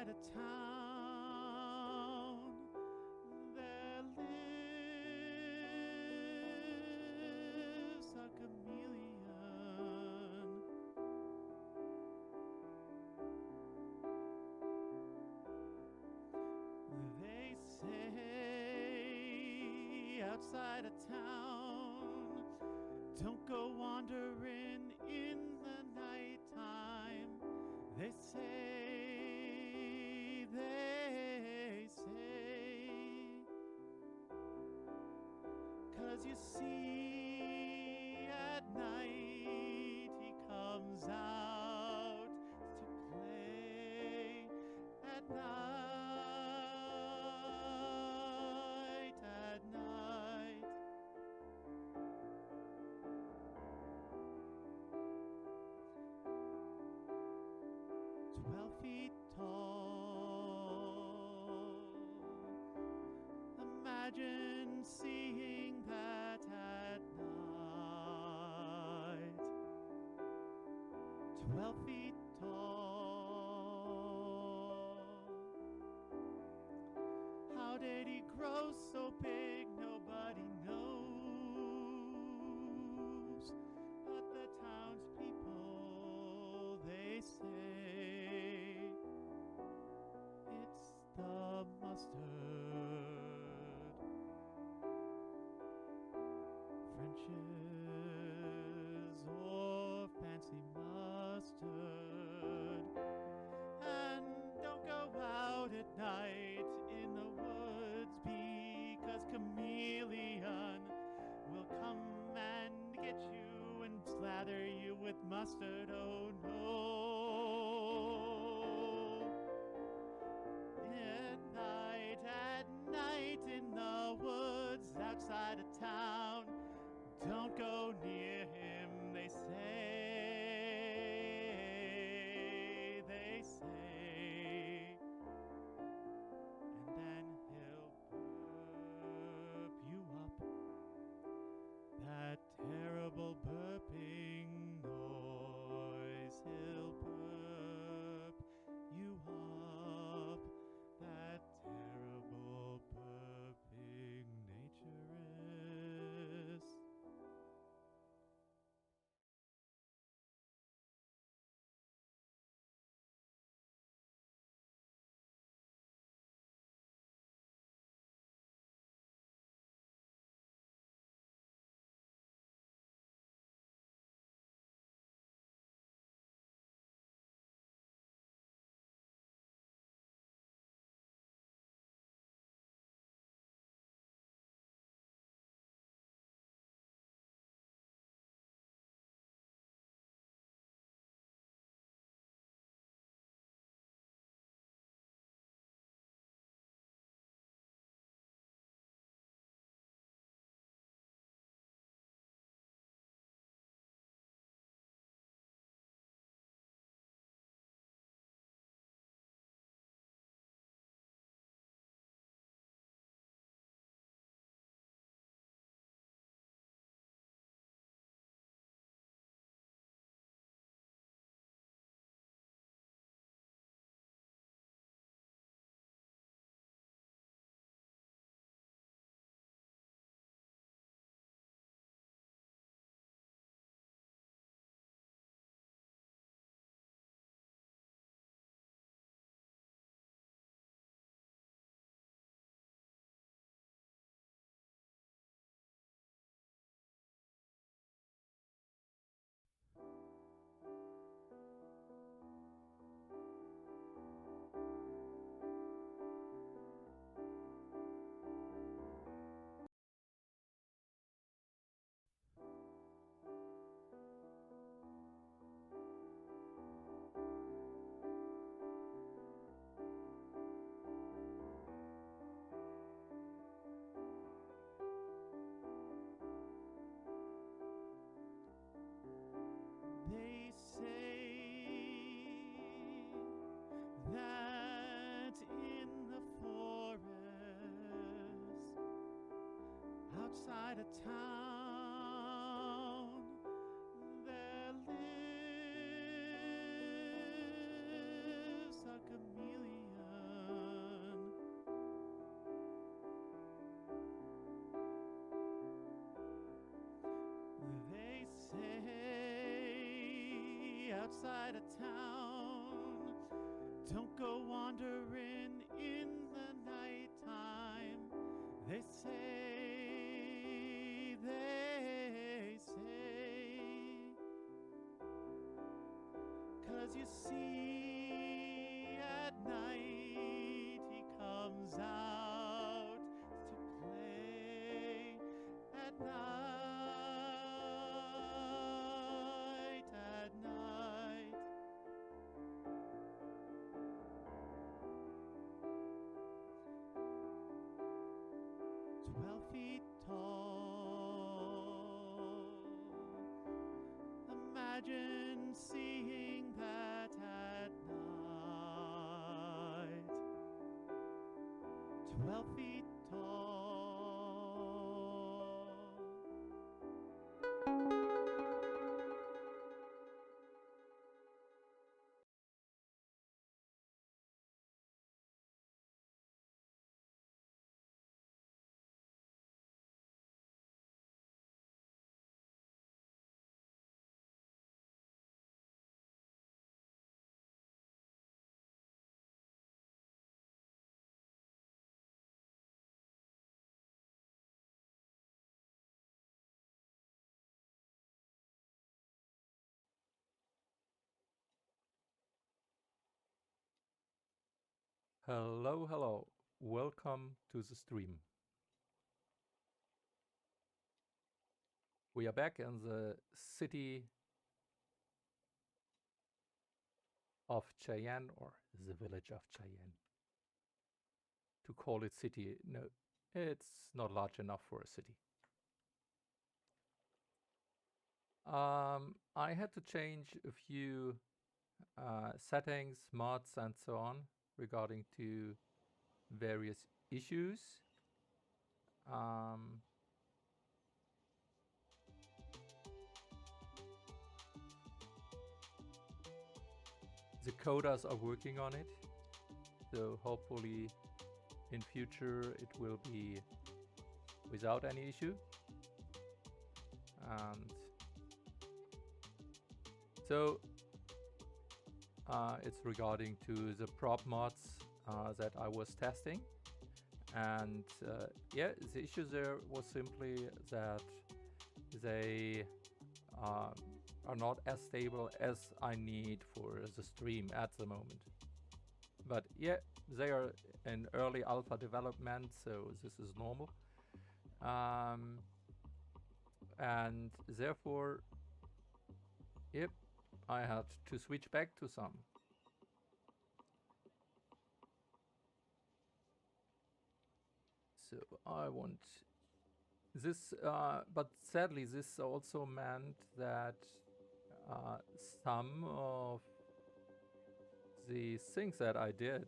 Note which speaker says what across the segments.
Speaker 1: outside of town, there lives a chameleon. They say outside of town, don't go wandering in the nighttime. They say, 'cause you see at night he comes out to play at night, at night. 12 feet tall. Imagine seeing that at night. 12 feet tall. How did he grow so big? Nobody knows. But the townspeople, they say it's the mustard. French's or fancy mustard. And don't go out at night in the woods, because chameleon will come and get you and slather you with mustard. Oh no. At night in the woods outside of town, don't go near him, they say, and then he'll burp you up, that terrible burping noise. He'll burp you up, that terrible burping naturist. They say that in the forest outside of town, there lives a chameleon. outside of town. Don't go wandering in the nighttime. They say, 'cause you see, at night he comes out to play. At night, at night. 12 feet tall. Imagine seeing that at night. 12 feet tall.
Speaker 2: Hello, hello. Welcome to the stream. We are back in the city of Cheyenne, or the village of Cheyenne. To call it city, no, it's not large enough for a city. I had to change a few settings, mods, and so on regarding to various issues. The coders are working on it, so hopefully in future it will be without any issue. And so it's regarding to the prop mods that I was testing. And yeah, the issue there was simply that they are not as stable as I need for the stream at the moment. But yeah, they are in early alpha development, so this is normal. And therefore, yep, I had to switch back to some. So I want this, but sadly this also meant that some of the things that I did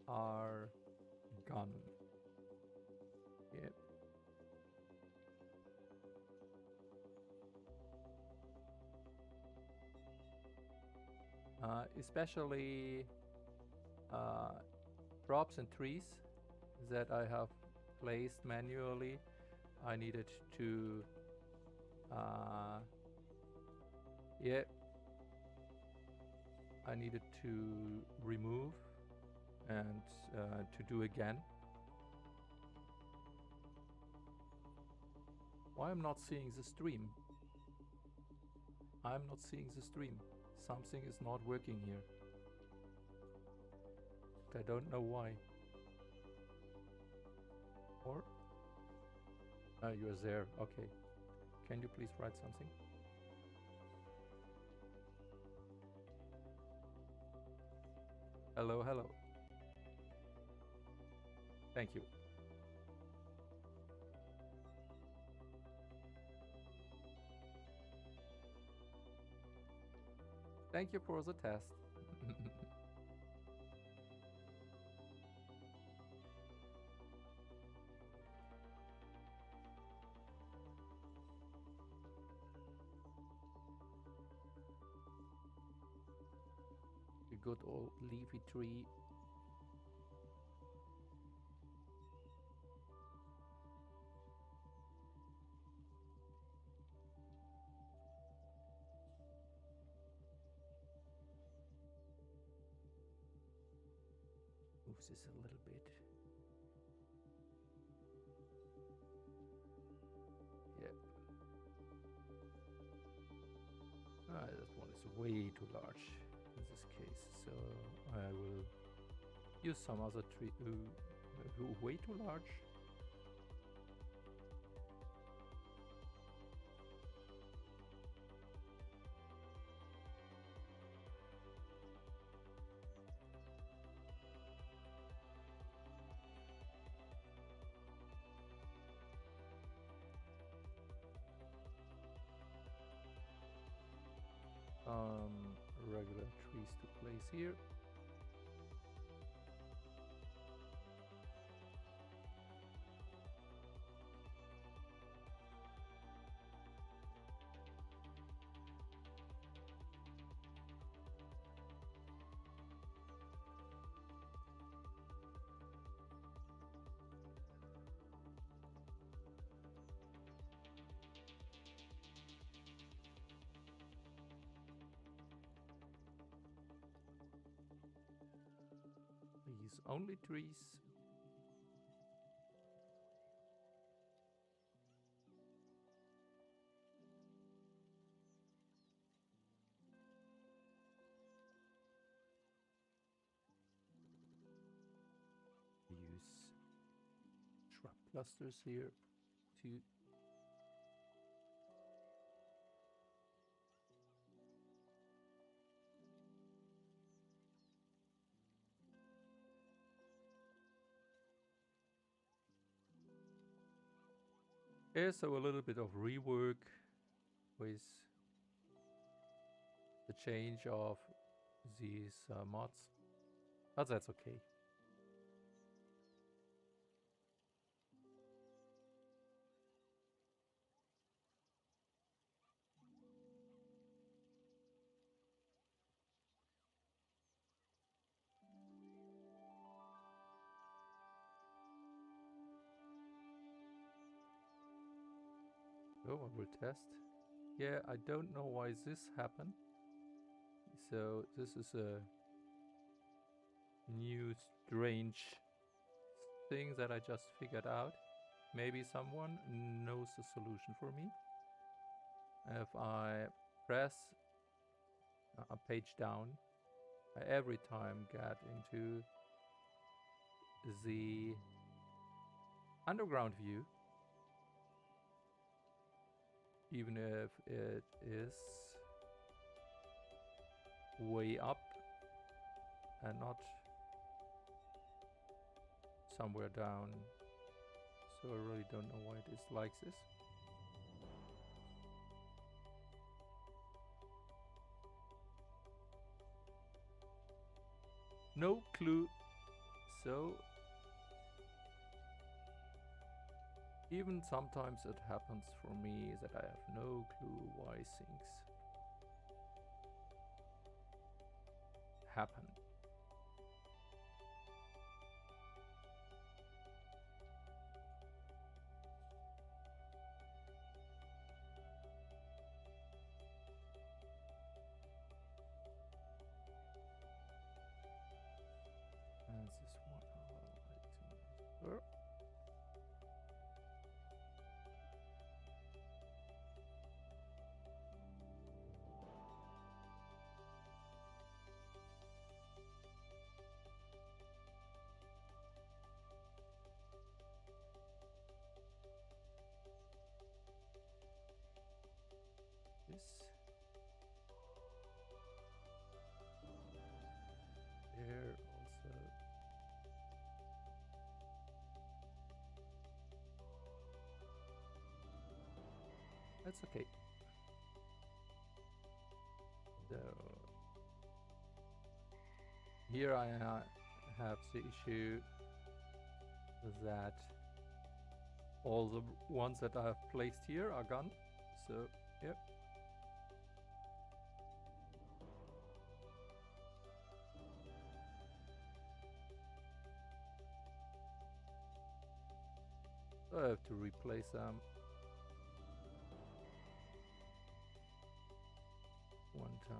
Speaker 2: are gone. Yep. Especially props and trees that I have placed manually. I needed to yeah, I needed to remove and to do again. Why I'm not seeing the stream? I'm not seeing the stream. Something is not working here. I don't know why. Or? You're there. Okay. Can you please write something? Hello, hello. Thank you. Thank you for the test. A good old leafy tree. this a little bit. Yep. That one is way too large in this case, so I will use some other tree way too large. Regular trees to place here. These only trees. Use shrub clusters here to so a little bit of rework with the change of these mods, but that's okay. Oh, I will test. Yeah, I don't know why this happened. So this is a new strange thing that I just figured out. Maybe someone knows the solution for me. If I press a page down, I every time get into the underground view, even if it is way up and not somewhere down. So I really don't know why it is like this. No clue. So even sometimes it happens for me that I have no clue why things happen. And this one I would like to measure. This. There also. That's okay. So here I have the issue that all the ones that I have placed here are gone. So, yep. I have to replace them one time.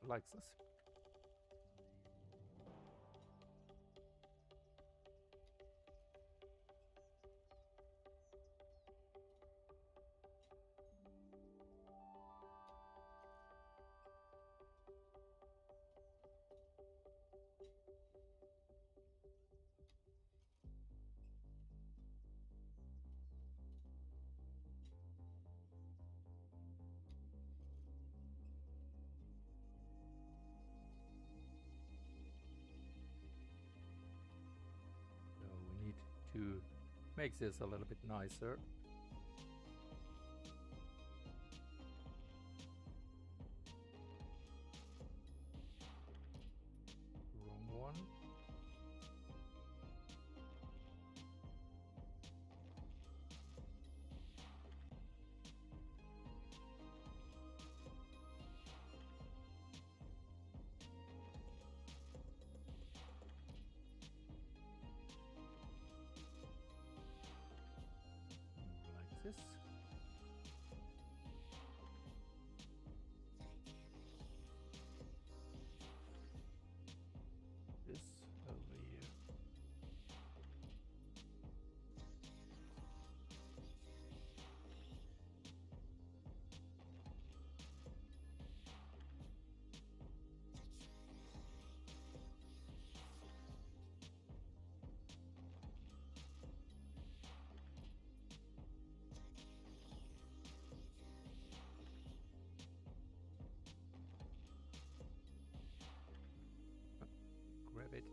Speaker 2: Like this. So we need to make this a little bit nicer. Wrong one. Like this. This over here. Grab it.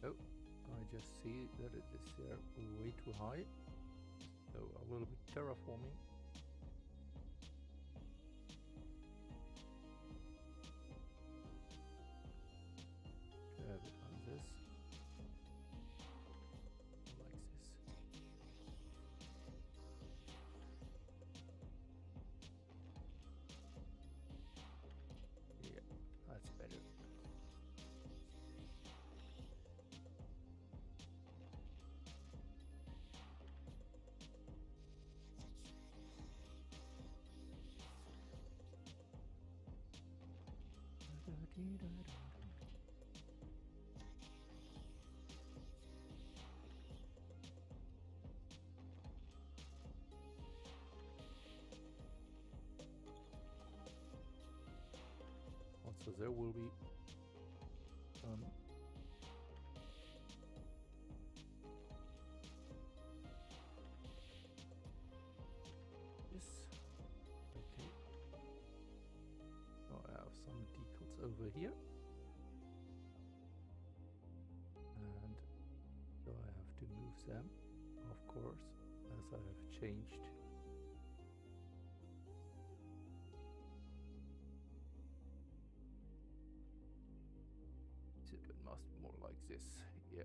Speaker 2: Oh, I just see that it is way too high. So a little bit terraforming. Have it on this. Like this. Yeah, that's better. Also, there will be this. Okay. Oh, I have some decals over here. And so I have to move them, of course, as I have changed. So it must be more like this, yeah.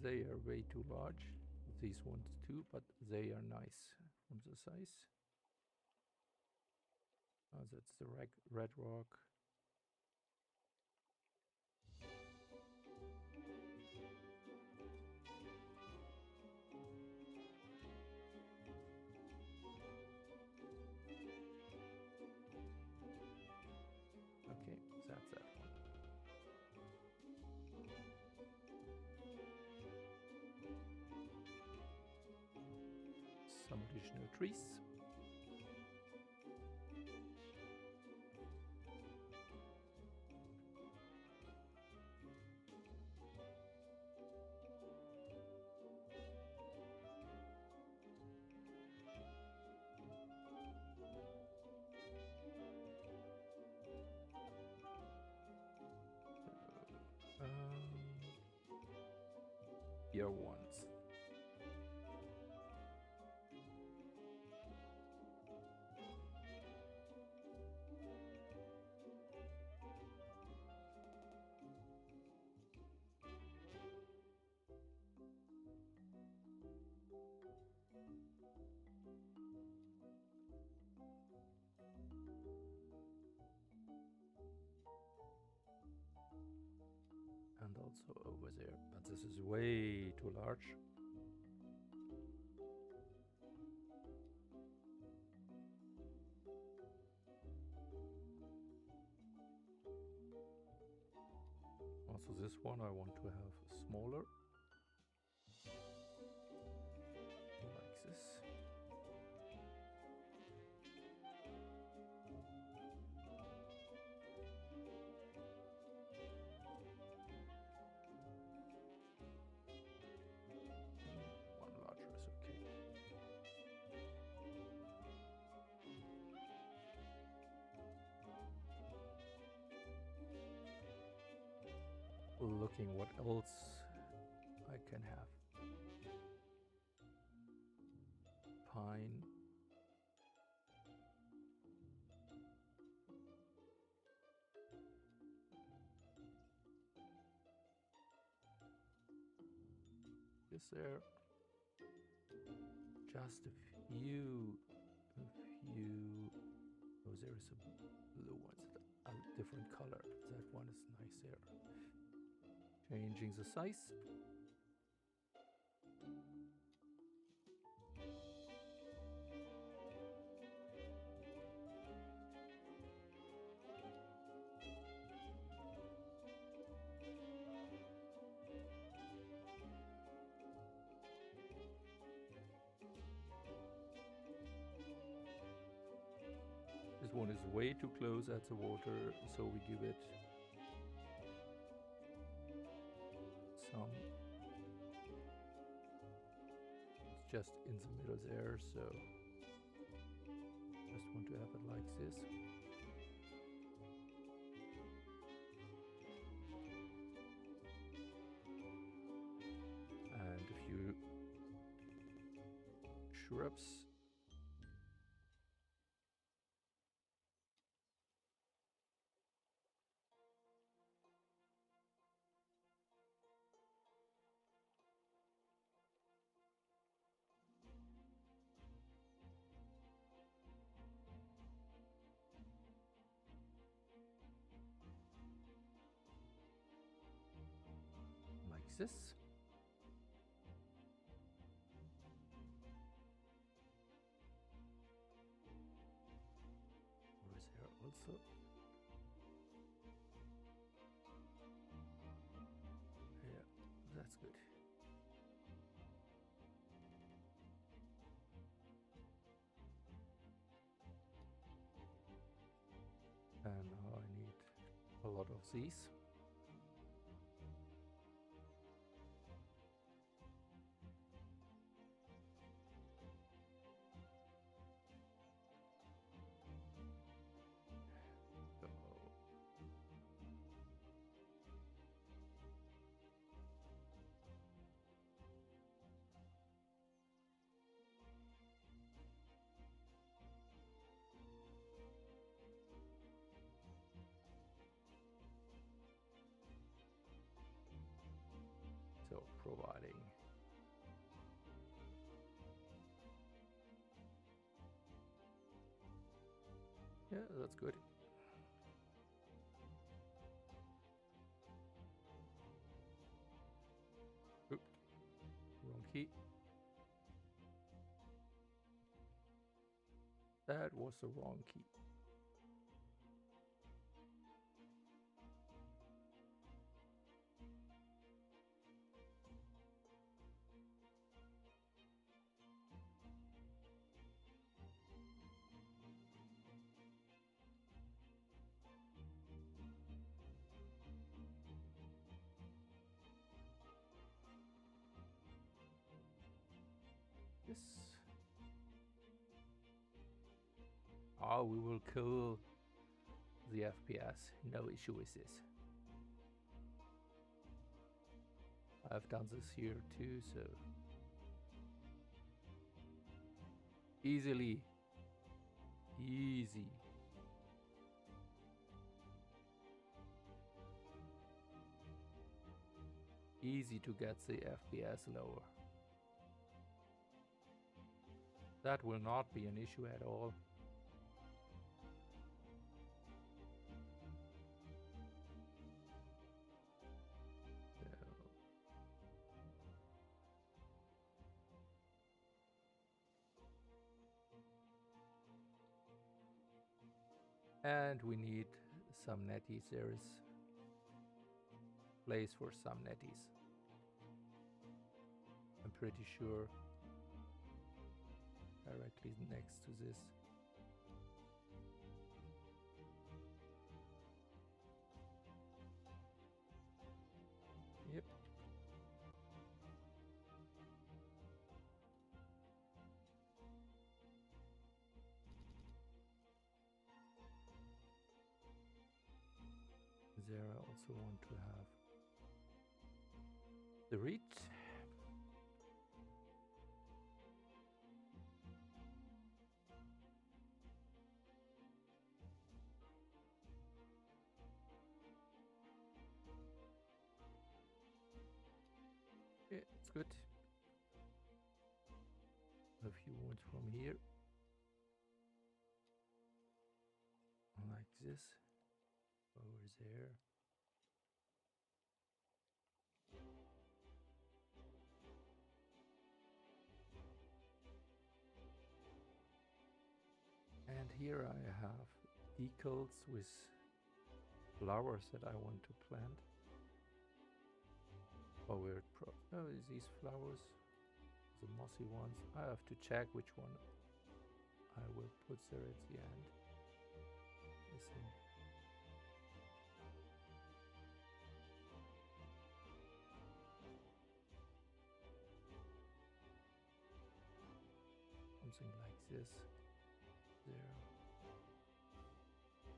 Speaker 2: They are way too large, these ones too, but they are nice from the size. Oh, that's the red rock. Okay, that's that one. Some additional trees. Here ones. also over there, but this is way too large. Also this one I want to have smaller, like this. One larger is okay. Looking what else I can have. Pine. Is there just a few? Oh, there is a blue one, a different color. That one is nice there. Changing the size. This one is way too close at the water, so we give it some. It's just in the middle there, so just want to have it like this. And a few shrubs. Like this. Over there also. Yeah, that's good. And now I need a lot of these. So providing yeah, that's good. Oop, wrong key. That was the wrong key. Yes. Oh, we will kill the FPS. No issue with this. I've done this here too, so easily. Easy. Easy to get the FPS lower. That will not be an issue at all. And we need some netties. There is place for some netties. I'm pretty sure directly next to this. Yep. There I also want to have the reed. Yeah, it's good. A few ones from here. Like this. Over there. And here I have decals with flowers that I want to plant. Oh, oh, these flowers, the mossy ones. I have to check which one I will put there at the end. Listen. Something like this. There.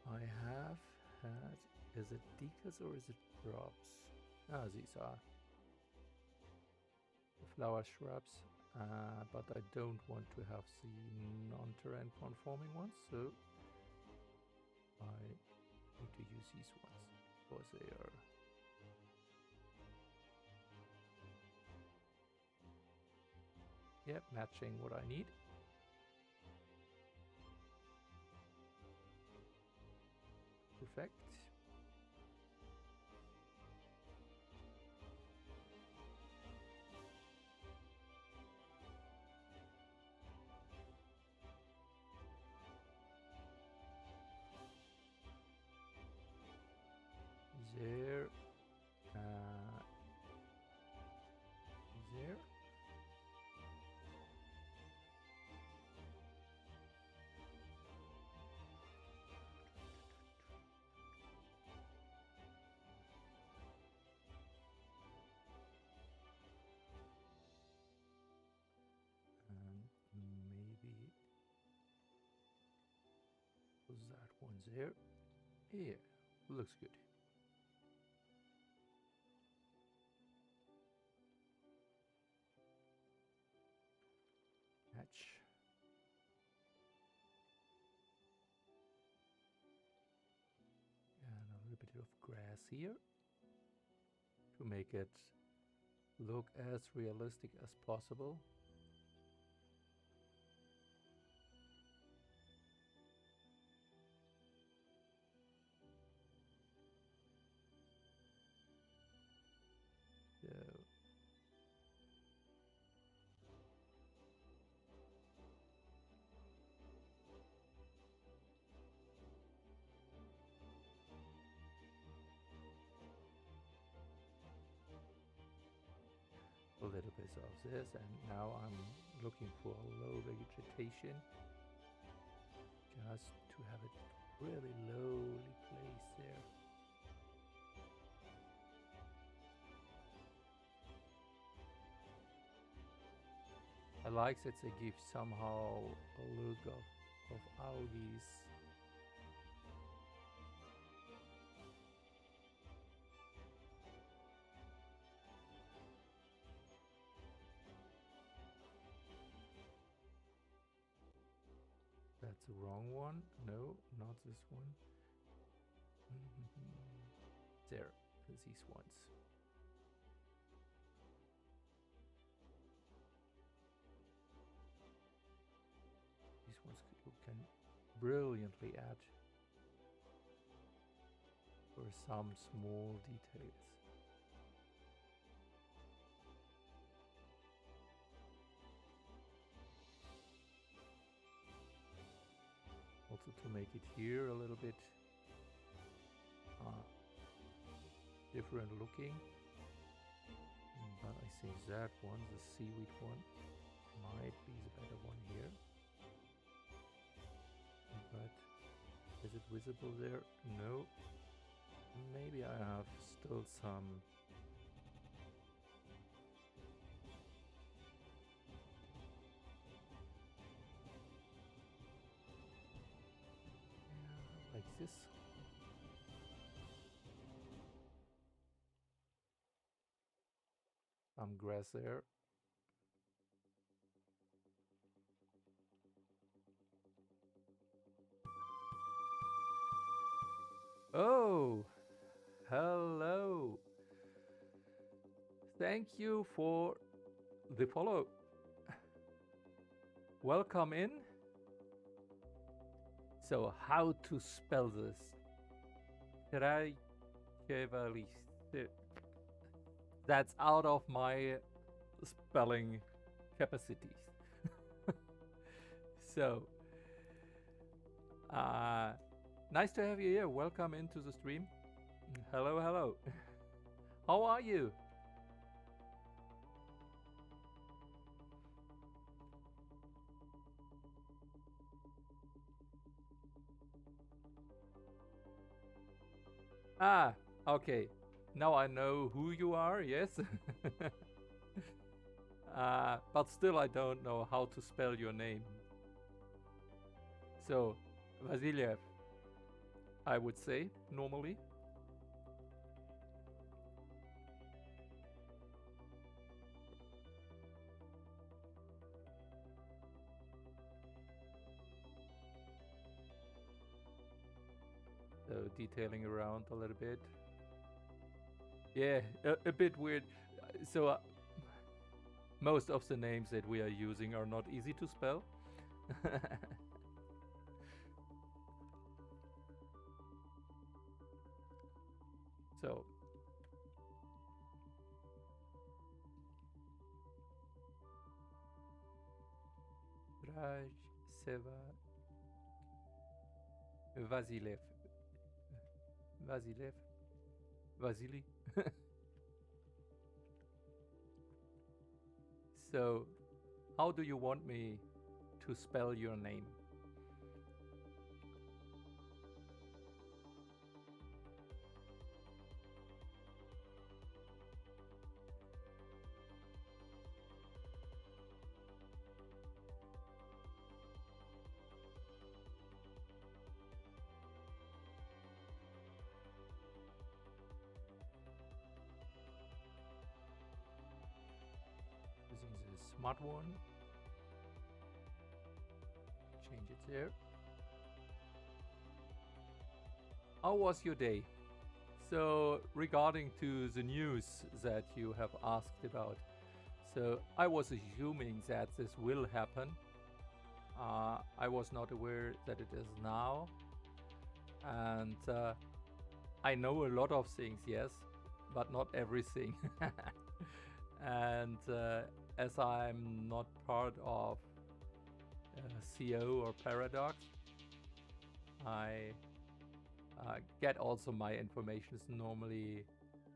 Speaker 2: I have had. Is it decals or is it props? Ah, these are the flower shrubs. But I don't want to have the non-terrain conforming ones, so I need to use these ones because they are matching what I need. Perfect. There. There. Maybe was that one there? Yeah, looks good. Hatch. And a little bit of grass here to make it look as realistic as possible. So a little bit of this, and now I'm looking for low vegetation just to have it really lowly placed there. I like that they give somehow a look of algae. That's the wrong one. No, not this one. There, these ones. These ones can brilliantly add for some small details. Also to to make it here a little bit different looking. But I think that one, the seaweed one, might be the better one here. But is it visible there? No. Maybe I have still some. Yeah, like this. Some grass there. Oh, hello. Thank you for the follow. Welcome in. So, how to spell this? Reykjavík. That's out of my spelling capacities. So, nice to have you here. Welcome into the stream. Hello, hello. How are you? Ah, okay. Now I know who you are, yes. But still I don't know how to spell your name. So, Vasiliev, I would say, normally. So, detailing around a little bit. Yeah, a bit weird. So, most of the names that we are using are not easy to spell. So, Raj Seva Vasilev. Vasilev. Vasily. So, how do you want me to spell your name? Using the smart one. Change it there. How was your day? So, regarding to the news that you have asked about, so I was assuming that this will happen. I was not aware that it is now, and I know a lot of things, yes, but not everything. And as I'm not part of CO or Paradox, I get also my information is normally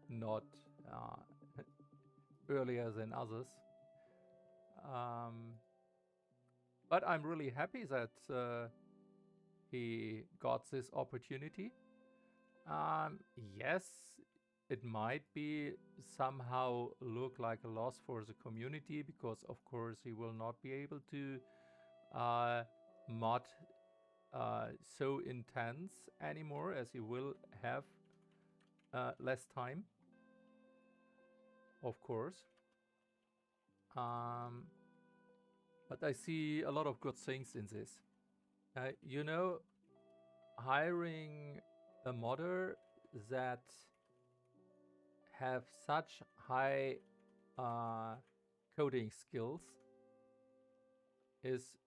Speaker 2: not earlier than others. But I'm really happy that he got this opportunity. Yes, it might be somehow look like a loss for the community because, of course, he will not be able to mod so intense anymore as he will have less time, of course. But I see a lot of good things in this. You know, hiring a modder that have such high coding skills is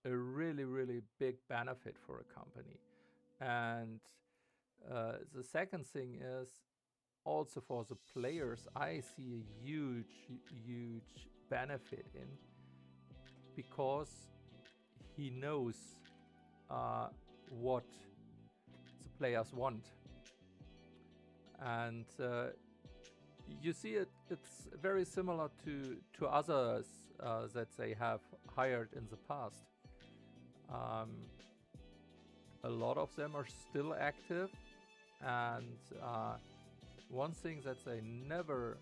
Speaker 2: a really, really big benefit for a company. And the second thing is also for the players, I see a huge, huge benefit in because he knows what the players want. And you see it's very similar to others that they have hired in the past. A lot of them are still active, and one thing that they never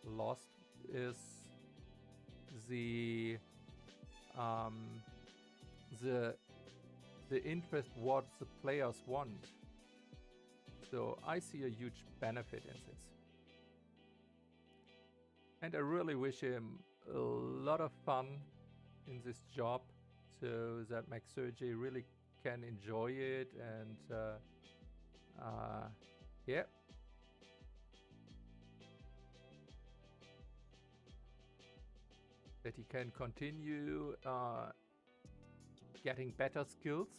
Speaker 2: lost is the um, the interest what the players want. So I see a huge benefit in this. And I really wish him a lot of fun in this job so that Max Sergey really can enjoy it and yeah. That he can continue getting better skills.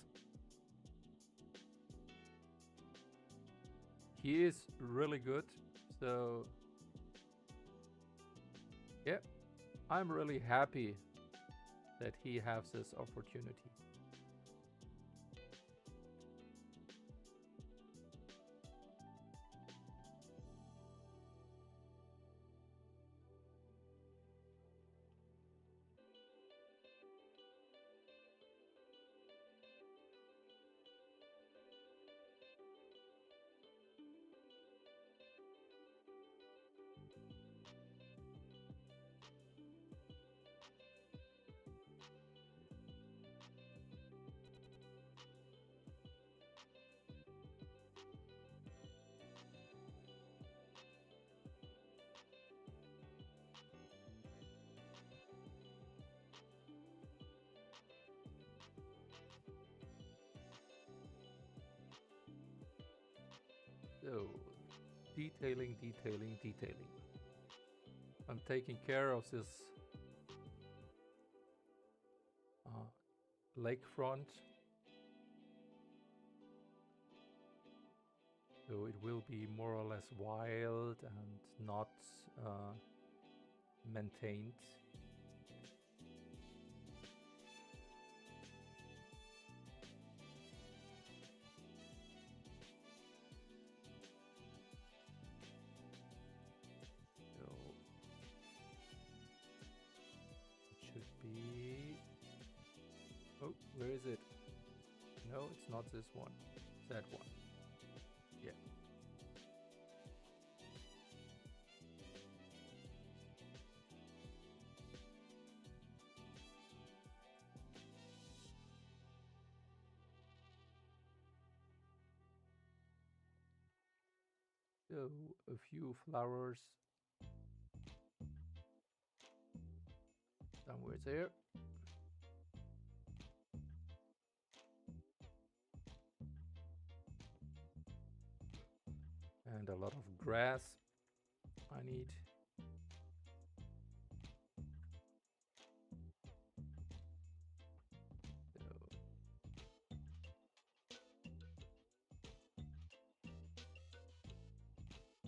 Speaker 2: He is really good, so yeah, I'm really happy that he has this opportunity. So, detailing. I'm taking care of this lakefront. So it will be more or less wild and not maintained. Oh, where is it? No, it's not this one. It's that one. Yeah. So, a few flowers. Somewhere there. And a lot of grass I need.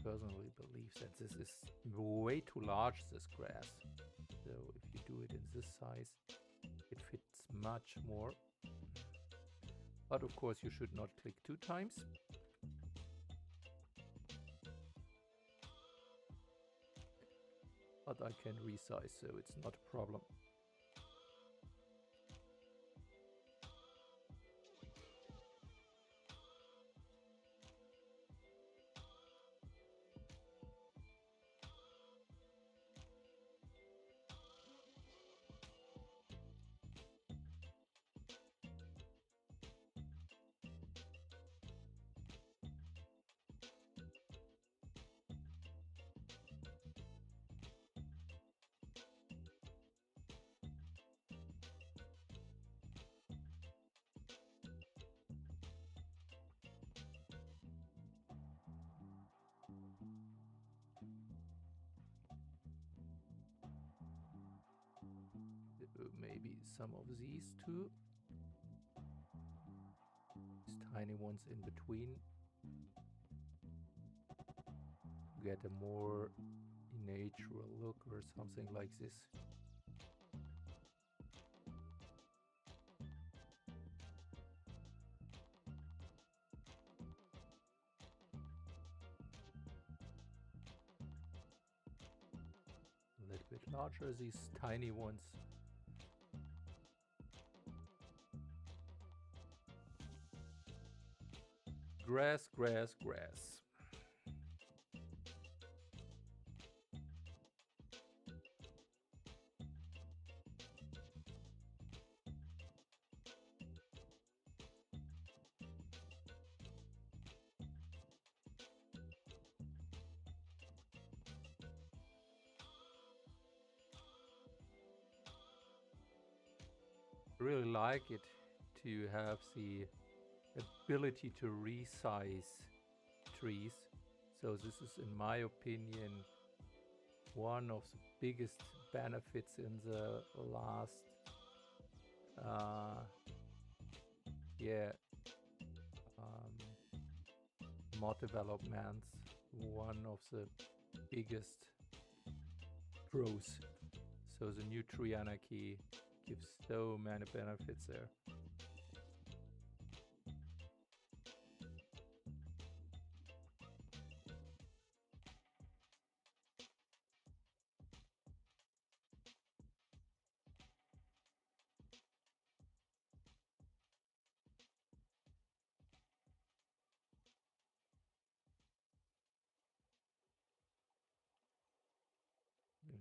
Speaker 2: Personally believe that this is way too large, this grass. So if you do it in this size, it fits much more. But of course you should not click 2 times. But I can resize, so it's not a problem. Maybe some of these too. These tiny ones in between. Get a more natural look or something like this. larger as these tiny ones. Grass, grass, grass. Really like it to have the ability to resize trees. So this is, in my opinion, one of the biggest benefits in the last yeah mod developments. One of the biggest pros. So the new tree anarchy gives so many benefits there.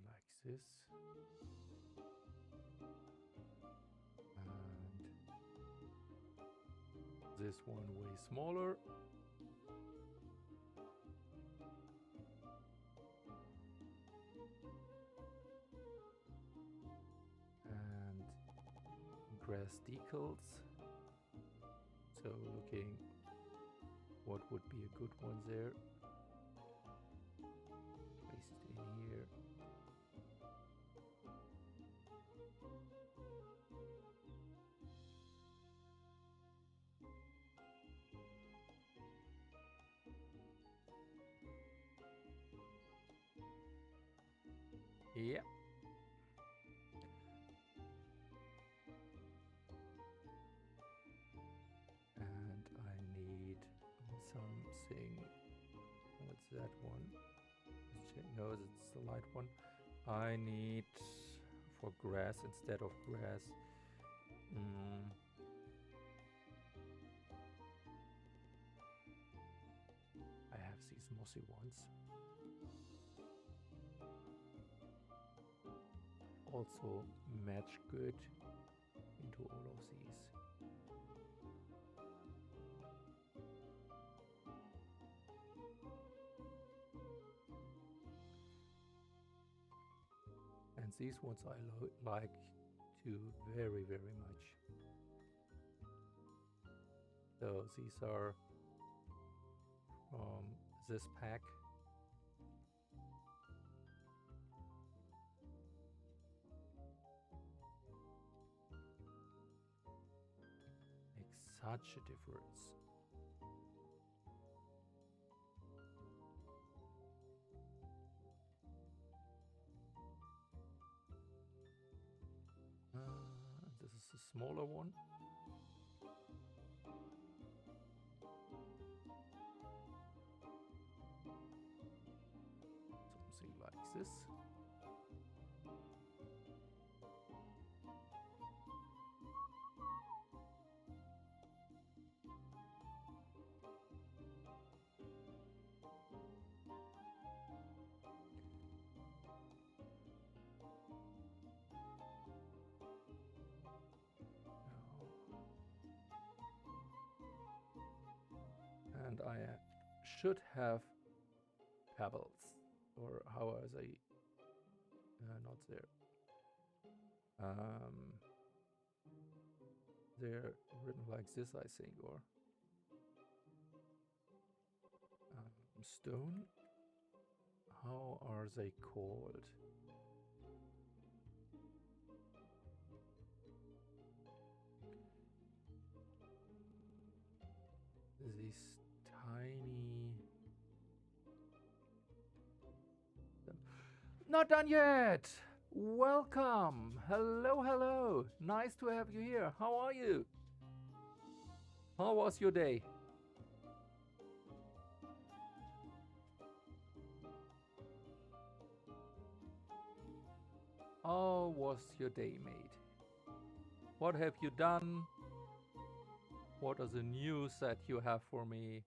Speaker 2: Like this. And this one way smaller. And grass decals. So looking what would be a good one there. Place it in here. Yeah. And I need something. What's that one? No, it's the light one. I need for grass instead of grass. I have these mossy ones. Also match good into all of these. And these ones I like too very, very much. So these are from this pack. Makes such a difference. This is a smaller one. Something like this. And I should have pebbles, or how are they? Not there. They're written like this, I think, or stone. How are they called? These tiny... Not done yet! Welcome! Hello, hello! Nice to have you here. How are you? How was your day? How was your day, mate? What have you done? What are the news that you have for me?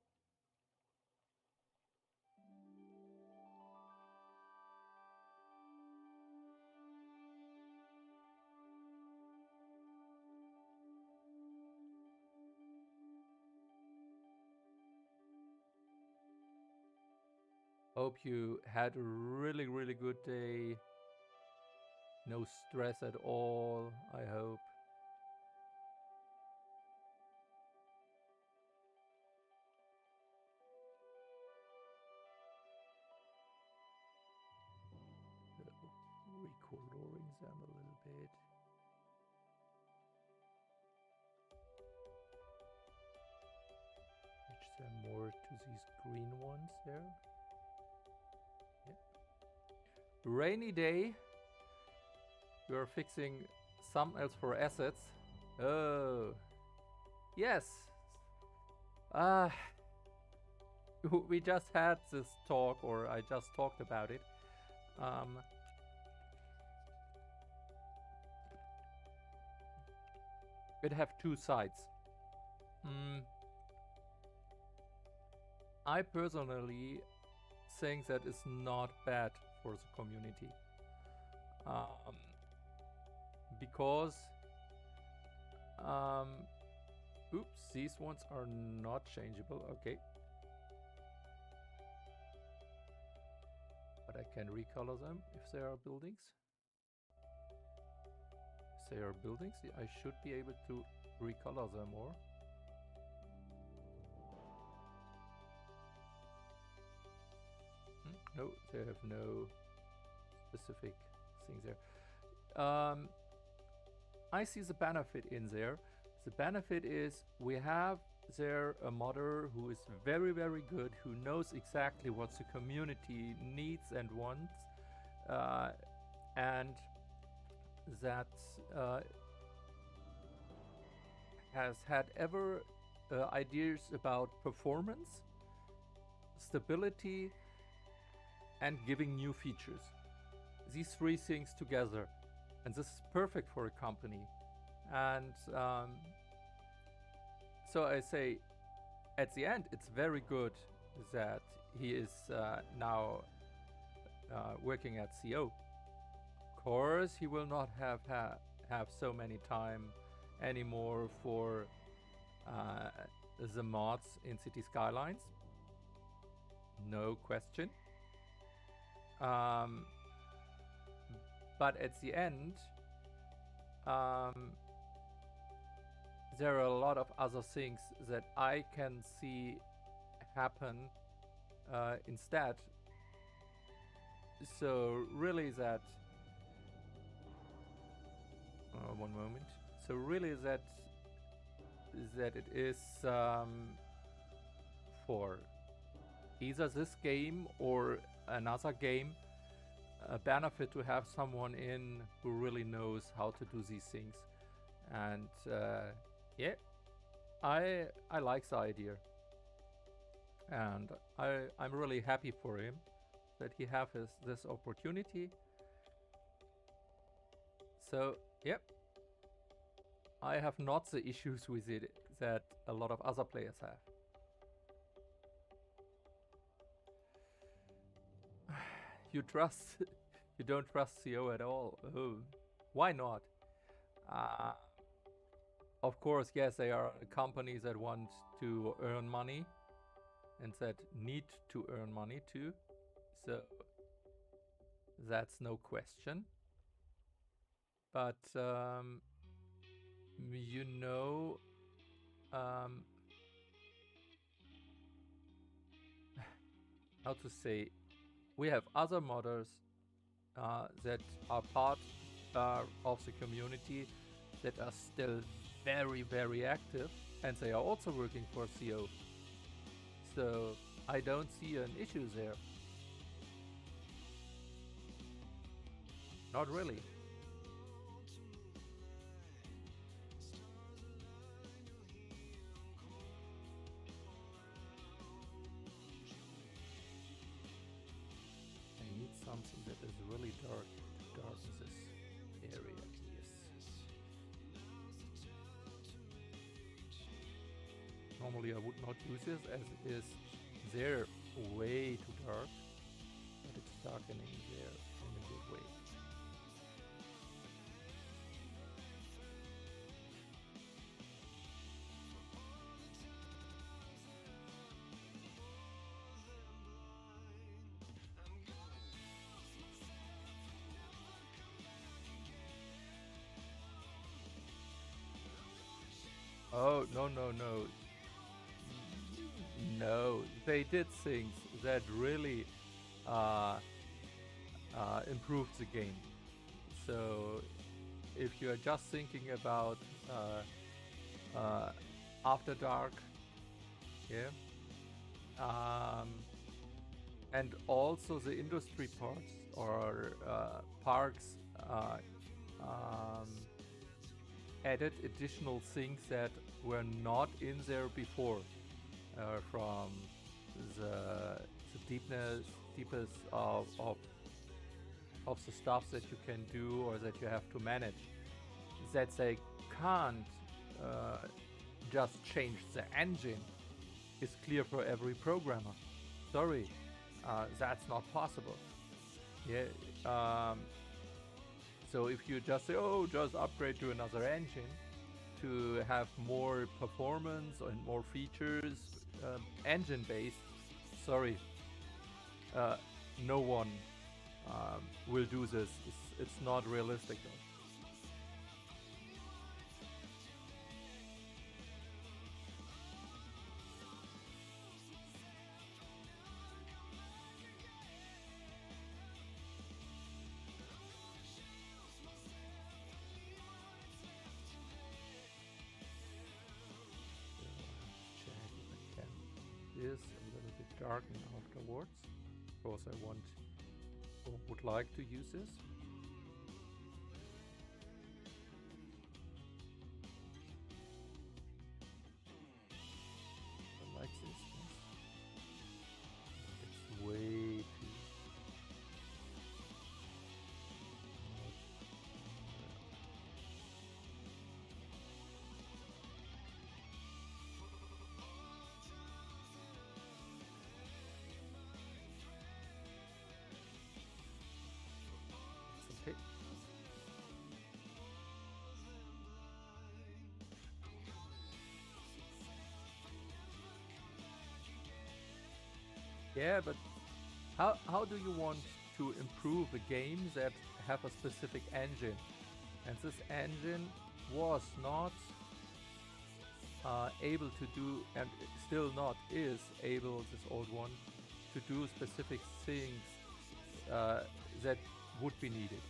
Speaker 2: Hope you had a really, really good day. No stress at all, I hope. Recoloring them a little bit. Switch them more to these green ones there. Yep. Rainy day. You're fixing some else for assets. Oh. Yes. We just had this talk, or I just talked about it. It have two sides. I personally think that is not bad for the community. Because oops, these ones are not changeable. Okay. But I can recolor them if there are buildings. If there are buildings, I should be able to recolor them more. No, they have no specific things there. I see the benefit in there. The benefit is we have there a modder who is very, very good, who knows exactly what the community needs and wants, and that has had ever ideas about performance, stability, and giving new features. These three things together. And this is perfect for a company. And so I say, at the end, it's very good that he is now working at CO. Of course, he will not have so many time anymore for the mods in City Skylines. No question. But at the end, there are a lot of other things that I can see happen instead. So really that one moment. So really that it is for either this game or another game a benefit to have someone in who really knows how to do these things. And yeah, I like the idea, and I'm really happy for him that he have this opportunity. So yep, I have not the issues with it that a lot of other players have. You don't trust CO at all. Oh, why not? Of course, yes, they are companies that want to earn money and that need to earn money too. So that's no question. But you know, how to say, we have other modders that are part of the community that are still very, very active, and they are also working for CO. So I don't see an issue there. Not really. I need something that is really dark to darken this. area. Yes. Normally I would not use this as it is there way too dark, but it's darkening there in a good way. Oh, no, no, no. No, they did things that really uh, improved the game. So if you're just thinking about After Dark, yeah, um, and also the industry parts or parks uh, um, added additional things that were not in there before, from the deepest of the stuff that you can do or that you have to manage, that they can't uh, just change the engine is clear for every programmer. Sorry, that's not possible. Yeah. So if you just say, oh, just upgrade to another engine to have more performance and more features, engine based, sorry, uh, no one will do this. It's not realistic though. Check if I can this a little bit darken afterwards, because I want or would like to use this. I like this. Yes. It's way too. It's okay. Yeah, but how do you want to improve a game that have a specific engine? And this engine was not able to do, and still not is able, this old one, to do specific things that would be needed.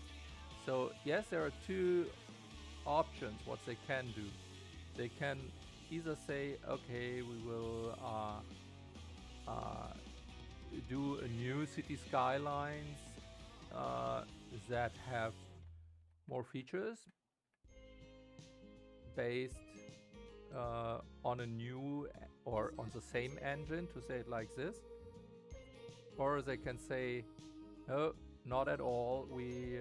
Speaker 2: So yes, there are two options what they can do. They can either say, okay, we will do a new city skylines that have more features based on a new or on the same engine, to say it like this. Or they can say, no, not at all, we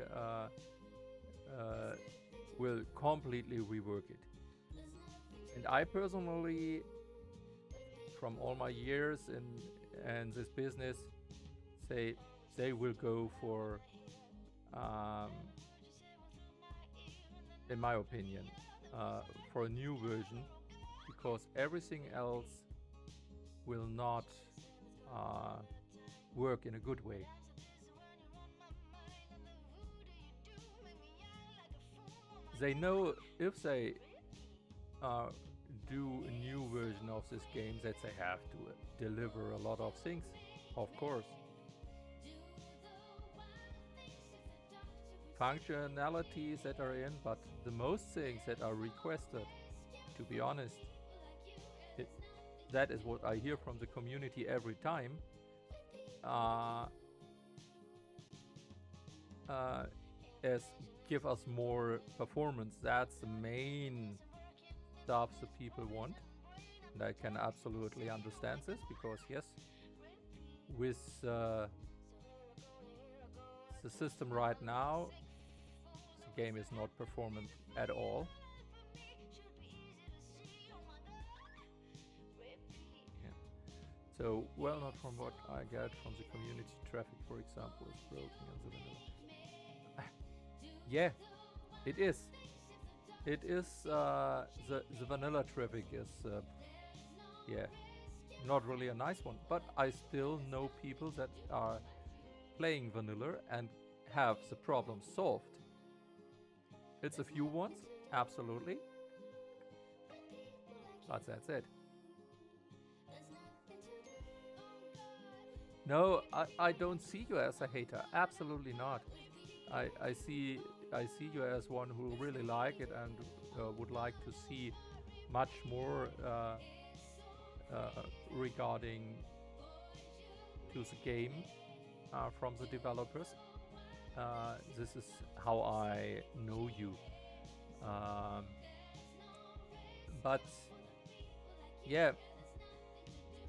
Speaker 2: will completely rework it. And I personally, from all my years in this business, say they will go for, in my opinion, for a new version, because everything else will not work in a good way. They know if they do a new version of this game that they have to deliver a lot of things, of course. Functionalities that are in, but the most things that are requested, to be honest, it, that is what I hear from the community every time. Uh, is give us more performance. That's the main stuff the people want. And I can absolutely understand this, because yes, with the system right now, game is not performant at all. Yeah. So, well, not from what I get from the community, traffic, for example, is broken in the vanilla. Yeah, it is. It is the vanilla traffic is yeah, not really a nice one. But I still know people that are playing vanilla and have the problem solved. It's a few ones, absolutely, but that's it. No, I don't see you as a hater. Absolutely not. I see you as one who really like it and would like to see much more regarding to the game from the developers. This is how I know you. Um, but yeah,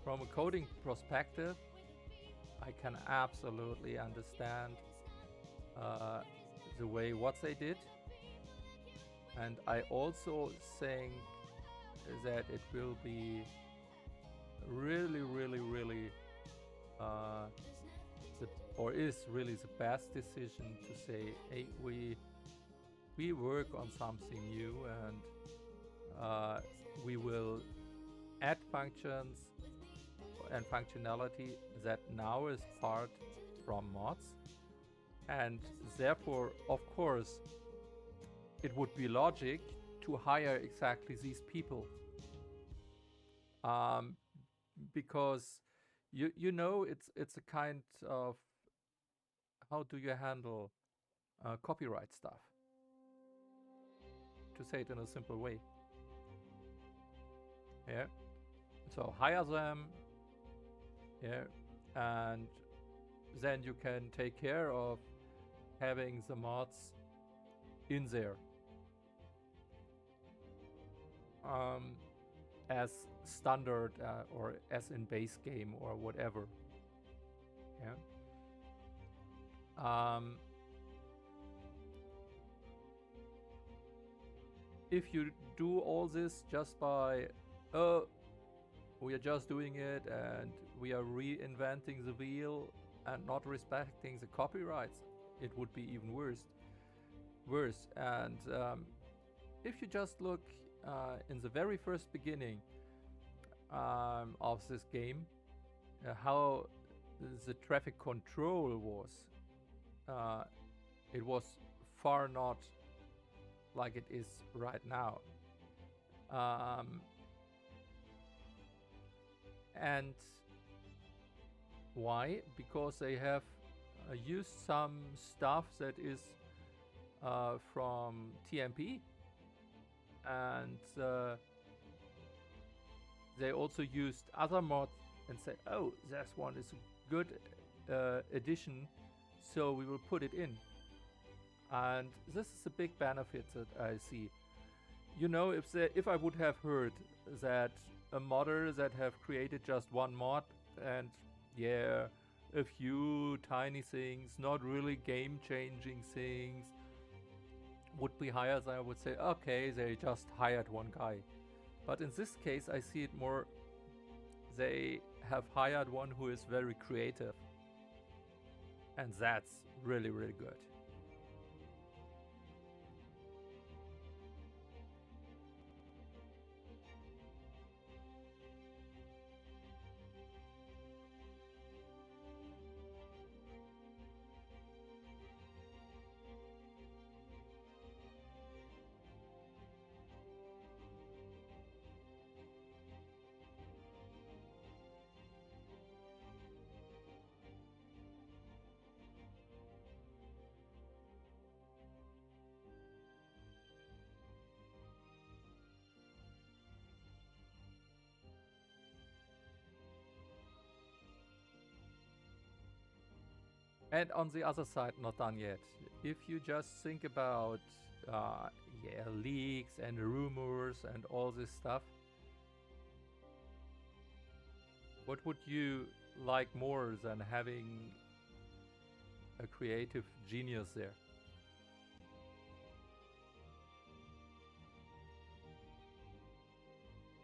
Speaker 2: from a coding perspective, I can absolutely understand the way what they did, and I also think that it will be really, really, really the, or is really the best decision to say, hey, we work on something new, and we will add functions and functionality that now is part from mods, and therefore, of course, it would be logic to hire exactly these people, because you know it's a kind of, how do you handle copyright stuff, to say it in a simple way. Yeah, so hire them. Yeah, and then you can take care of having the mods in there as standard or as in base game or whatever. Yeah. If you do all this just by, oh, we are just doing it and we are reinventing the wheel and not respecting the copyrights, it would be even worse. And if you just look in the very first beginning of this game, how the traffic control was, it was far not like it is right now. And why? Because they have used some stuff that is from TMP, and they also used other mods and said, oh, this one is a good addition, so we will put it in. And this is a big benefit that I see. You know, if I would have heard that a modder that have created just one mod and yeah, a few tiny things, not really game-changing things, would be hired, I would say, okay, they just hired one guy. But in this case, I see it more, they have hired one who is very creative. And that's really, really good. And on the other side, not done yet. If you just think about yeah, leaks and rumors and all this stuff, what would you like more than having a creative genius there?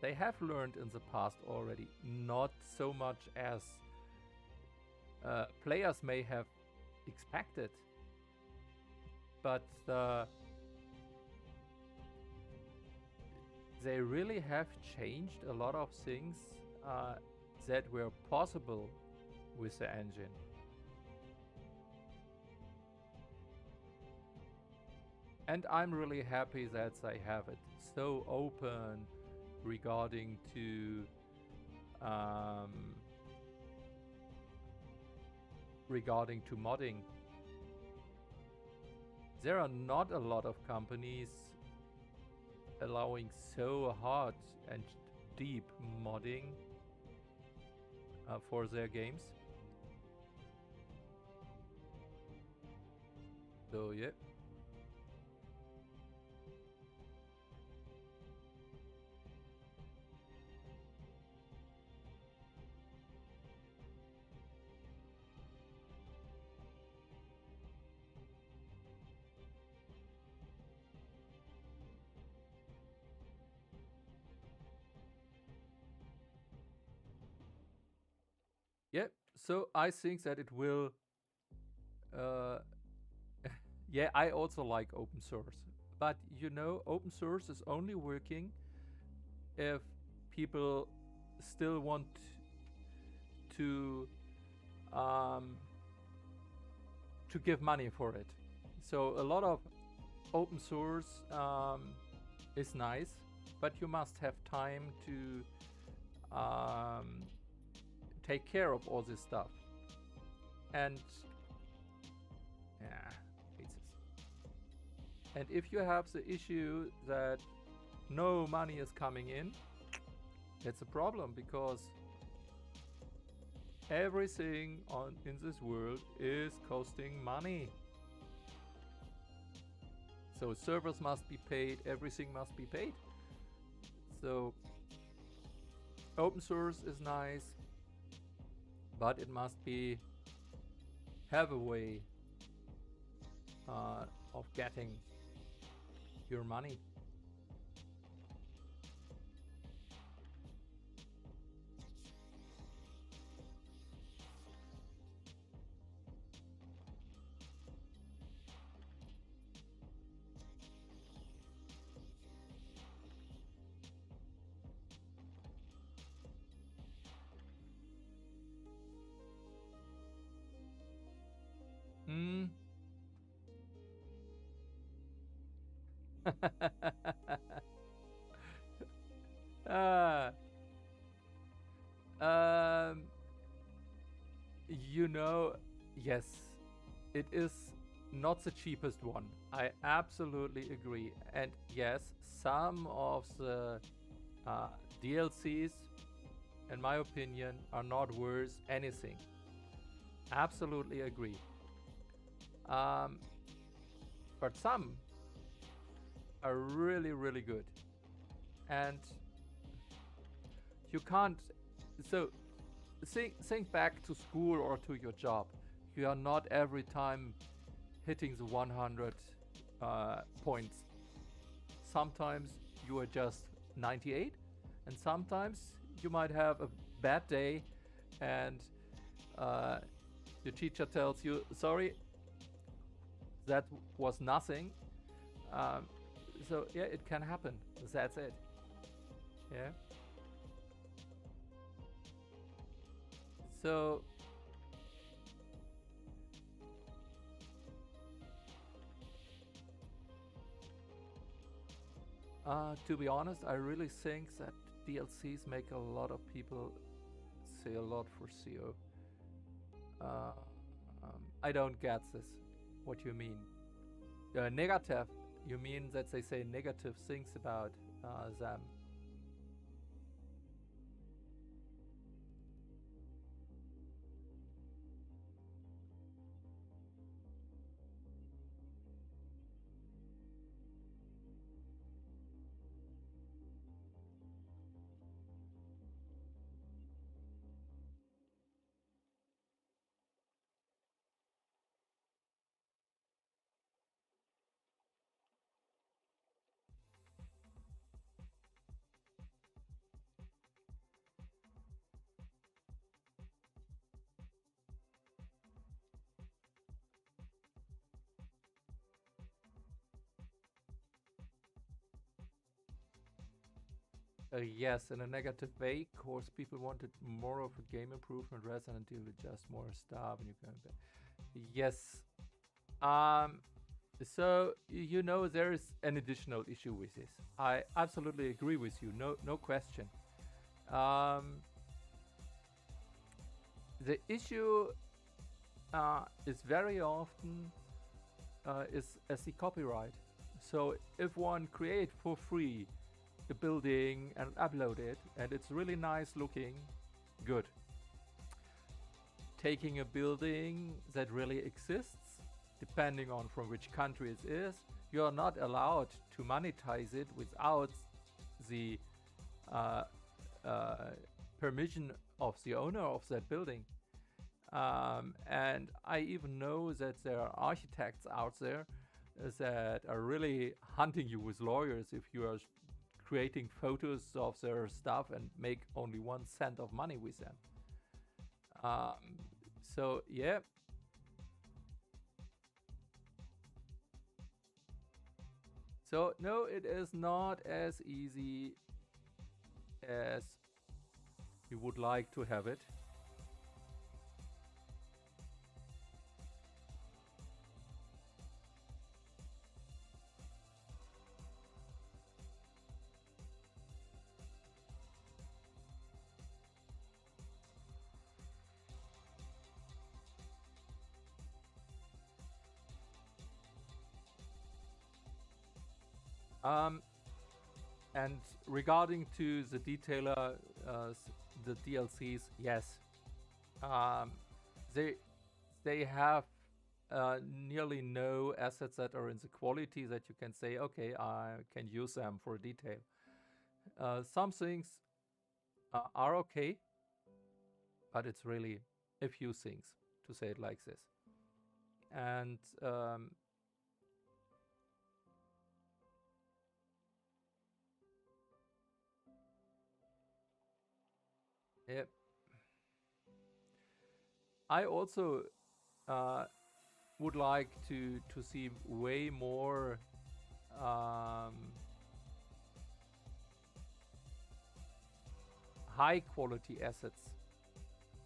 Speaker 2: they have learned in the past already, not so much as players may have expected, but they really have changed a lot of things that were possible with the engine. And I'm really happy that they have it so open regarding to um, modding. There are not a lot of companies allowing so hard and deep modding for their games. So yeah. Yeah, so I think that it will. Uh, yeah, I also like open source, but you know, open source is only working if people still want to um, to give money for it. So a lot of open source is nice, but you must have time to take care of all this stuff. And yeah, it's and if you have the issue that no money is coming in, it's a problem because everything in this world is costing money. So servers must be paid, everything must be paid. So open source is nice, but it must be have a way of getting your money. Mm. uh, um, you know, yes, it is not the cheapest one. I absolutely agree. And yes, some of the DLCs, in my opinion, are not worth anything. Absolutely agree. Um, but some are really, really good. And you can't. So think back to school or to your job. You are not every time hitting the 100 points. Sometimes you are just 98, and sometimes you might have a bad day, and your teacher tells you, "Sorry, that was nothing." Um, so yeah, it can happen. That's it. Yeah. So to be honest, I really think that DLCs make a lot of people say a lot for CO. I don't get this. What you mean? Negative. You mean that they say negative things about them? Yes, in a negative way, of course, people wanted more of a game improvement rather than deal with just more stuff, and you can. Yes. Um. So you know there is an additional issue with this. I absolutely agree with you. No question. Um. The issue is very often is the copyright. So if one create for free a building and upload it, and it's really nice looking, good. Taking a building that really exists, depending on from which country it is, you are not allowed to monetize it without the uh, uh, permission of the owner of that building. And I even know that there are architects out there that are really hunting you with lawyers if you are creating photos of their stuff and make only 1 cent of money with them. So yeah, so no, it is not as easy as you would like to have it. Um, and regarding to the detailer, the DLCs, yes, um, they they have nearly no assets that are in the quality that you can say, okay, I can use them for detail. Some things are okay, but it's really a few things, to say it like this. And yeah, I also uh, would like to see way more um, high quality assets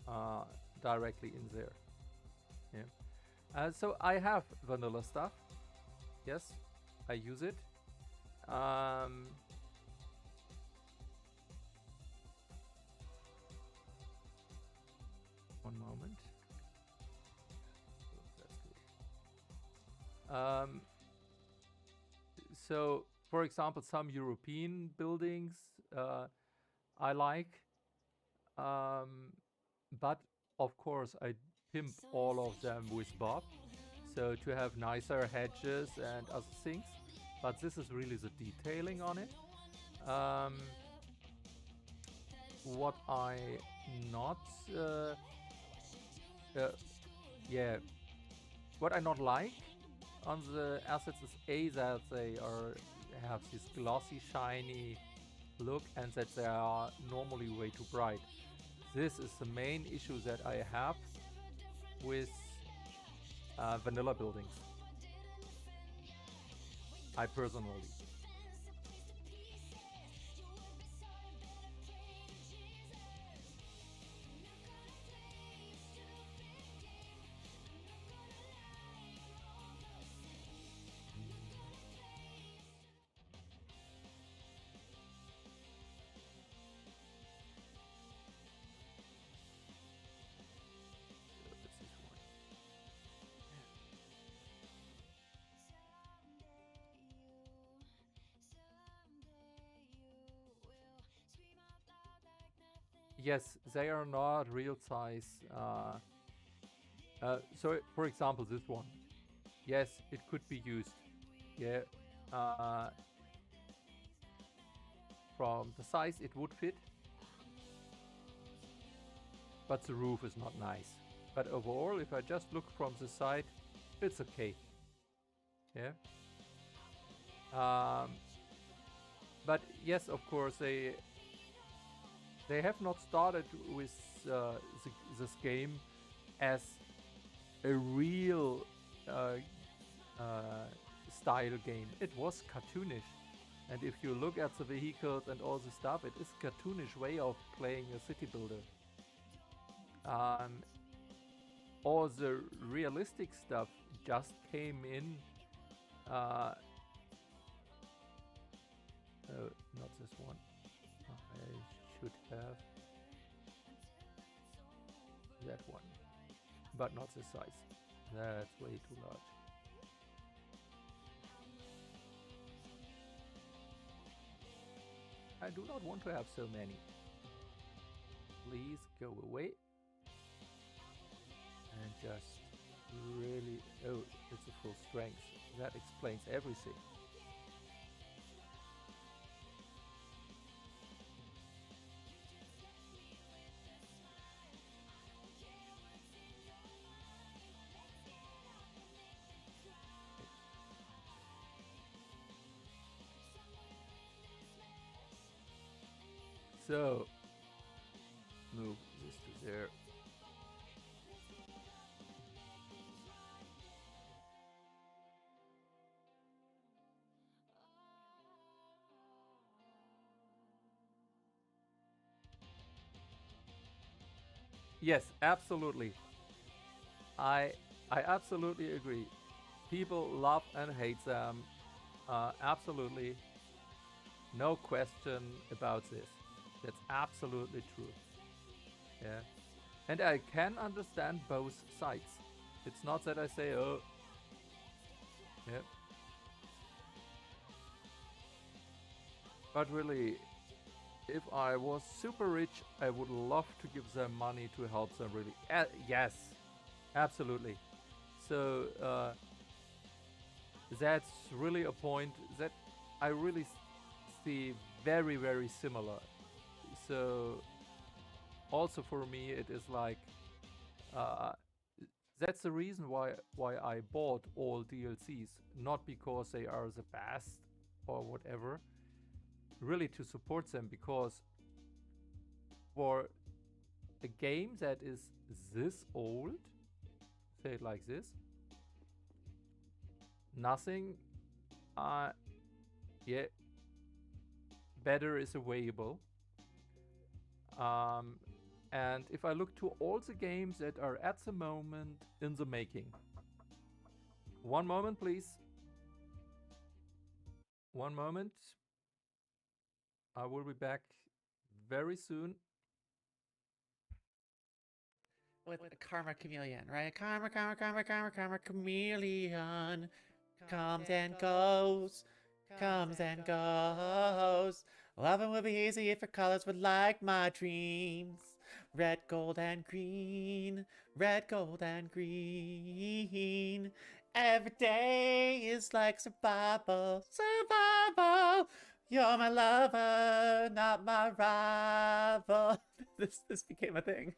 Speaker 2: uh, directly in there. Yeah. So I have vanilla stuff. Yes, I use it. Um, One moment. Oh, that's good. So, for example, some European buildings I like, um, but of course I pimp all of them with Bob. So to have nicer hedges and other things. But this is really the detailing on it. Um, what I not, uh, yeah, what I not like on the assets is a that they are have this glossy, shiny look, and that they are normally way too bright. This is the main issue that I have with vanilla buildings. I personally. This is one. Yes, they are not real size. So, for example, this one. Yes, it could be used. Yeah, uh, from the size it would fit, but the roof is not nice. But overall, if I just look from the side, it's okay. Yeah. Um, but yes, of course, they have not started with this game as a real uh, style game. It was cartoonish, And if you look at the vehicles and all the stuff, it is a cartoonish way of playing a city builder. Um, all the realistic stuff just came in. Oh, not this one. I should have that one, but not this size. That's way too large. I do not want to have so many. Please go away. And just really... Oh, it's a full strength. That explains everything. So, move this to there. Yes, absolutely. I I absolutely agree. People love and hate them. Absolutely, no question about this. That's absolutely true. Yeah, and I can understand both sides. It's not that I say, oh, yeah, but really, if I was super rich, I would love to give them money to help them. Really, yes, absolutely. So that's really a point that I really see very very similar. So also for me, it is like uh, that's the reason why I bought all DLCs, not because they are the best or whatever, really to support them, because for a game that is this old, say it like this, nothing yeah, better is available. Um, and if I look to all the games that are at the moment in the making, one moment, please. One moment. I will be back very soon.
Speaker 1: With a karma chameleon, right? Karma, karma, karma, karma, karma chameleon comes and goes, comes and goes. Loving would be easy if your colors were like my dreams. Red, gold, and green. Red, gold, and green. Every day is like survival, survival. You're my lover, not my rival. This became a thing.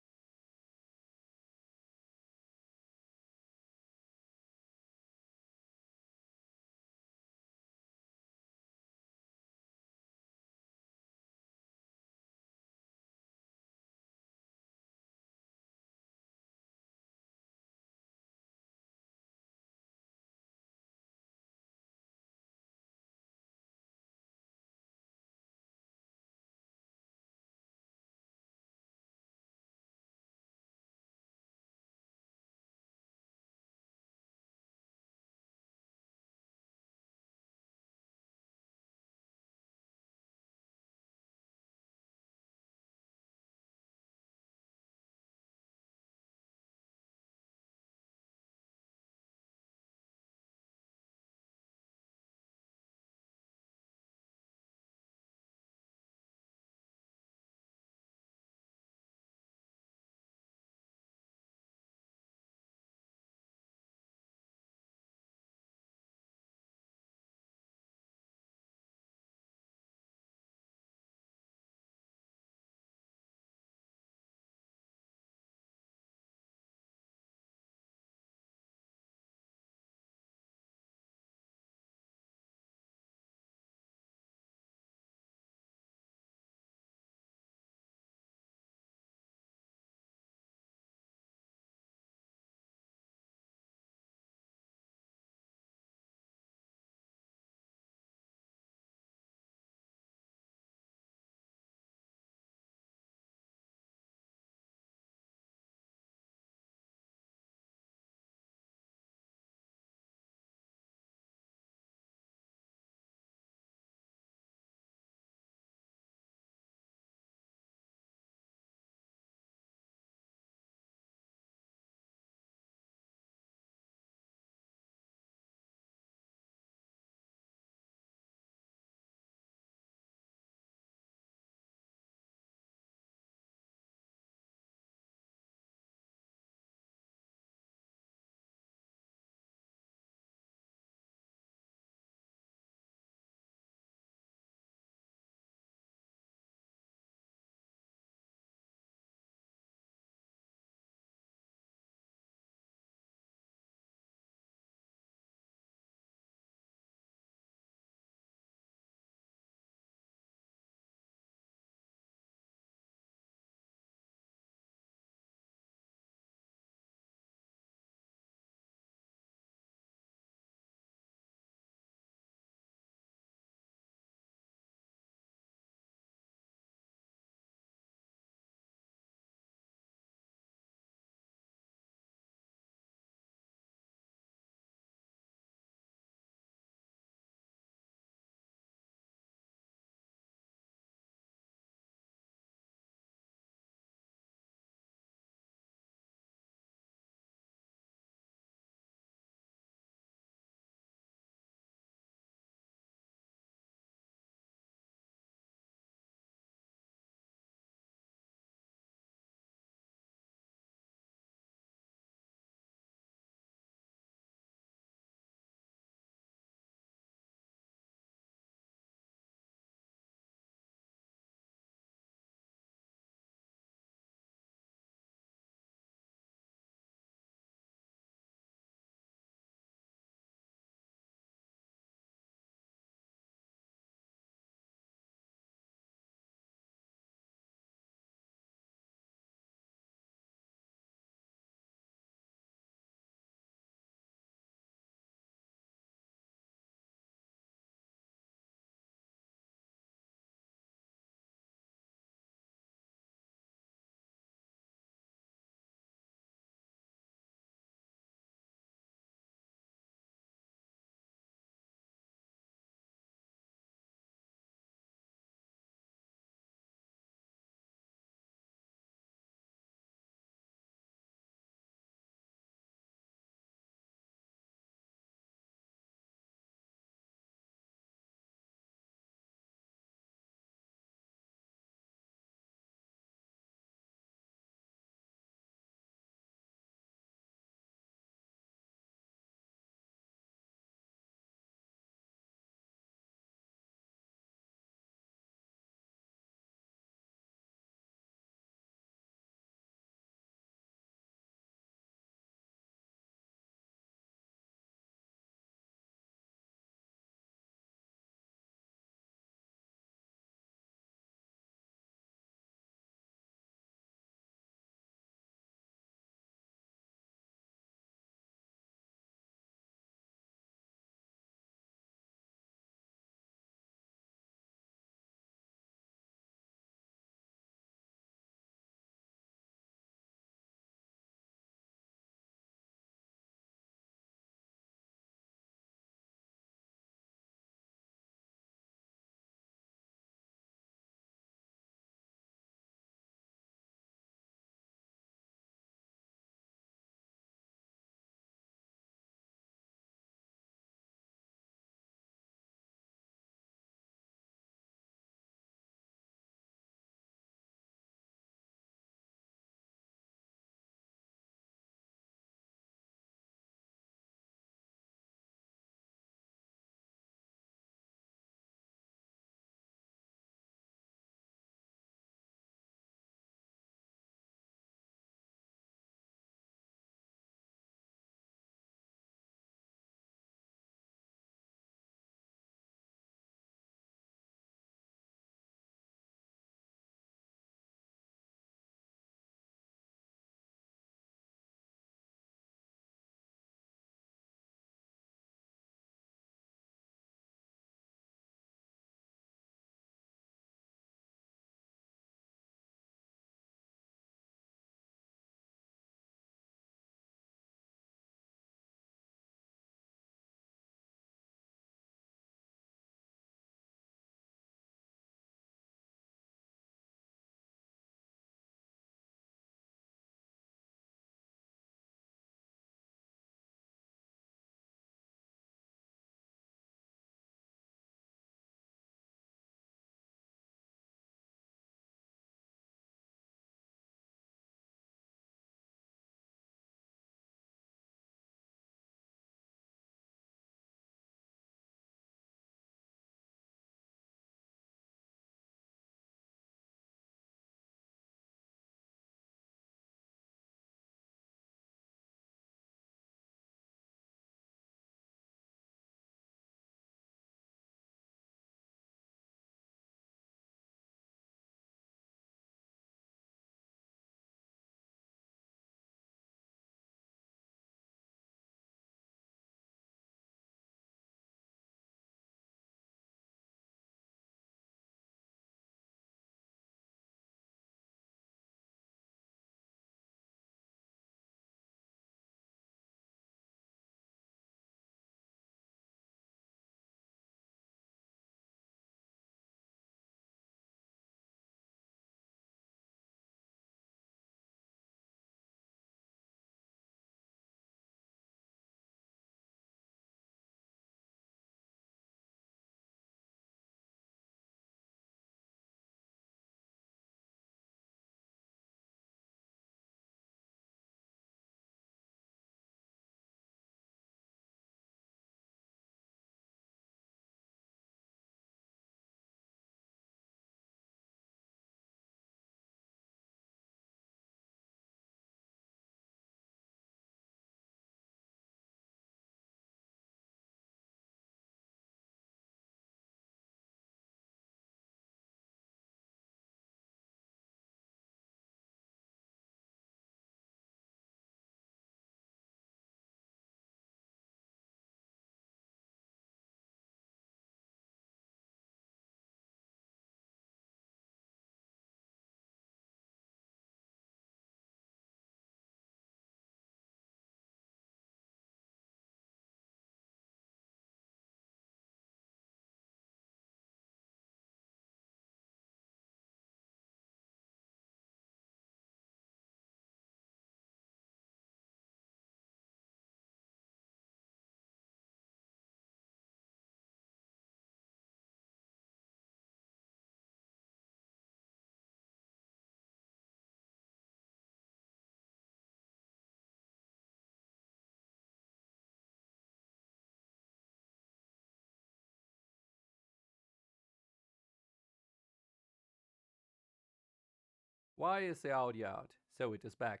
Speaker 2: Why is the audio out? So it is back.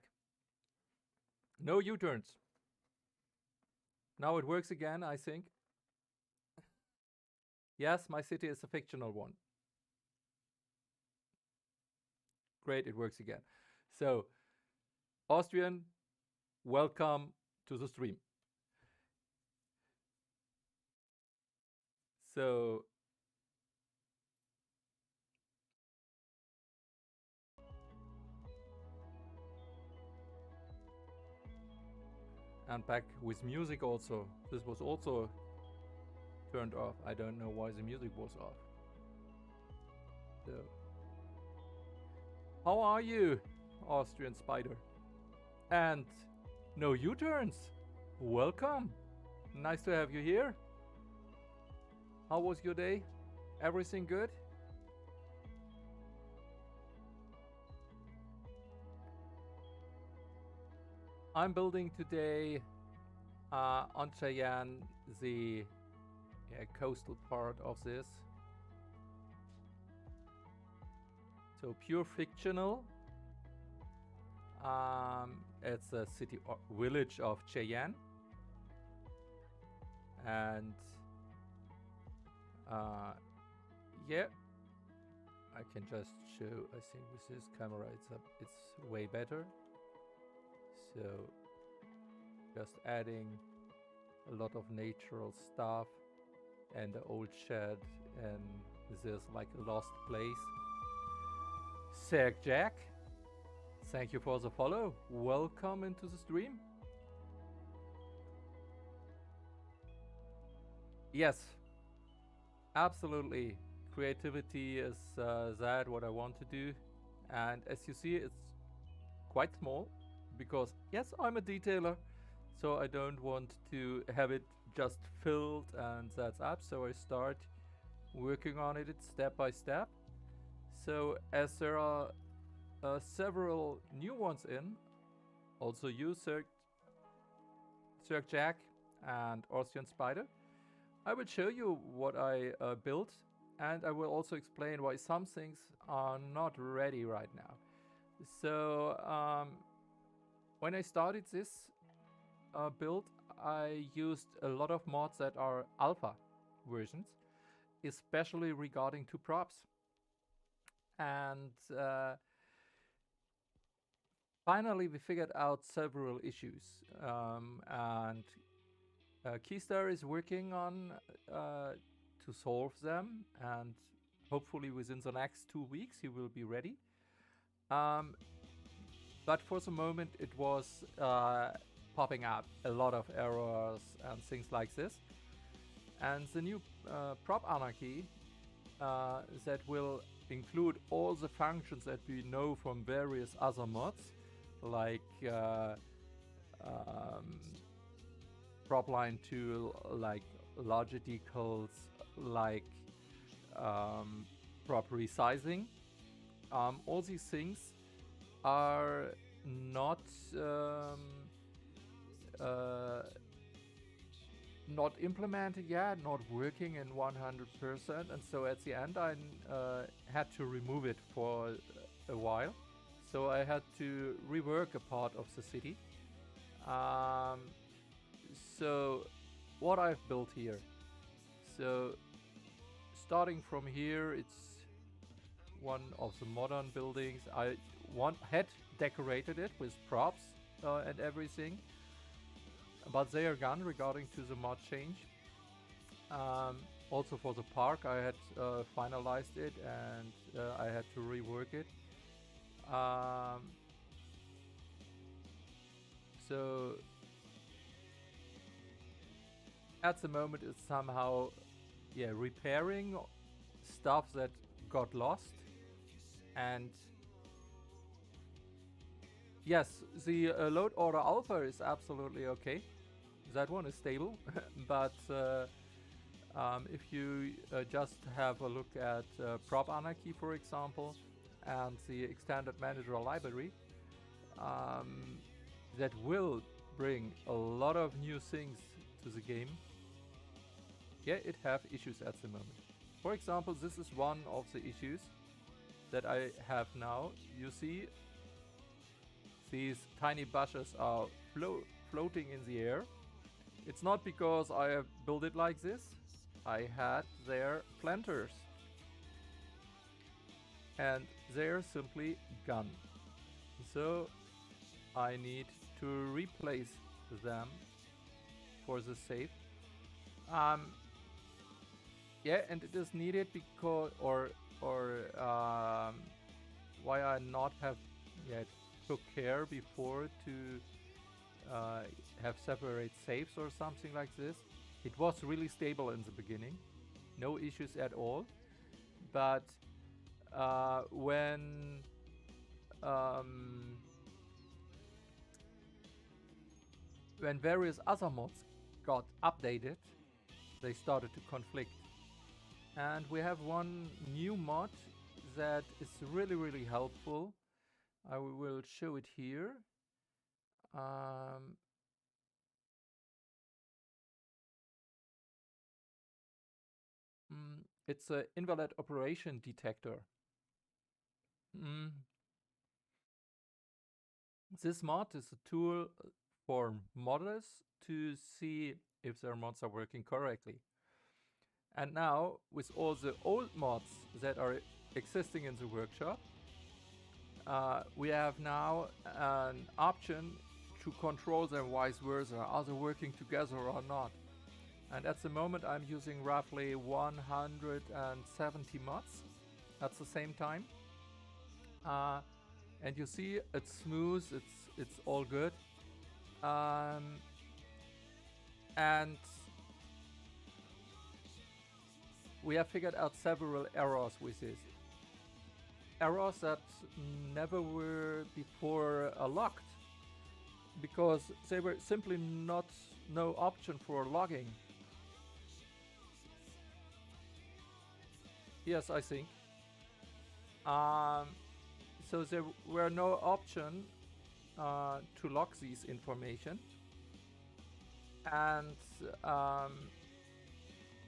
Speaker 2: No U-turns. Now it works again, I think. Yes, my city is a fictional one. Great, it works again. So, Austrian, welcome to the stream. So, and back with music also. This was also turned off. I don't know why the music was off. So, how are you, Austrian Spider? And no U-turns. Welcome. Nice to have you here. How was your day? Everything good? I'm building today on Cheyenne the coastal part of this. So pure fictional. It's a city or village of Cheyenne. And yeah, I can just show, I think with this camera it's way better. So just adding a lot of natural stuff and the old shed and this like a lost place. Sir Jack, thank you for the follow. Welcome into the stream. Yes, absolutely. Creativity is that what I want to do. And as you see, it's quite small because yes, I'm a detailer. So I don't want to have it just filled and that's up. So I start working on it step by step. So as there are several new ones in, also you, Sir Jack and Austrian Spider, I will show you what I built, and I will also explain why some things are not ready right now. So when I started this build, I used a lot of mods that are alpha versions, especially regarding to props. And finally we figured out several issues, and Keystar is working on to solve them, and hopefully within the next 2 weeks he will be ready. But for the moment it was popping up a lot of errors and things like this. And the new prop anarchy that will include all the functions that we know from various other mods, like prop line tool, like larger decals, like prop resizing. All these things are not not implemented yet, not working in 100%, and so at the end I had to remove it for a while. So I had to rework a part of the city. So what I've built here. So starting from here, it's one of the modern buildings. I had decorated it with props and everything, but they are gone regarding to the mod change. Also for the park, I had finalized it and I had to rework it. So at the moment it's somehow repairing stuff that got lost. And yes, the load order alpha is absolutely okay. That one is stable. But if you just have a look at prop anarchy, for example, and the extended manager library, that will bring a lot of new things to the game. Yeah, it have issues at the moment. For example, this is one of the issues. that I have now, you see these tiny bushes are floating in the air. It's not because I have built it like this. I had their planters. And they're simply gone. So I need to replace them for the save. Um, yeah, and it is needed because, or why I not have yet took care before to have separate saves or something like this. It was really stable in the beginning, no issues at all. But when um, when various other mods got updated, they started to conflict. And we have one new mod that is really, really helpful. I will show it here. Um, it's an invalid operation detector. Mm, this mod is a tool for modders to see if their mods are working correctly. And now, with all the old mods that are existing in the workshop, we have now an option to control them vice versa. Are they working together or not? And at the moment, I'm using roughly 170 mods at the same time. And you see, it's smooth. It's all good. And we have figured out several errors with this. Errors that never were before logged, because they were simply no option for logging. Yes, I think. So there were no option to log these information, and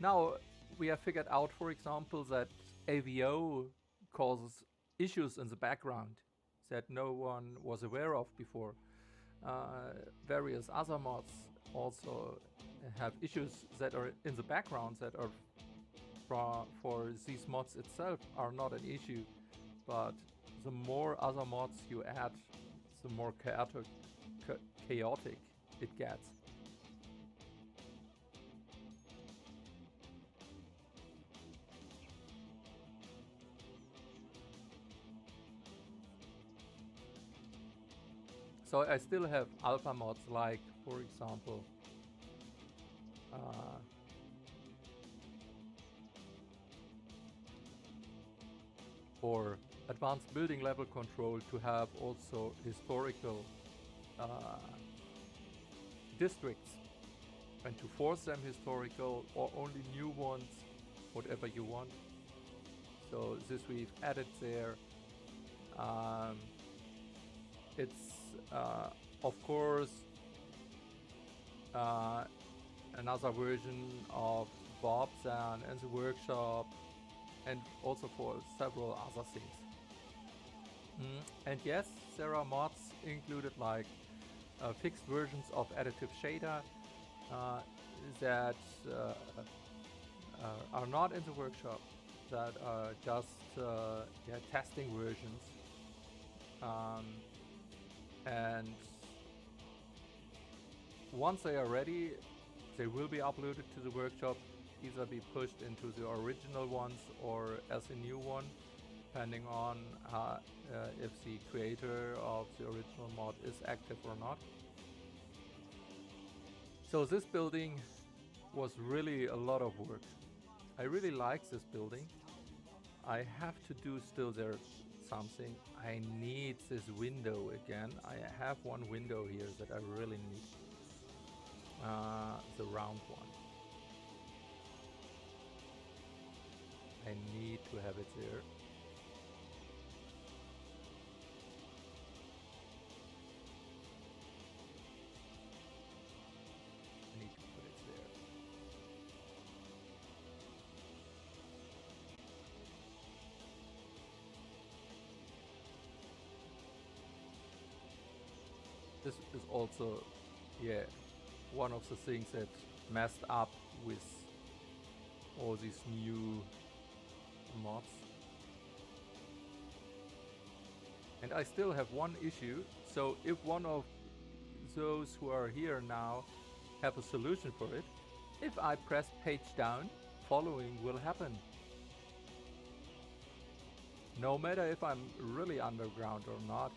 Speaker 2: now we have figured out, for example, that AVO causes issues in the background that no one was aware of before. Various other mods also have issues that are in the background that are for these mods itself are not an issue, but the more other mods you add, the more chaotic it gets. So I still have alpha mods, like, for example, for advanced building level control, to have also historical districts, and to force them historical or only new ones, whatever you want. So this we've added there. It's of course another version of Bob's and the workshop, and also for several other things. And yes, there are mods included, like fixed versions of additive shader that are not in the workshop, that are just testing versions. And once they are ready, they will be uploaded to the workshop, either be pushed into the original ones or as a new one, depending on if the creator of the original mod is active or not. So this building was really a lot of work. I really like this building. I have to do still there something. I need this window again. I have one window here that I really need. The round one. I need to have it there. I need to put it there. This is also, yeah, one of the things that messed up with all these new mods. And I still have one issue. So if one of those who are here now have a solution for it, if I press page down, following will happen. No matter if I'm really underground or not,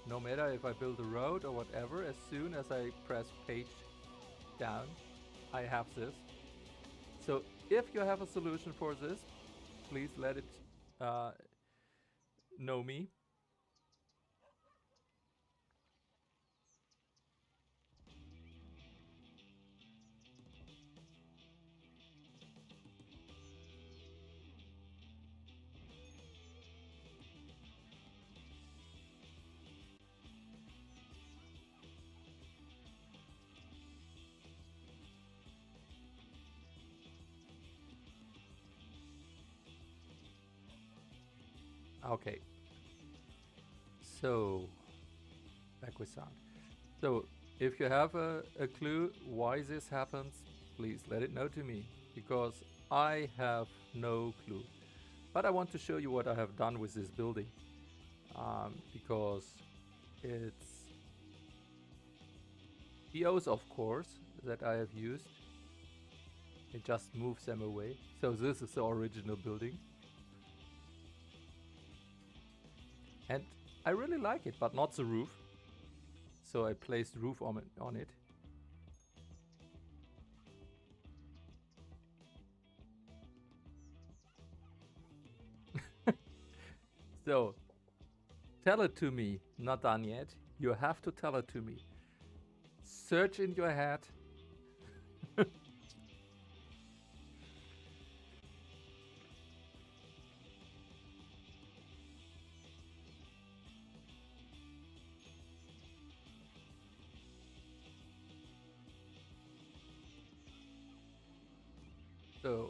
Speaker 2: no matter if I build a road or whatever, as soon as I press page down, I have this. So if you have a solution for this, please let it know me. Okay. So, back with sound. So, if you have a clue why this happens, please let it know to me, because I have no clue. But I want to show you what I have done with this building, because it's POs, of course, that I have used. It just moves them away. So this is the original building. And I really like it, but not the roof. So I placed roof on it. So, tell it to me. Not done yet. You have to tell it to me. Search in your head. So,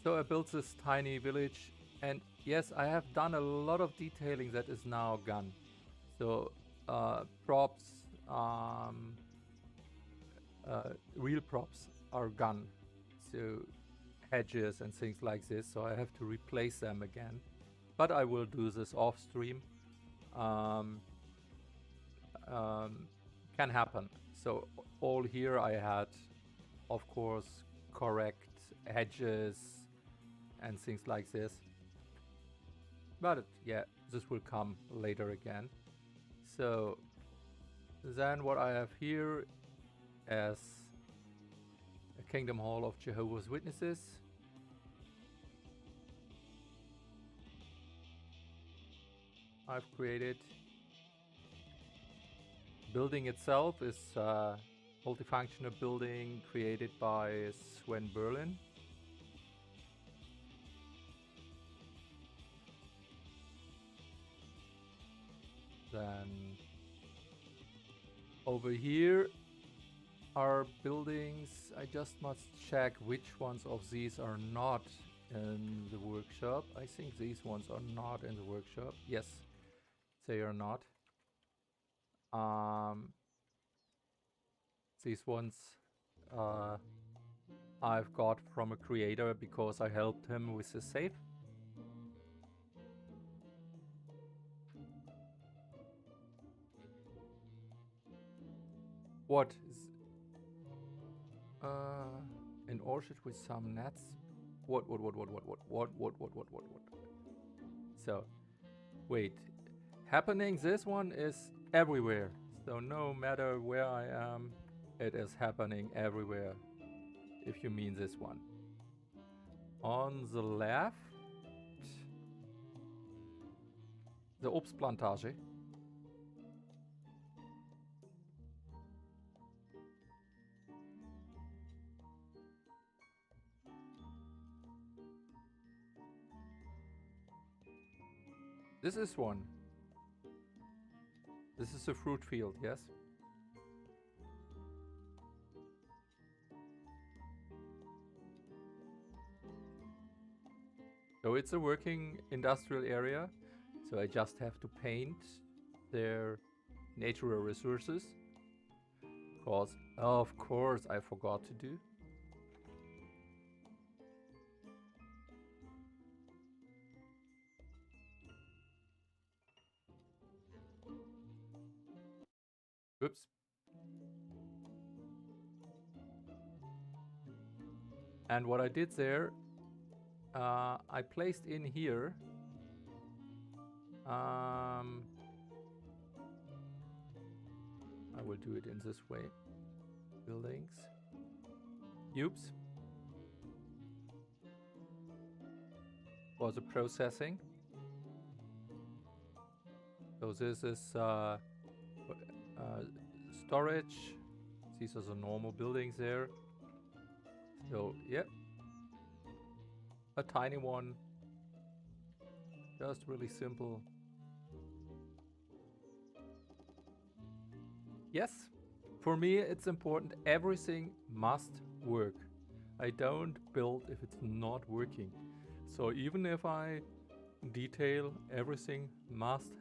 Speaker 2: so I built this tiny village, and yes, I have done a lot of detailing that is now gone. So, props, real props are gone. So, hedges and things like this. So I have to replace them again. But I will do this off stream. Um, can happen. So all here I had, of course, correct hedges and things like this. But yeah, this will come later again. So then what I have here as a Kingdom Hall of Jehovah's Witnesses. I've created. Building itself is a multifunctional building created by Sven Berlin. Then over here are buildings. I just must check which ones of these are not in the workshop. I think these ones are not in the workshop. Yes, they are not. These ones I've got from a creator because I helped him with the save. What is an orchard with some nets? What? So, wait. Happening, this one is everywhere. So no matter where I am, it is happening everywhere. If you mean this one. On the left, the Obstplantage. This is one. This is a fruit field, yes? So it's a working industrial area. So I just have to paint their natural resources. Because, of course, I forgot to do. Oops. And what I did there, I placed in here I will do it in this way. Buildings. Oops. For the processing. So this is storage. These are the normal buildings there. So, yep. A tiny one. Just really simple. Yes, for me it's important. Everything must work. I don't build if it's not working. So even if I detail, everything must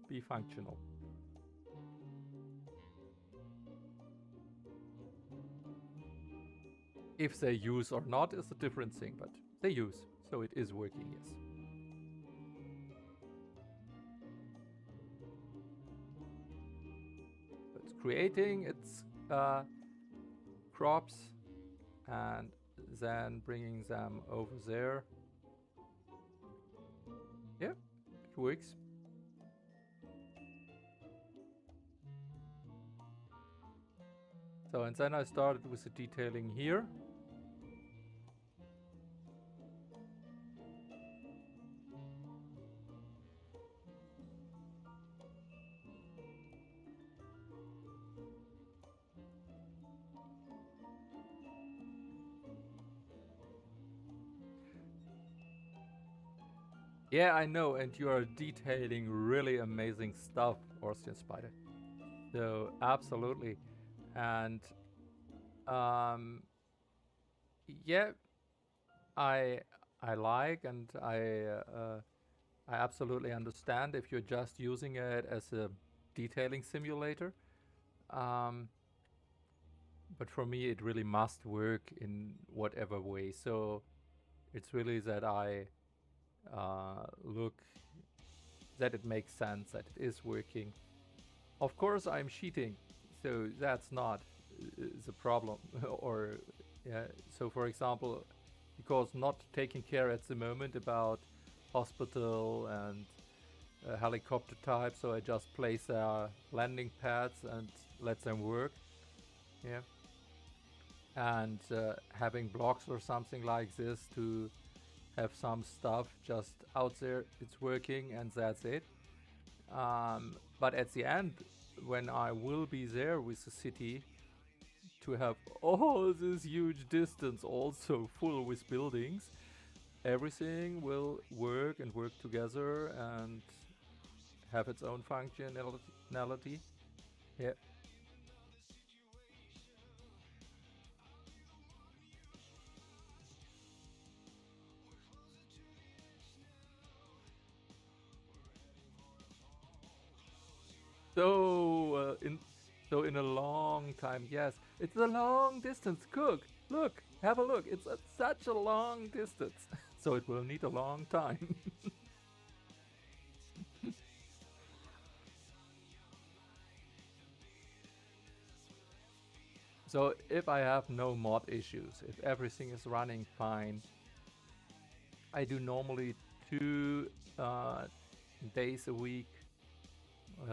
Speaker 2: be functional. If they use or not is a different thing, but they use, so it is working, yes. It's creating its crops and then bringing them over there. Yeah, it works. So, and then I started with the detailing here. Yeah, I know, and you are detailing really amazing stuff, Austrian Spider. So, absolutely. And, yeah, I like and I absolutely understand if you're just using it as a detailing simulator. But for me, it really must work in whatever way. So it's really that I look that it makes sense, that it is working. Of course, I'm cheating, so that's not the problem. Or yeah, so for example, because not taking care at the moment about hospital and helicopter type, so I just place landing pads and let them work. Yeah. And having blocks or something like this to have some stuff just out there, it's working and that's it. But at the end, when I will be there with the city, to have all this huge distance also full with buildings, everything will work and work together and have its own functionality. Yeah. So in a long time, yes, it's a long distance. Look, have a look. It's such a long distance, so it will need a long time. So if I have no mod issues, if everything is running fine, I do normally 2 days a week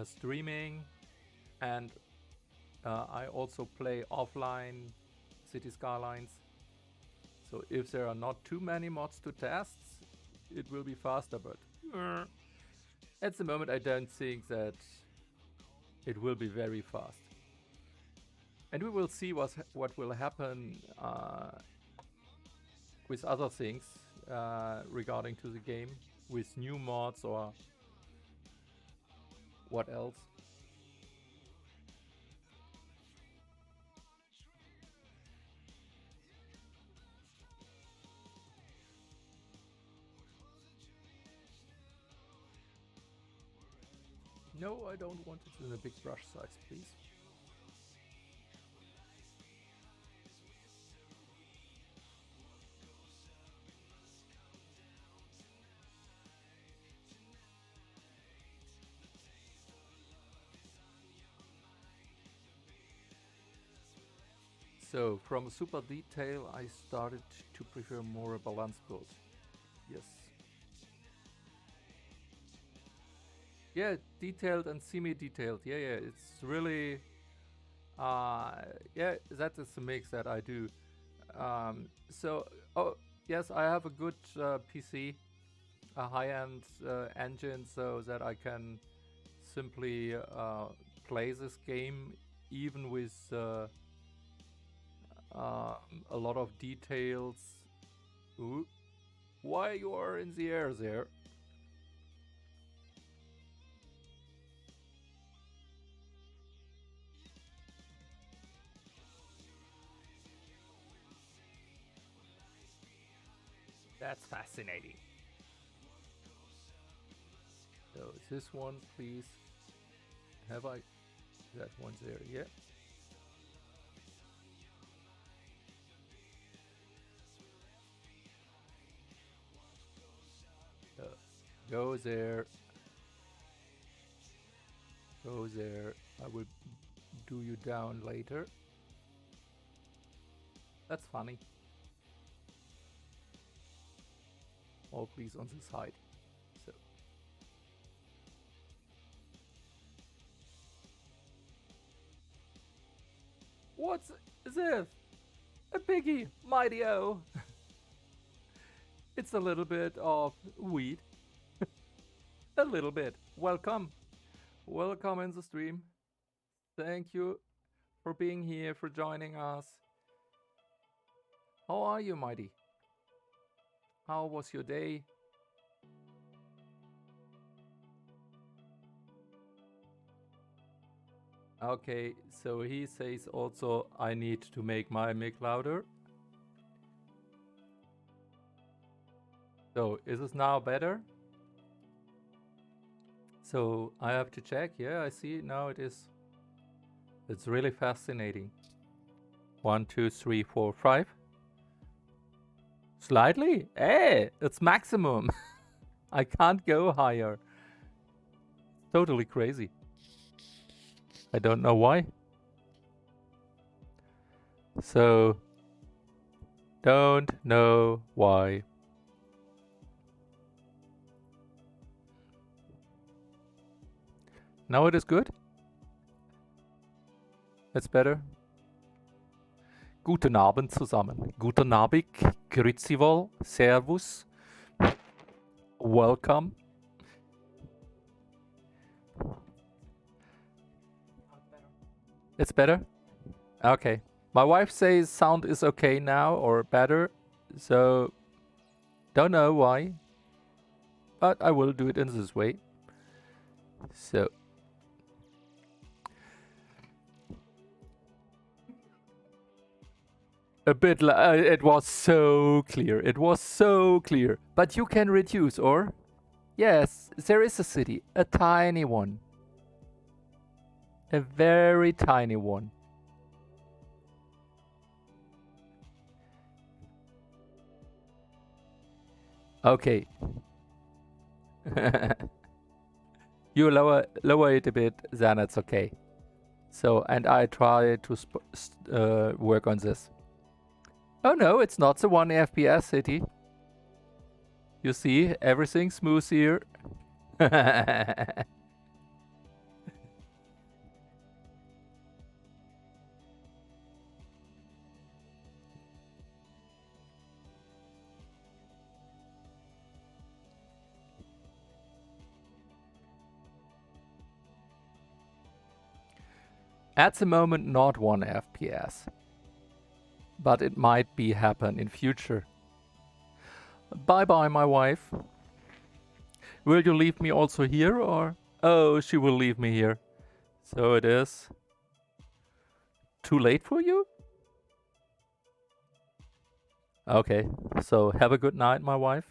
Speaker 2: streaming, and I also play offline City Skylines. So if there are not too many mods to test, it will be faster, but at the moment I don't think that it will be very fast. And we will see what will happen with other things regarding to the game, with new mods or what else. No, I don't want it in a big brush size, please. So, from super detail, I started to prefer more a balanced build. Yes. Yeah, detailed and semi-detailed. Yeah, it's really, uh, yeah, that is the mix that I do. So, oh, yes, I have a good PC, a high-end engine, so that I can simply play this game even with a lot of details. Ooh, why you are in the air there? That's fascinating. So this one, please. Have I? That one's there. Yeah. Uh, go there. Go there. I will do you down later. That's funny. Oh, please on the side. So. What's this? A piggy, mighty O. It's a little bit of weed. A little bit. Welcome. Welcome in the stream. Thank you for being here, for joining us. How are you, Mighty? How was your day? Okay, so he says also I need to make my mic louder. So is this now better? So I have to check. Yeah, I see now it is. It's really fascinating. 1, 2, 3, 4, 5. Slightly? Hey, it's maximum. I can't go higher. Totally crazy. I don't know why. So, don't know why. Now it is good? It's better? Guten Abend zusammen. Guten Abend, grüezi wohl, servus, welcome. It's better? Okay. My wife says sound is okay now or better, so don't know why, but I will do it in this way. So. A bit, it was so clear. It was so clear. But you can reduce, or? Yes, there is a city. A tiny one. A very tiny one. Okay. You lower it a bit, then it's okay. So, and I try to work on this. Oh no, it's not the 1 FPS city. You see, everything smooth here. At the moment, not 1 FPS. But it might be happen in future. Bye-bye, my wife. Will you leave me also here, or? Oh, she will leave me here. So it is. Too late for you? Okay, so have a good night, my wife.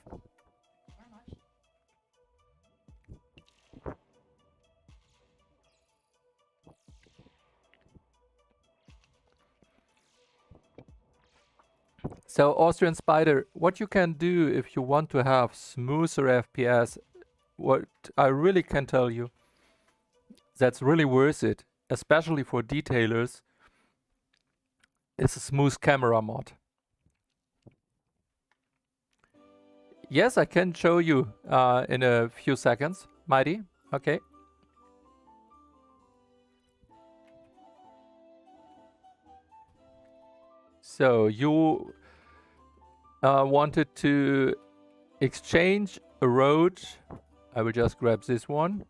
Speaker 2: So Austrian Spider, what you can do if you want to have smoother FPS, what I really can tell you, that's really worth it, especially for detailers, is a smooth camera mod. Yes, I can show you in a few seconds, Mighty. Okay. So you wanted to exchange a road. I will just grab this one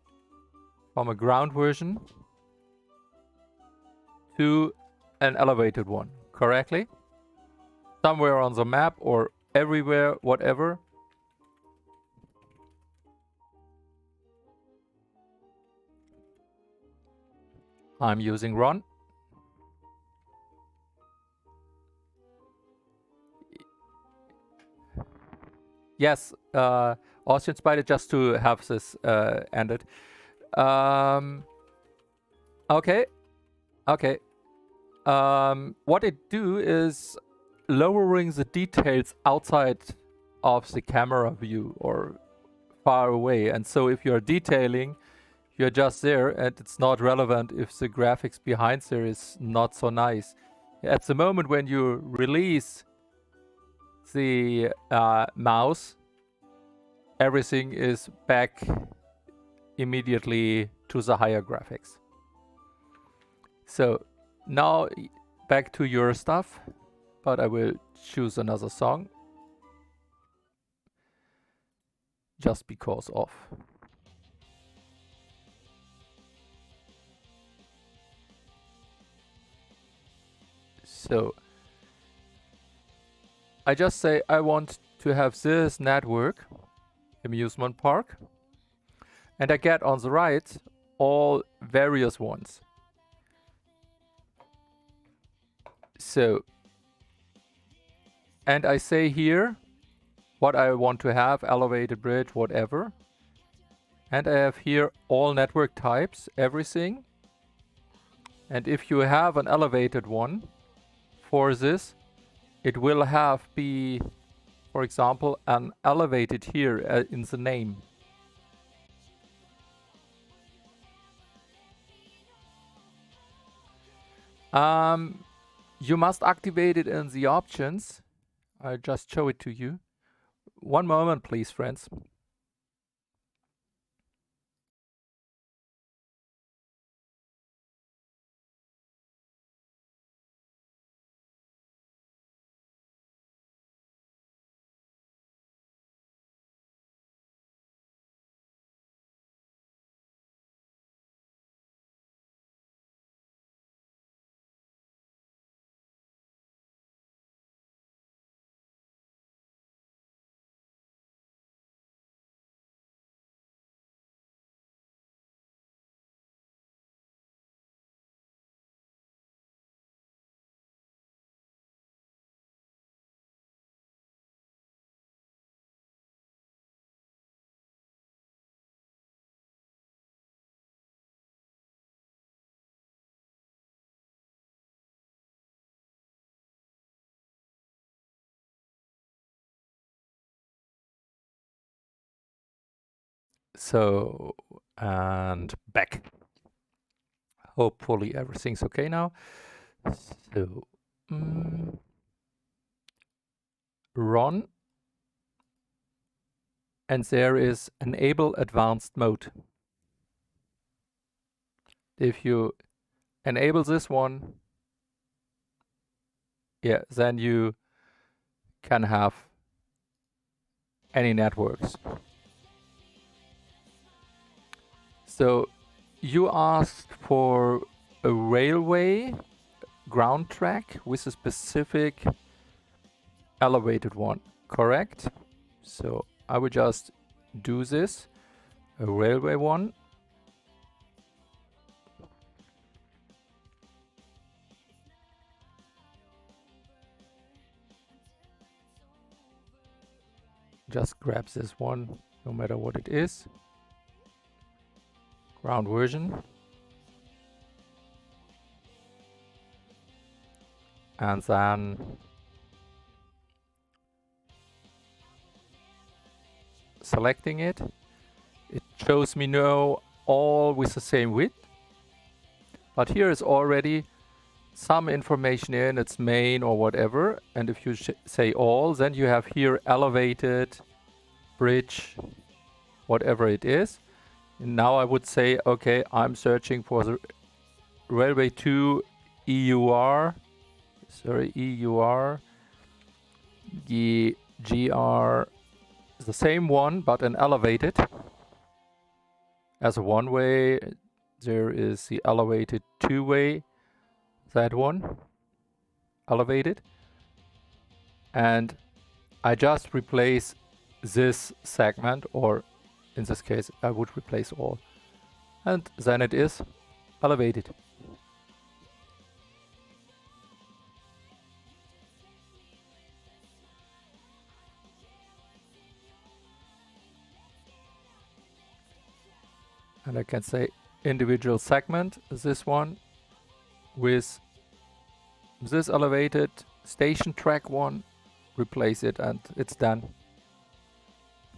Speaker 2: from a ground version to an elevated one, correctly? Somewhere on the map or everywhere, whatever. I'm using Ron. Yes, Austrian Spider, just to have this ended. Okay, okay. What it do is lowering the details outside of the camera view or far away. And so if you're detailing, you're just there and it's not relevant if the graphics behind there is not so nice. At the moment when you release the mouse, everything is back immediately to the higher graphics. So now back to your stuff, but I will choose another song just because of. So I just say I want to have this network amusement park, and I get on the right all various ones. So, and I say here what I want to have, elevated bridge, whatever. And I have here all network types, everything. And if you have an elevated one for this, it will have be, for example, an elevated here in the name. You must activate it in the options. I'll just show it to you. One moment, please, friends. So, and back. Hopefully everything's okay now. So, run. And there is enable advanced mode. If you enable this one, yeah, then you can have any networks. So you asked for a railway ground track with a specific elevated one, correct? So I will just do this, a railway one. Just grab this one, no matter what it is. Ground version. And then selecting it, it shows me now all with the same width. But here is already some information in its main or whatever. And if you say all, then you have here elevated, bridge, whatever it is. And now I would say, okay, I'm searching for the Railway 2 EUR, sorry, EUR, GR, the same one, but an elevated. As a one-way, there is the elevated two-way, that one, elevated. And I just replace this segment, or in this case, I would replace all. And then it is elevated. And I can say individual segment, this one, with this elevated station track one, replace it and it's done.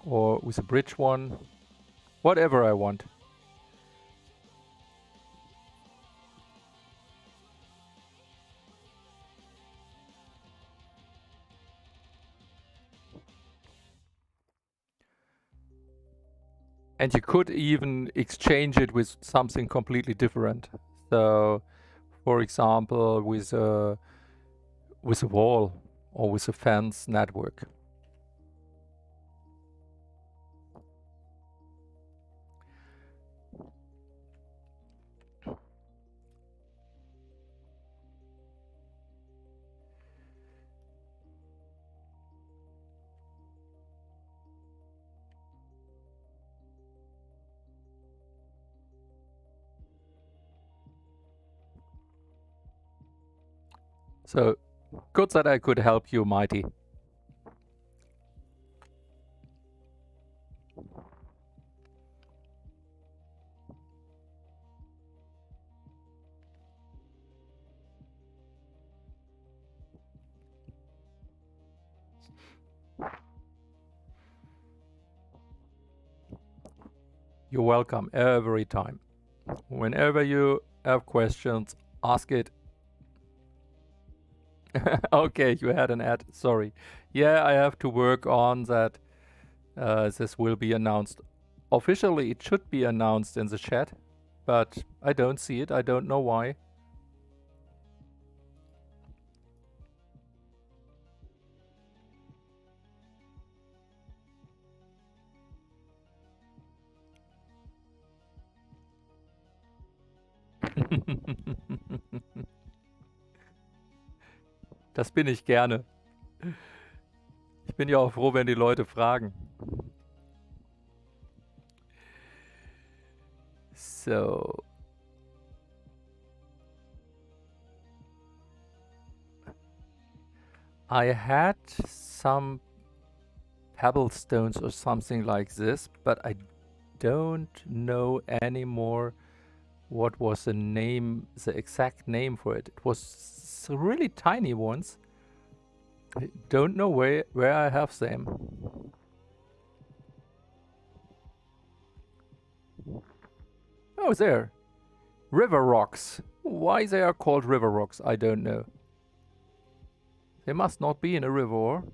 Speaker 2: Or with a bridge one, whatever I want. And you could even exchange it with something completely different. So, for example, with a wall or with a fence network. So, good that I could help you, Mighty. You're welcome every time. Whenever you have questions, ask it. Okay, you had an ad. Sorry. Yeah, I have to work on that. This will be announced. Officially, it should be announced in the chat, but I don't see it. I don't know why. Das bin ich gerne. Ich bin ja auch froh, wenn die Leute fragen. So. I had some pebble stones or something like this, but I don't know anymore what was the name, the exact name for it. It was really tiny ones. I don't know where I have them. Oh, there. River rocks. Why they are called river rocks, I don't know. They must not be in a river.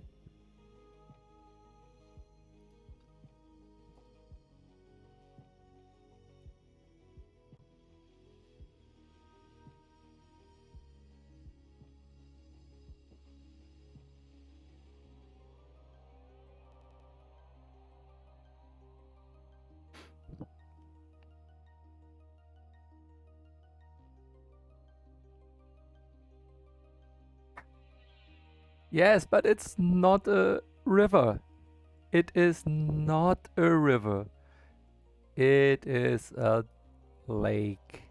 Speaker 2: Yes, but it's not a river. It is not a river. It is a lake.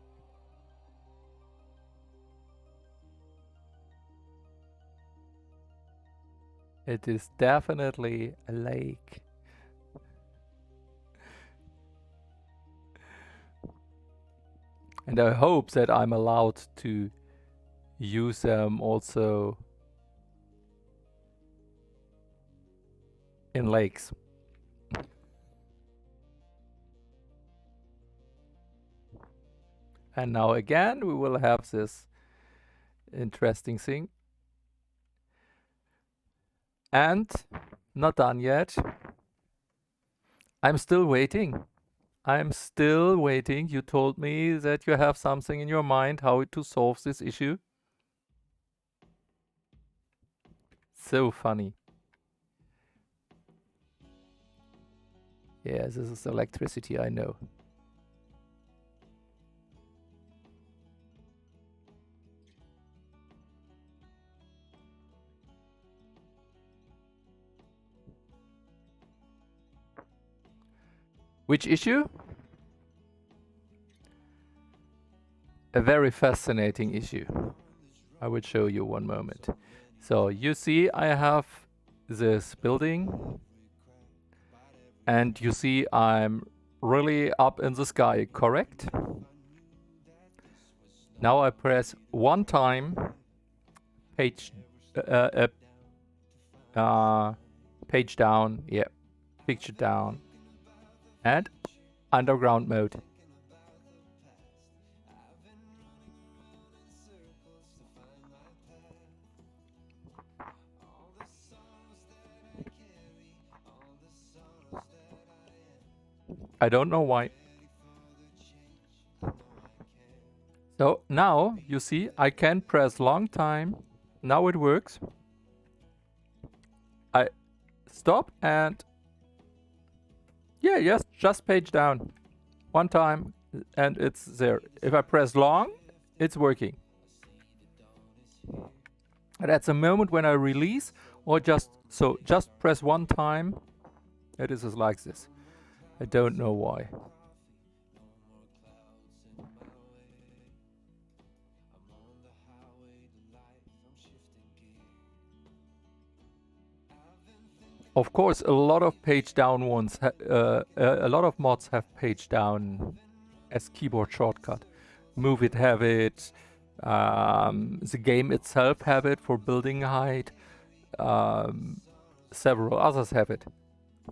Speaker 2: It is definitely a lake. And I hope that I'm allowed to use them also in lakes. And now again, we will have this interesting thing. And not done yet. I'm still waiting. I'm still waiting. You told me that you have something in your mind how to solve this issue. So funny. Yeah, this is electricity, I know. Which issue? A very fascinating issue. I will show you one moment. So you see I have this building and you see I'm really up in the sky, correct? Now I press one time page page down, yeah, picture down, and underground mode. I don't know why. So now you see I can press long time. Now it works. I stop and yeah, yes, just page down. One time and it's there. If I press long, it's working. And at the moment when I release or just press one time, it is like this. I don't know why. Of course, a lot of page down ones, a lot of mods have page down as keyboard shortcut. Move it, have it. The game itself have it for building height. Several others have it,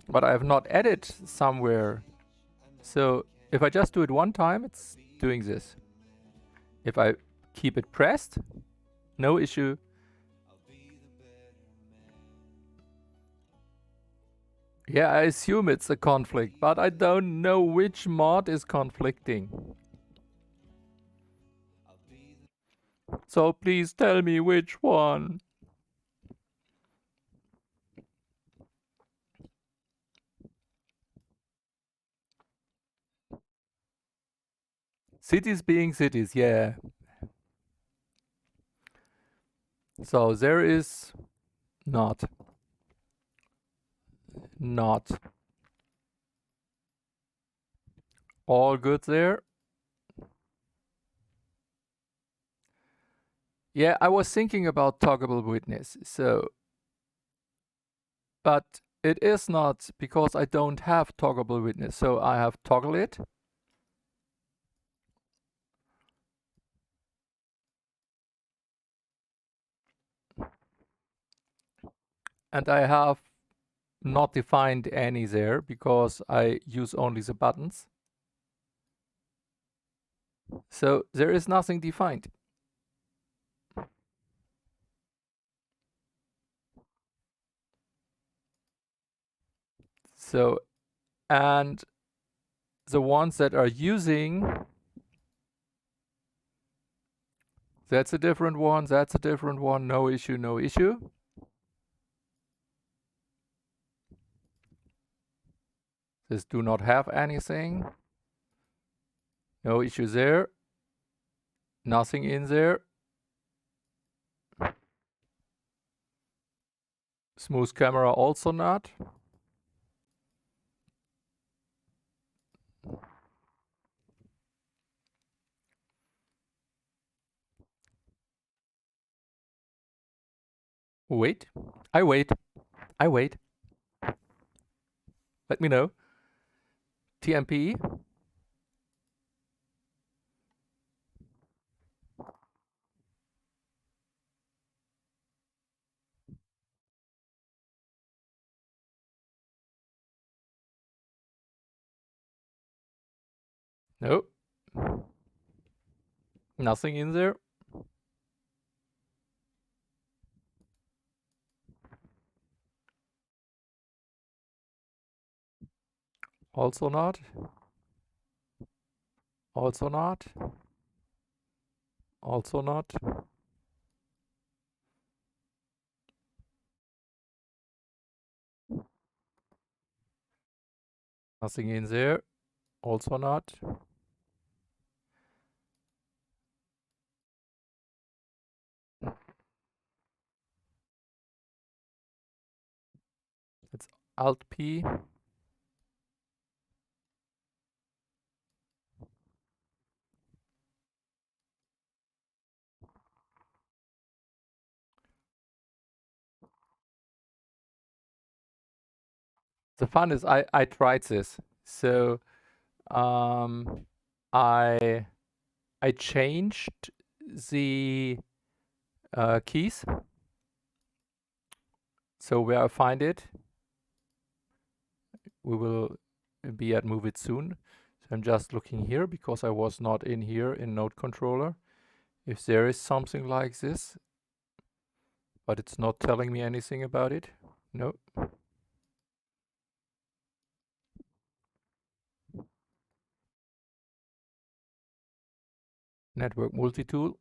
Speaker 2: but I have not added somewhere. So if I just do it one time, it's doing this. If I keep it pressed, no issue. Yeah, I assume it's a conflict, but I don't know which mod is conflicting. So please tell me which one. Cities being cities, yeah. So there is not. All good there. Yeah, I was thinking about toggleable witness. So, but it is not because I don't have toggleable witness. So I have toggle it. And I have not defined any there because I use only the buttons. So there is nothing defined. So, and the ones that are using, that's a different one, that's a different one, no issue, no issue. This do not have anything. No issue there. Nothing in there. Smooth camera also not. Wait. I wait. I wait. Let me know. TMP. No. Nothing in there. Also not. Also not. Also not. Nothing in there. Also not. It's Alt P. The fun is I tried this. So I changed the keys. So where I find it, we will be at Move It soon. So I'm just looking here because I was not in here in Node Controller. If there is something like this, but it's not telling me anything about it. No. Network multi-tool.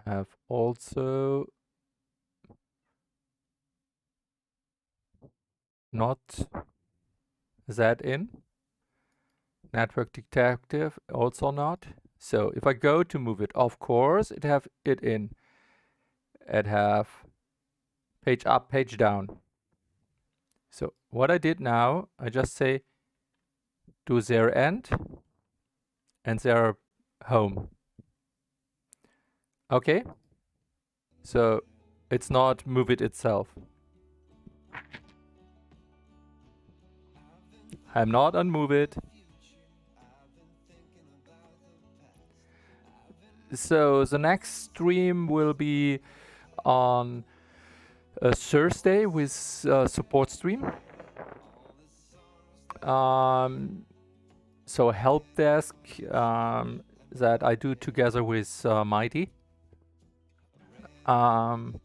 Speaker 2: Have also not that in. Network Detector also not. So if I go to move it, of course it have it in. It have page up, page down. So what I did now, I just say do their end and their home. Okay? So it's not move it itself. I'm not on move it. So the next stream will be on a Thursday with support stream. So help desk that I do together with Mighty. And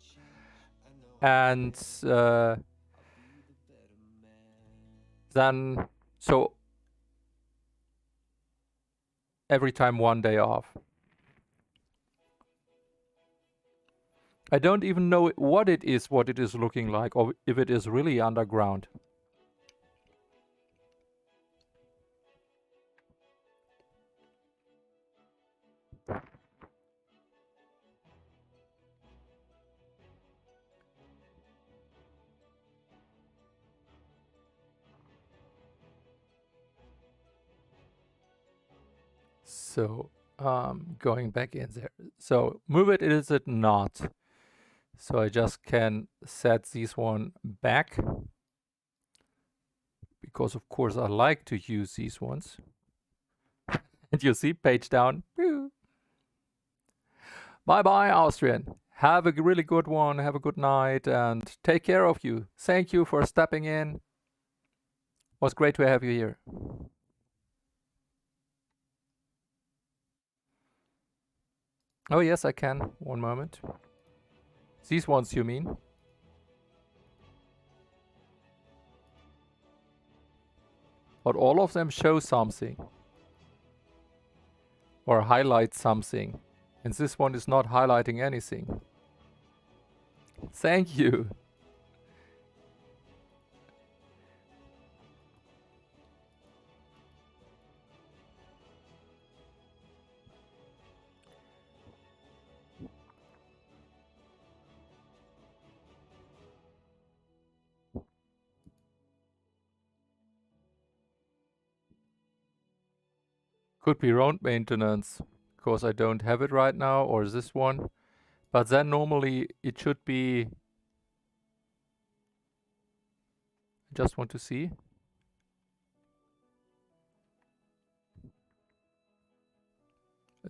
Speaker 2: then, so every time one day off. I don't even know what it is looking like, or if it is really underground. So going back in there. So move it, is it not? So I just can set this one back, because of course I like to use these ones. And you see, page down. Bye bye, Austrian. Have a really good one. Have a good night and take care of you. Thank you for stepping in. It was great to have you here. Oh yes, I can. One moment. These ones, you mean? But all of them show something. Or highlight something. And this one is not highlighting anything. Thank you. Could be round maintenance, because I don't have it right now, or this one. But then normally it should be... I just want to see.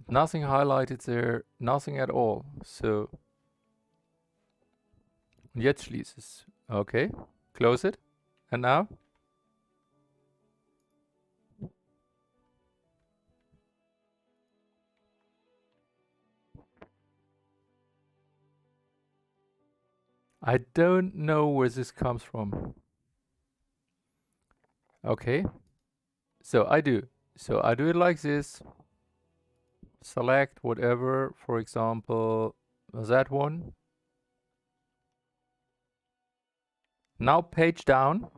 Speaker 2: Nothing highlighted there, nothing at all. So, jetzt schließe. Okay, close it. And now? I don't know where this comes from. Okay, so I do. So I do it like this. Select whatever, for example, that one. Now page down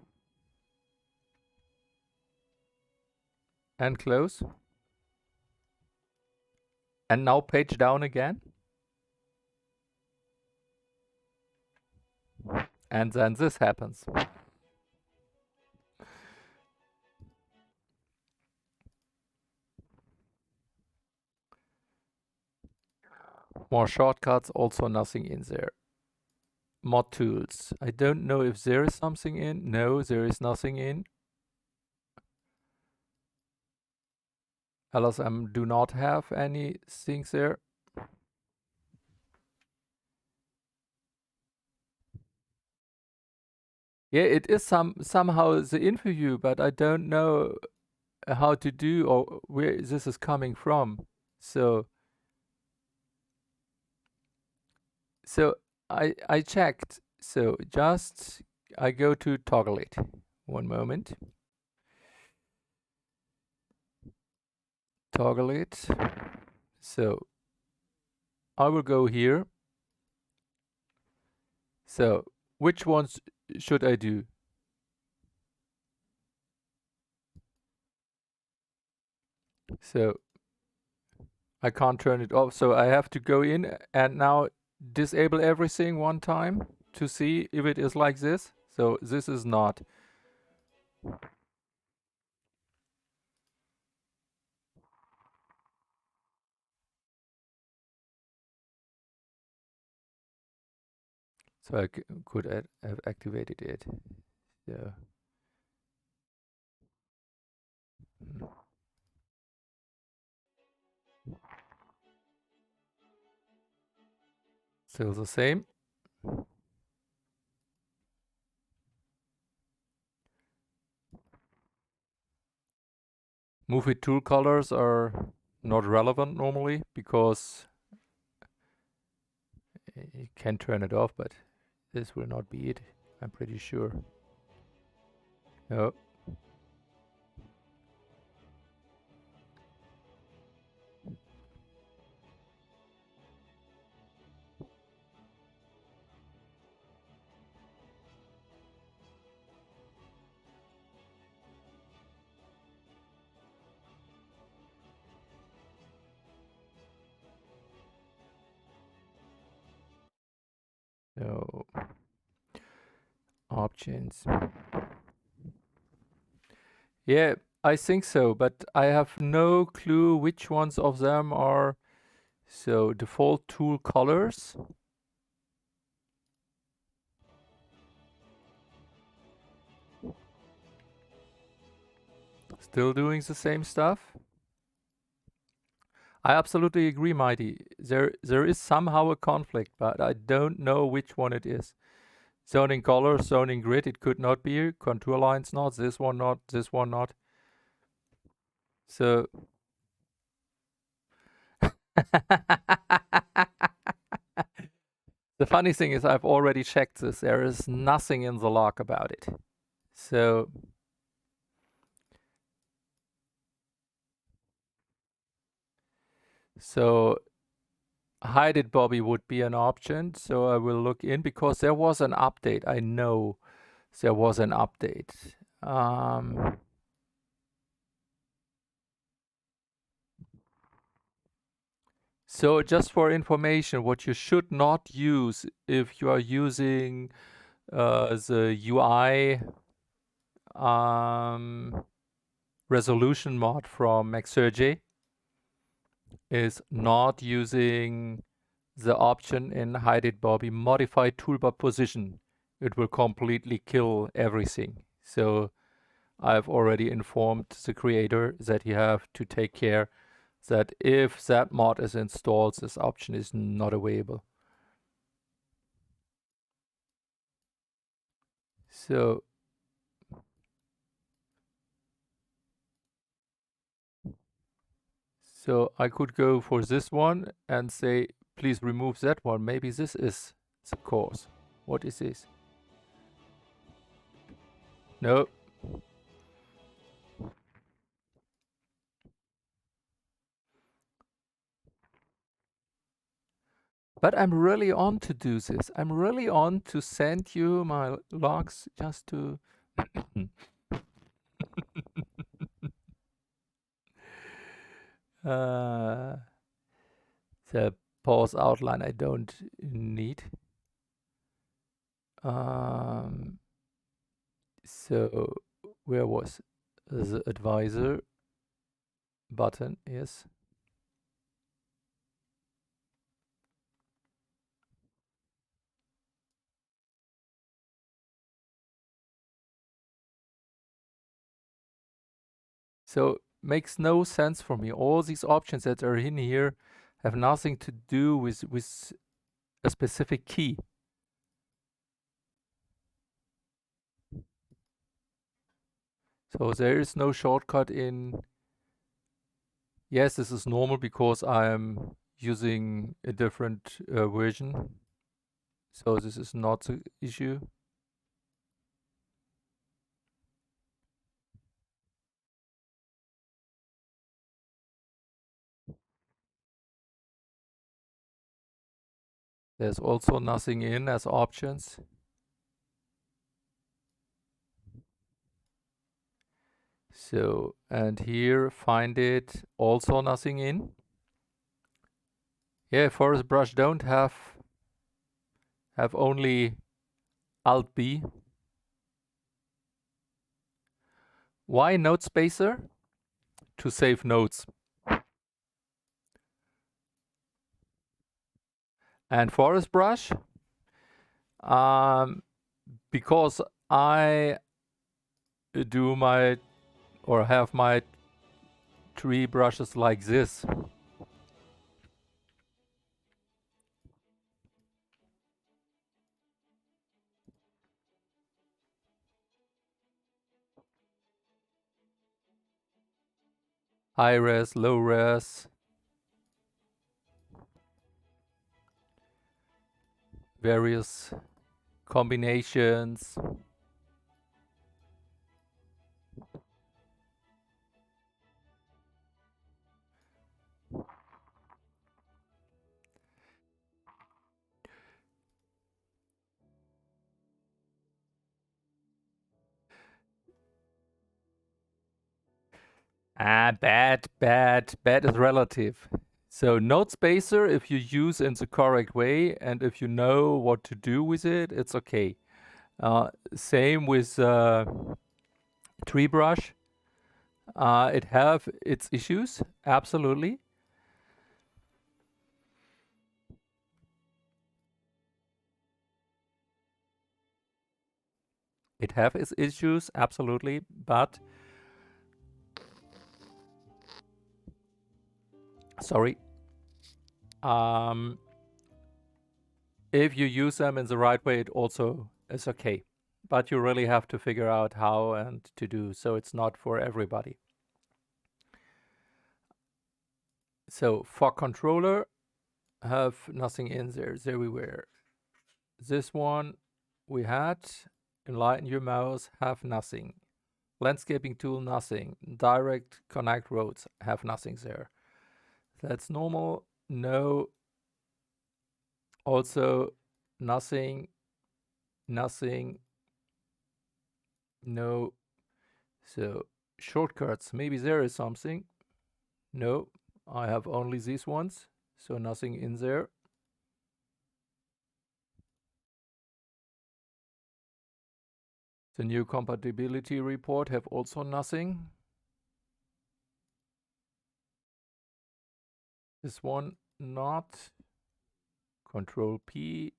Speaker 2: and close. And now page down again. And then this happens. More shortcuts, also nothing in there. Mod tools. I don't know if there is something in. No, there is nothing in. LSM do not have any things there. Yeah, it is somehow the info view, but I don't know how to do or where this is coming from. So I checked. So just I go to toggle it. One moment. Toggle it. So I will go here. So which ones should I do? So I can't turn it off. So I have to go in and now disable everything one time to see if it is like this. So this is not. So I could have activated it. So, still the same. Movie tool colors are not relevant normally because you can turn it off, but this will not be it. I'm pretty sure. No. No. Options. Yeah, I think so, but I have no clue which ones of them are. So default tool colors. Still doing the same stuff. I absolutely agree, Mighty. There is somehow a conflict, but I don't know which one it is. Zoning color, zoning grid, it could not be. Contour lines not, this one not, this one not. So the funny thing is I've already checked this. There is nothing in the log about it. So hide it, Bobby, would be an option. So I will look in because there was an update. I know there was an update. So just for information, what you should not use if you are using the UI resolution mod from Maxurgy is not using the option in Hide It Bobby modify toolbar position. It will completely kill everything. So I've already informed the creator that you have to take care that if that mod is installed, this option is not available. So I could go for this one and say, please remove that one. Maybe this is the cause. What is this? No. But I'm really on to do this. I'm really on to send you my logs just to... The pause outline I don't need. So where was the advisor button? Yes. So makes no sense for me. All these options that are in here have nothing to do with a specific key. So there is no shortcut in... Yes, this is normal because I'm using a different version. So this is not the issue. There's also nothing in as options. So, and here, find it, also nothing in. Yeah, forest brush don't have only Alt B. Why note spacer? To save notes. And forest brush, because I do my, or have my tree brushes like this. High res, low res, various combinations. Bad is relative. So note spacer, if you use in the correct way and if you know what to do with it, it's okay. Same with tree brush. It have its issues, absolutely. It have its issues, absolutely, but sorry. If you use them in the right way, it also is okay. But you really have to figure out how and to do, so it's not for everybody. So for controller, have nothing in there. There we were. This one we had. Enlighten your mouse, have nothing. Landscaping tool, nothing. Direct connect roads, have nothing there. That's normal. No. Also, nothing. Nothing. No. So, shortcuts. Maybe there is something. No. I have only these ones. So, nothing in there. The new compatibility report have also nothing. This one not. Control P.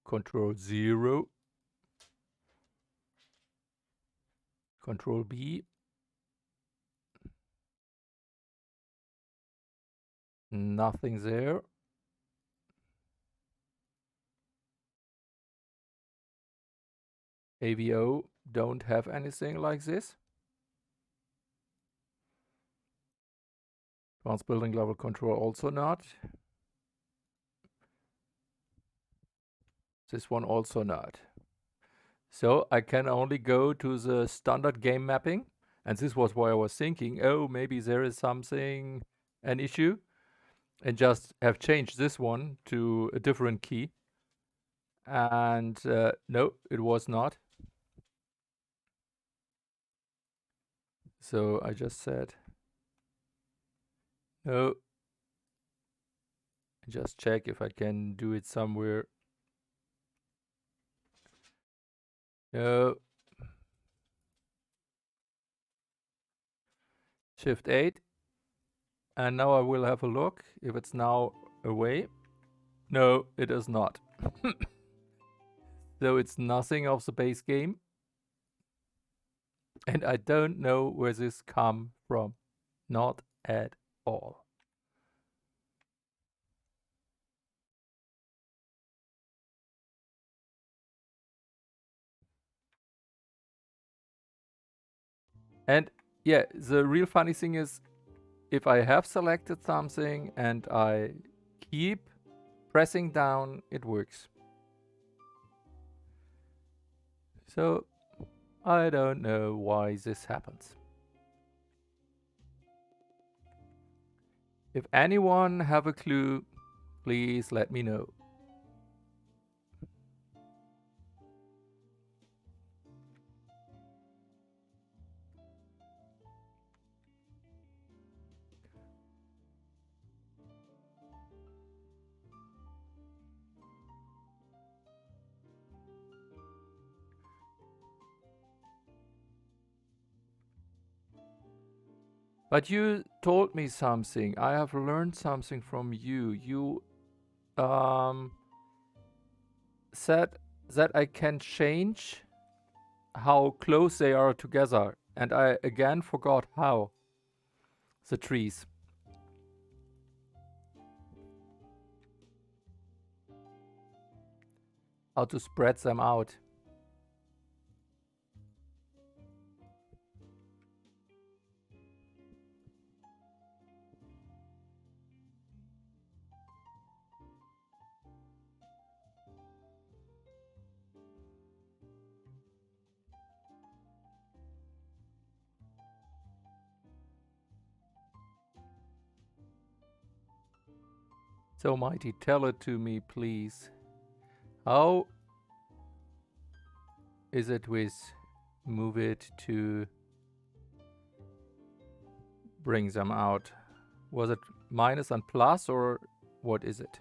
Speaker 2: Control 0. Control B. Nothing there. AVO don't have anything like this. Advanced building level control also not. This one also not. So I can only go to the standard game mapping. And this was why I was thinking, oh, maybe there is something, an issue, and just have changed this one to a different key. And no, it was not. So I just said, no, just check if I can do it somewhere. No. Shift 8. And now I will have a look if it's now away. No, it is not. So it's nothing of the base game. And I don't know where this come from. Not at all. And yeah, the real funny thing is, if I have selected something and I keep pressing down, it works. So I don't know why this happens. If anyone have a clue, please let me know. But you told me something. I have learned something from you. You said that I can change how close they are together. And I again forgot how. The trees. How to spread them out. So mighty, tell it to me, please. How is it with move it to bring them out? Was it minus and plus, or what is it?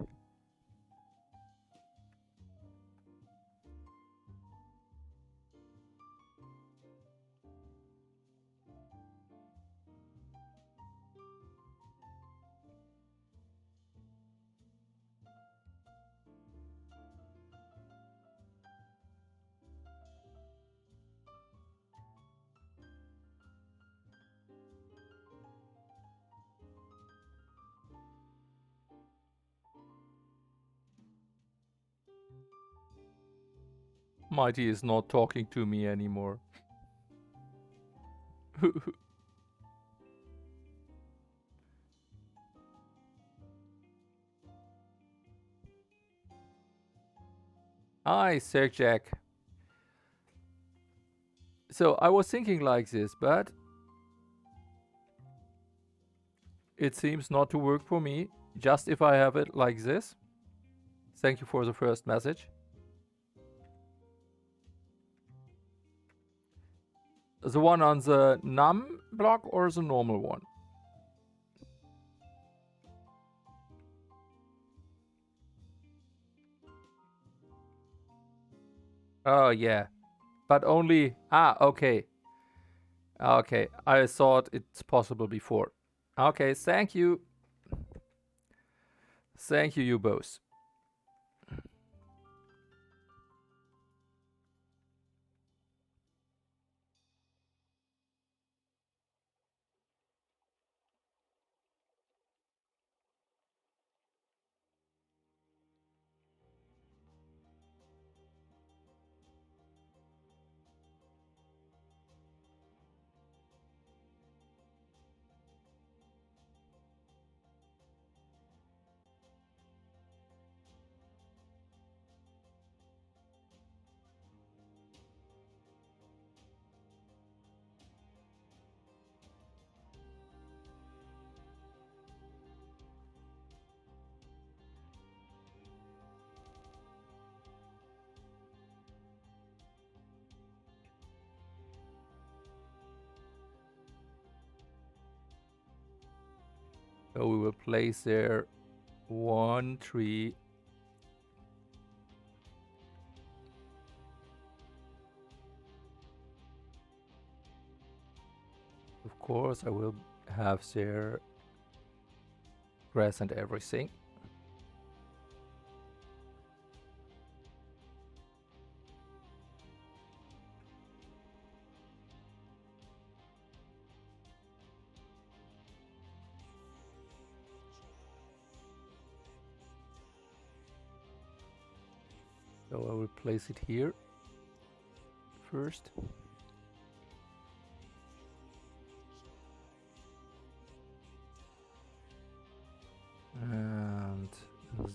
Speaker 2: Mighty is not talking to me anymore. Hi, Sir Jack. So I was thinking like this, but it seems not to work for me. Just if I have it like this. Thank you for the first message. The one on the num block or the normal one? Oh, yeah. But only... Ah, okay. Okay, I thought it's possible before. Okay, thank you. Thank you, you both. So we will place there 1 tree. Of course, I will have there grass and everything. So I will place it here first. And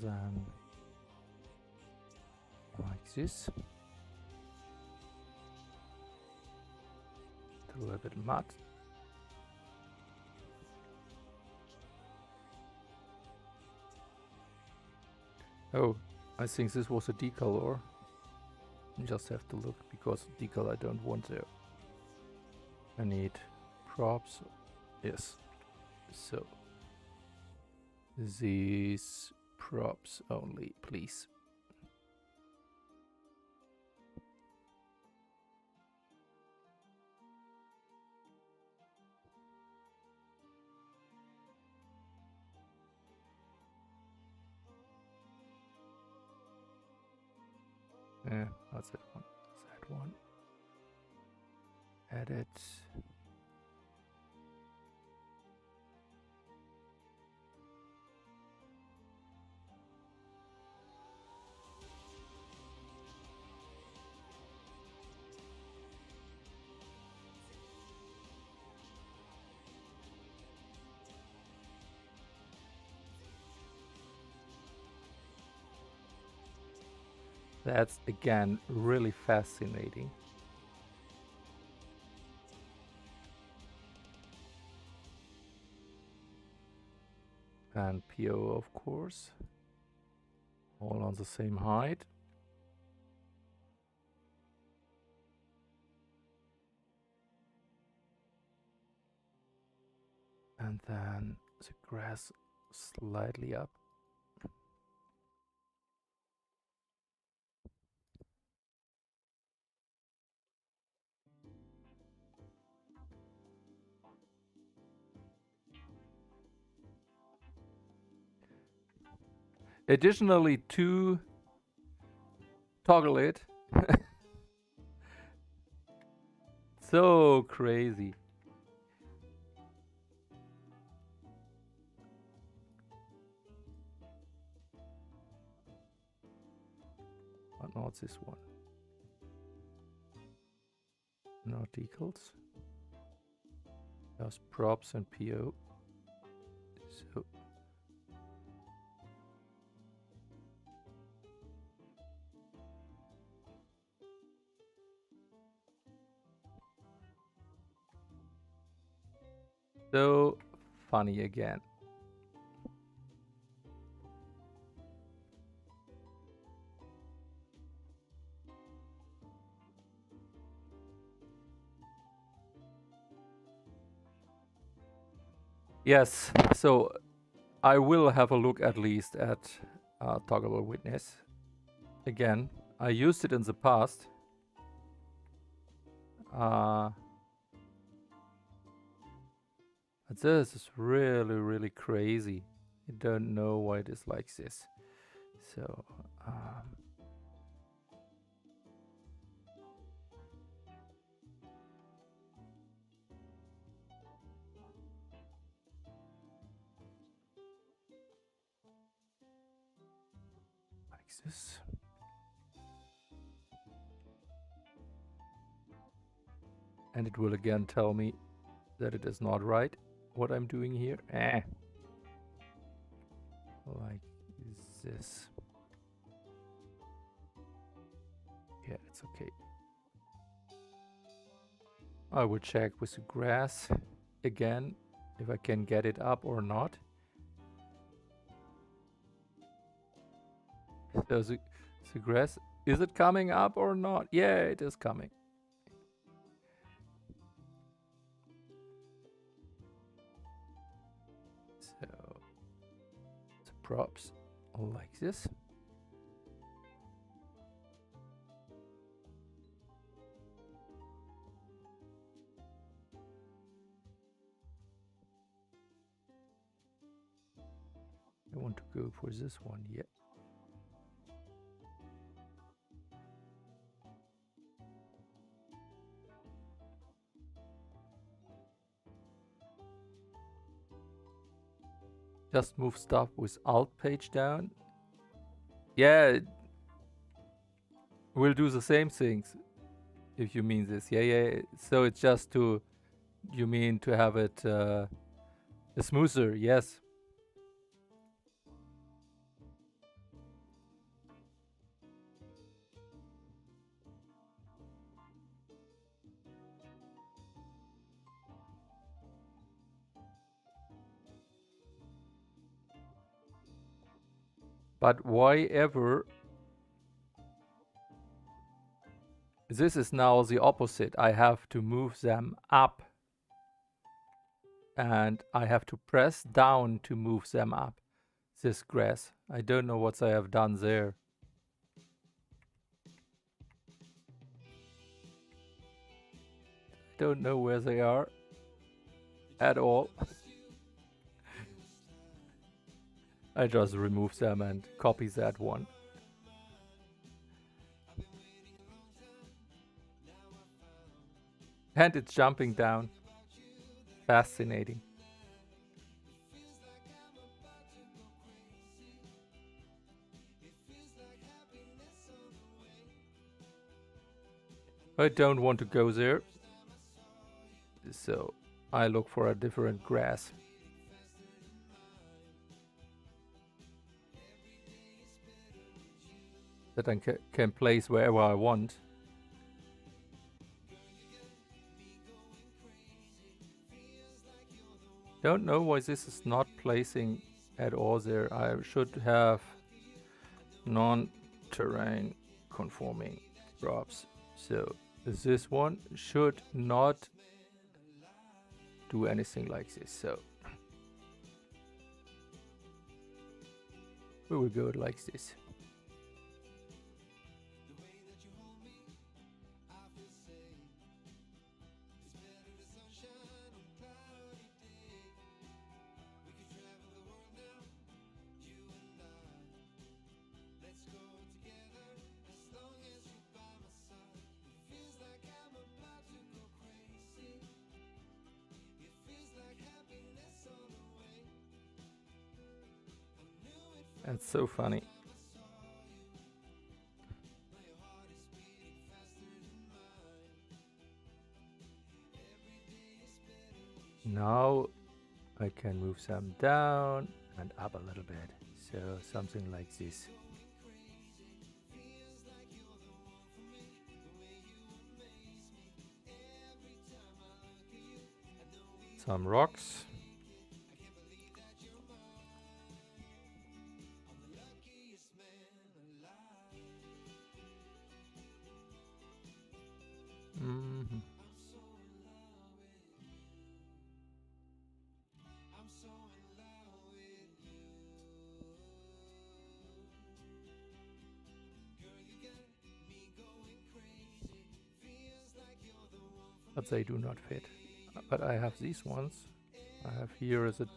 Speaker 2: then like this. A little bit of mud. Oh, I think this was a decolor. Just have to look because decal I don't want there. I need props. Yes. So these props only, please. Yeah, that's that one. That one. Edit. That's again really fascinating. And PO, of course, all on the same height. And then the grass slightly up. Additionally, to toggle it. So crazy. But not this one. Not decals. Just props and PO. So funny again. Yes, so I will have a look at least at toggleable witness. Again, I used it in the past. But this is really, really crazy. I don't know why it is like this. So, like this. And it will again tell me that it is not right what I'm doing here. Like this. Yeah, it's okay. I will check with the grass again if I can get it up or not. So the grass, is it coming up or not? Yeah, it is coming. So props like this. I want to go for this one, yeah. Just move stuff with Alt page down. Yeah, we'll do the same things, if you mean this. Yeah. So it's just to, you mean to have it smoother, yes. But why ever? This is now the opposite. I have to move them up. And I have to press down to move them up. This grass. I don't know what I have done there. Don't know where they are at all. I just remove them and copy that one. And it's jumping down. Fascinating. I don't want to go there. So I look for a different grass. That I can place wherever I want. Don't know why this is not placing at all there. I should have non-terrain conforming props. So this one should not do anything like this. So we will go like this. That's so funny. Now I can move them down and up a little bit. So something like this. Some rocks. Mm-hmm. But they do not fit. But I have these ones. I have here the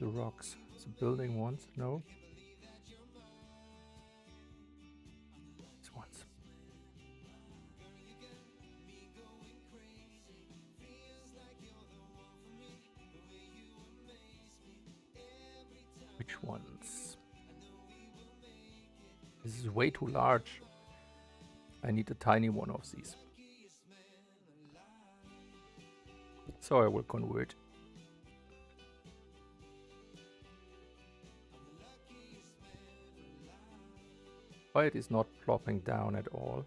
Speaker 2: rocks, the building ones. No. These ones. Which ones? This is way too large. I need a tiny one of these. So I will convert. Why it is not plopping down at all.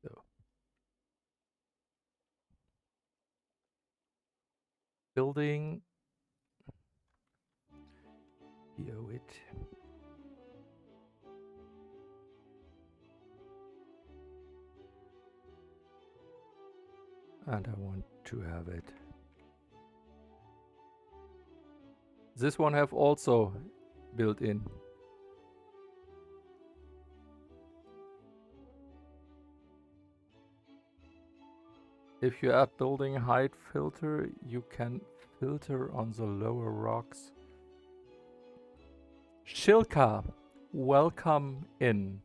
Speaker 2: So. Building. Yo it. . . . . . . . . . . . . . . . . . . . . . . . . . . . . . . . . . . . . . . . . . . . . . . . . . . . . . . . . . . . . And I want to have it. This one have also built in. If you add building height filter, you can filter on the lower rocks. Shilka, welcome in.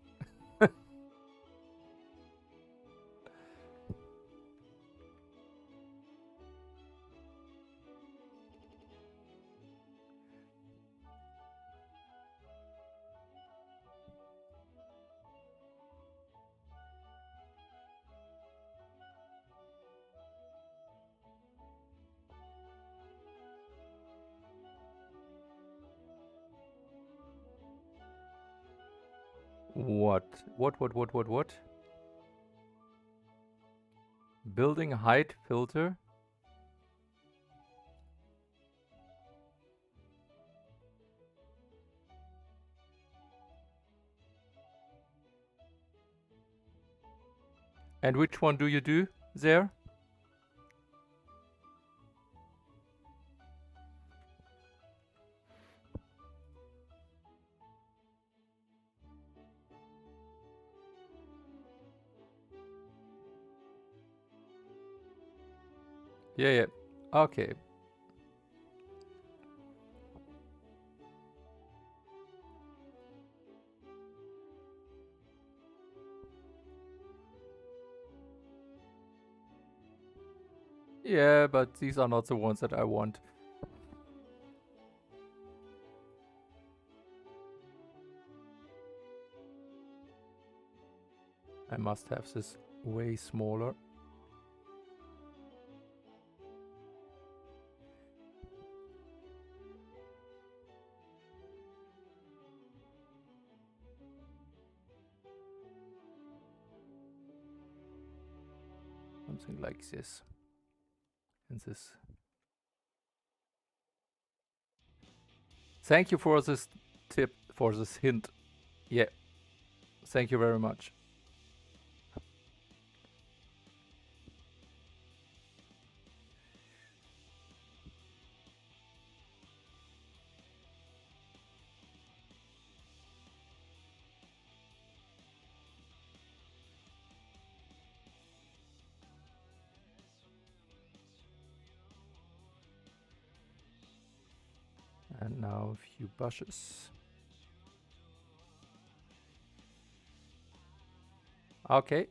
Speaker 2: What? What? Building height filter? And which one do you do there? Yeah. Okay. Yeah, but these are not the ones that I want. I must have this way smaller. Something like this. And this. Thank you for this tip, for this hint. Yeah. Thank you very much. And now a few bushes. Okay.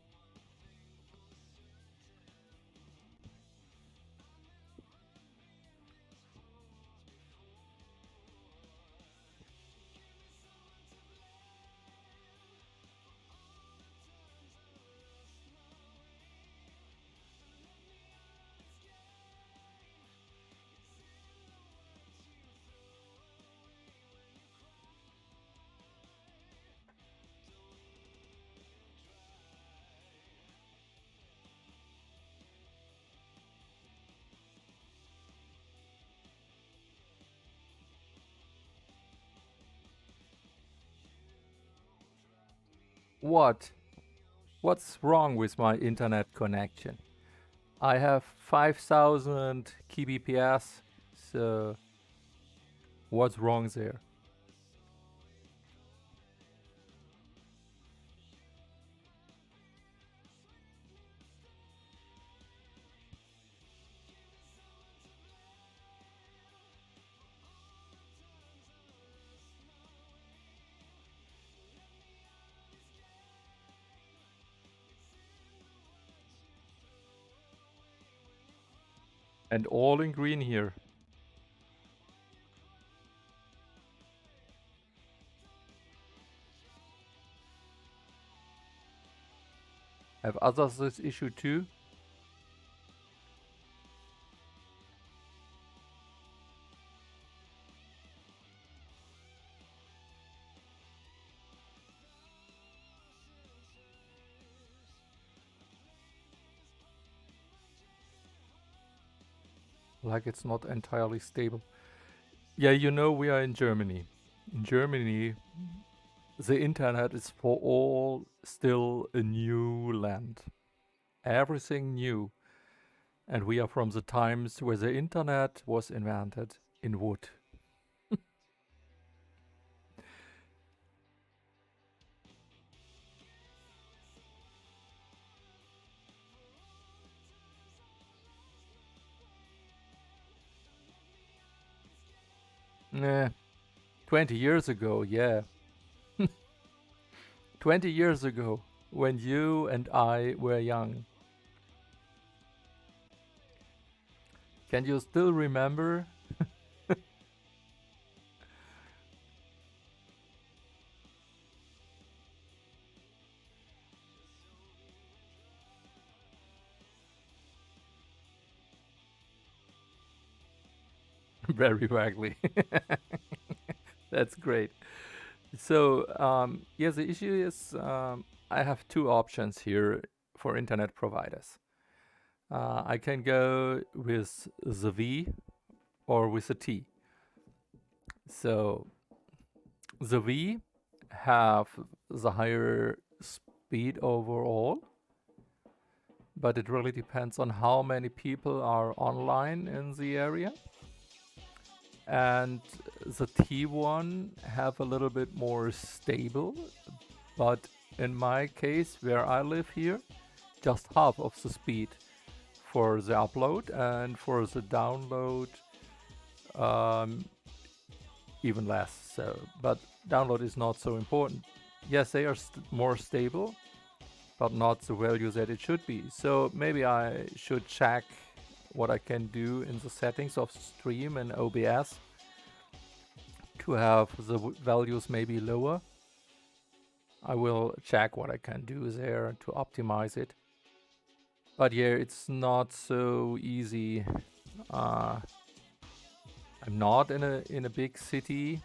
Speaker 2: What? What's wrong with my internet connection? I have 5000 kbps, so what's wrong there? And all in green here. Have others this issue too? Like it's not entirely stable. Yeah, you know we are in Germany. In Germany, the internet is for all still a new land. Everything new. And we are from the times where the internet was invented in wood. 20 years ago, yeah. 20 years ago, when you and I were young. Can you still remember? Very vaguely. That's great. So, yeah, the issue is I have two options here for internet providers. I can go with the V or with the T. So, the V have the higher speed overall, but it really depends on how many people are online in the area. And the T1 have a little bit more stable, but in my case, where I live here, just half of the speed for the upload, and for the download um, even less. So, but download is not so important. Yes, they are more stable, but not the value that it should be. So maybe I should check what I can do in the settings of stream and OBS to have the values maybe lower. I will check what I can do there to optimize it. But yeah, it's not so easy. I'm not in a big city.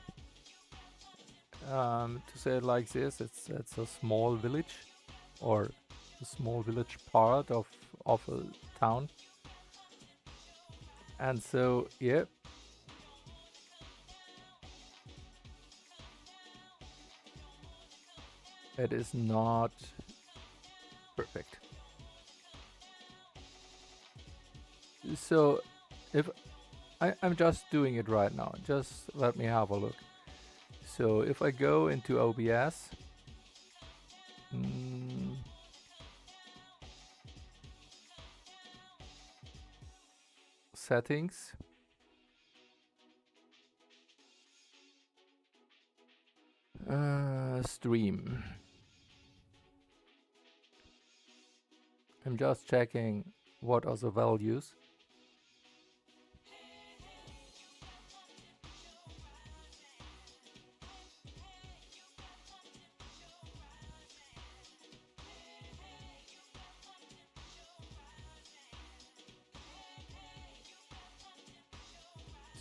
Speaker 2: To say it like this, it's a small village, or a small village part of a town. And so yeah, it is not perfect. So if I'm just doing it right now, just let me have a look. So if I go into OBS, settings, stream. I'm just checking what are the values.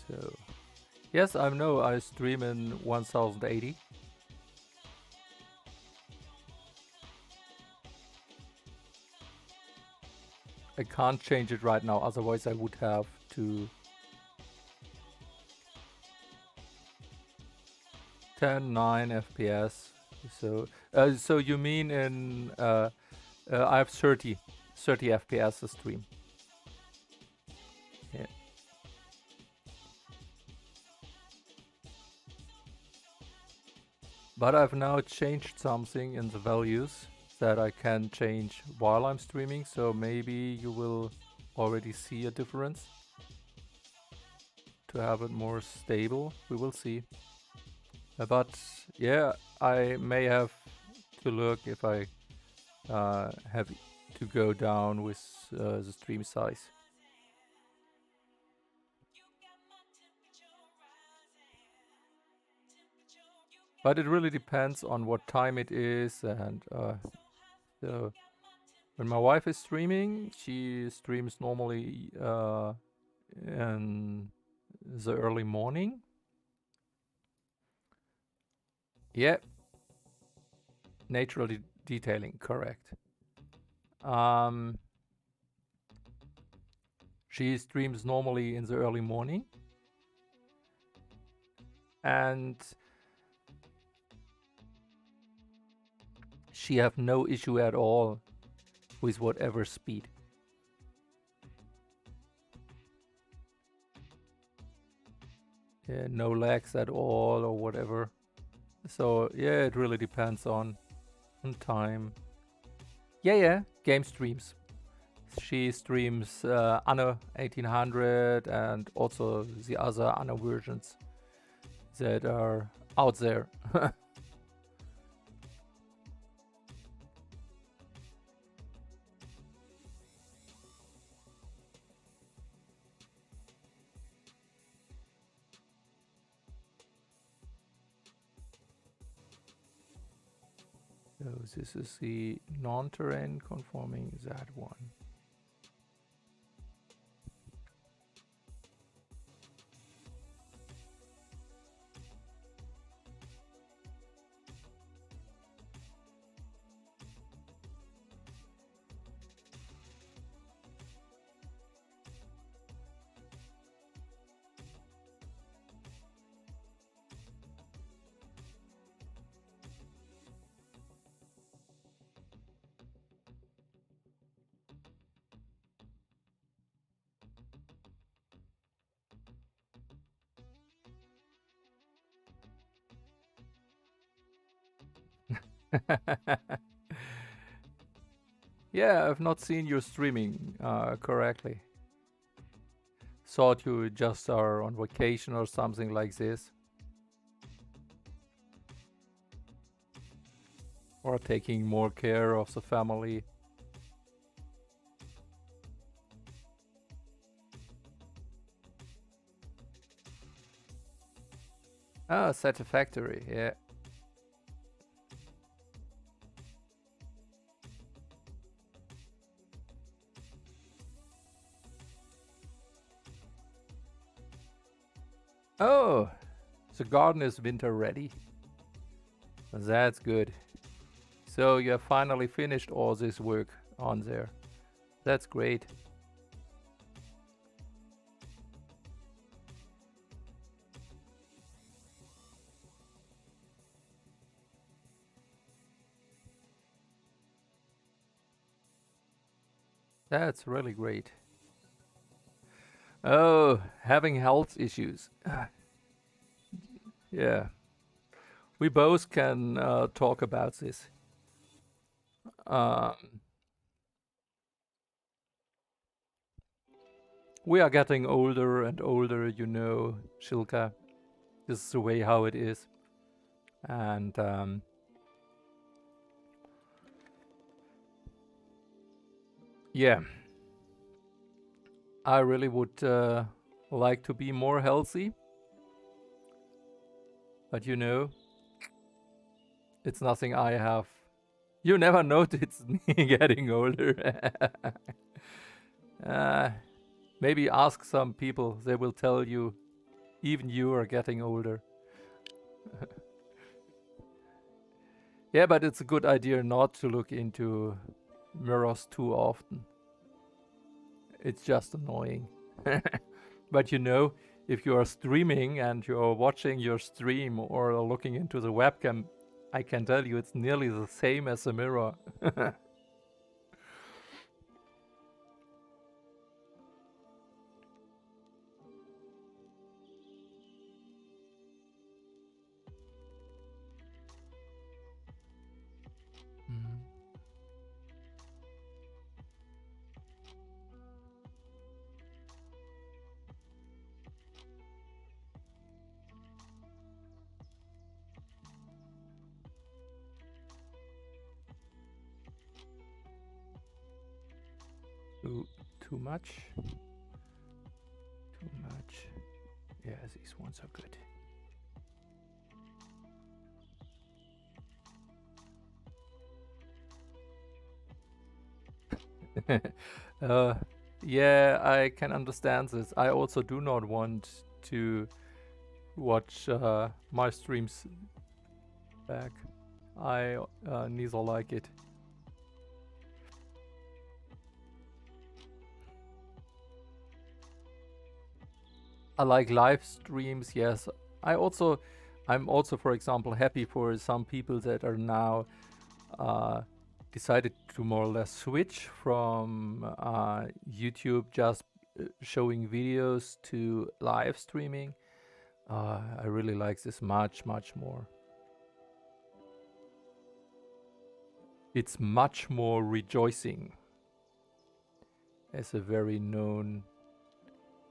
Speaker 2: So, yes, I know I stream in 1080. I can't change it right now, otherwise I would have to 10.9 FPS. So, so you mean in I have 30 FPS a stream. Yeah. But I've now changed something in the values that I can change while I'm streaming, so maybe you will already see a difference. To have it more stable, we will see. But yeah, I may have to look if I have to go down with the stream size. But it really depends on what time it is, and so when my wife is streaming, she streams normally in the early morning. Yeah, natural detailing, correct. She streams normally in the early morning, and she have no issue at all with whatever speed. no lags at all or whatever. So yeah, it really depends on time. Yeah, game streams. She streams Anno 1800 and also the other Anno versions that are out there. So this is the non-terrain conforming, that one. Yeah, I've not seen you streaming correctly. Thought you just are on vacation or something like this. Or taking more care of the family. Ah, Satisfactory, yeah. Oh, the garden is winter ready. That's good. So you have finally finished all this work on there. That's great. That's really great. Oh, having health issues. Yeah. We both can talk about this. Um, we are getting older and older, you know, Shilka. This is the way how it is. And yeah, I really would like to be more healthy. But you know, it's nothing I have. You never noticed me getting older. Maybe ask some people, they will tell you, even you are getting older. Yeah, but it's a good idea not to look into mirrors too often. It's just annoying. But you know, if you are streaming and you're watching your stream or looking into the webcam, I can tell you it's nearly the same as a mirror. Too much? Too much. Yeah, these ones are good. Yeah, I can understand this. I also do not want to watch my streams back. I neither like it. I like live streams, yes. I'm also, for example, happy for some people that are now decided to more or less switch from YouTube just showing videos to live streaming. I really like this much more. It's much more rejoicing, as a very known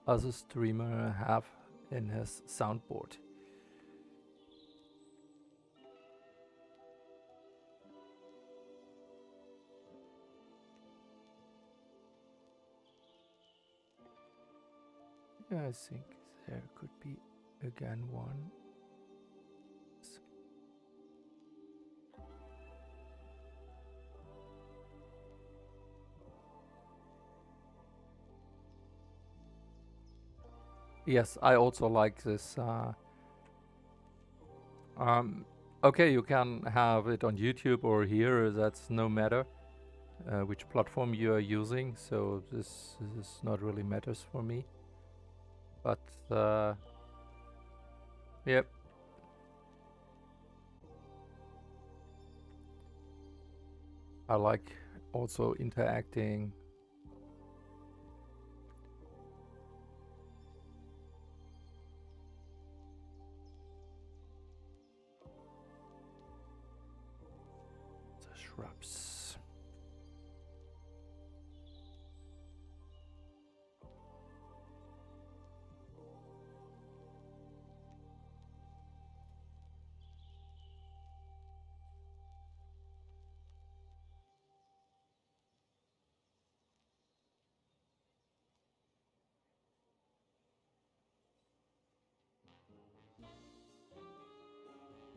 Speaker 2: other streamer have in his soundboard. Yeah, I think there could be again one. Yes, I also like this. Okay, you can have it on YouTube or here. That's no matter which platform you are using. So this not really matters for me. But yep. I like also interacting. The shrubs.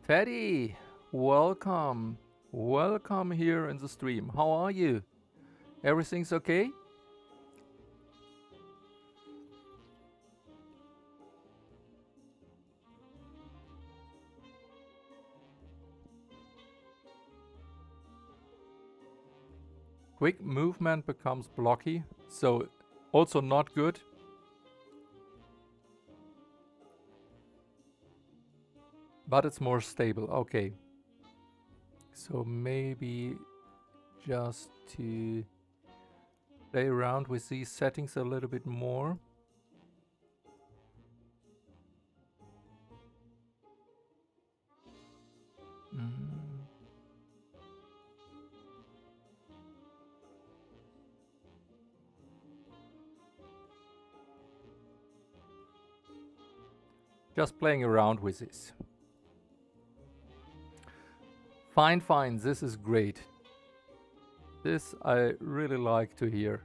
Speaker 2: Teddy, welcome. Welcome here in the stream. How are you? Everything's okay? Quick movement becomes blocky, so also not good. But it's more stable. Okay. So maybe just to play around with these settings a little bit more. Just playing around with this. Fine, fine. This is great. This I really like to hear.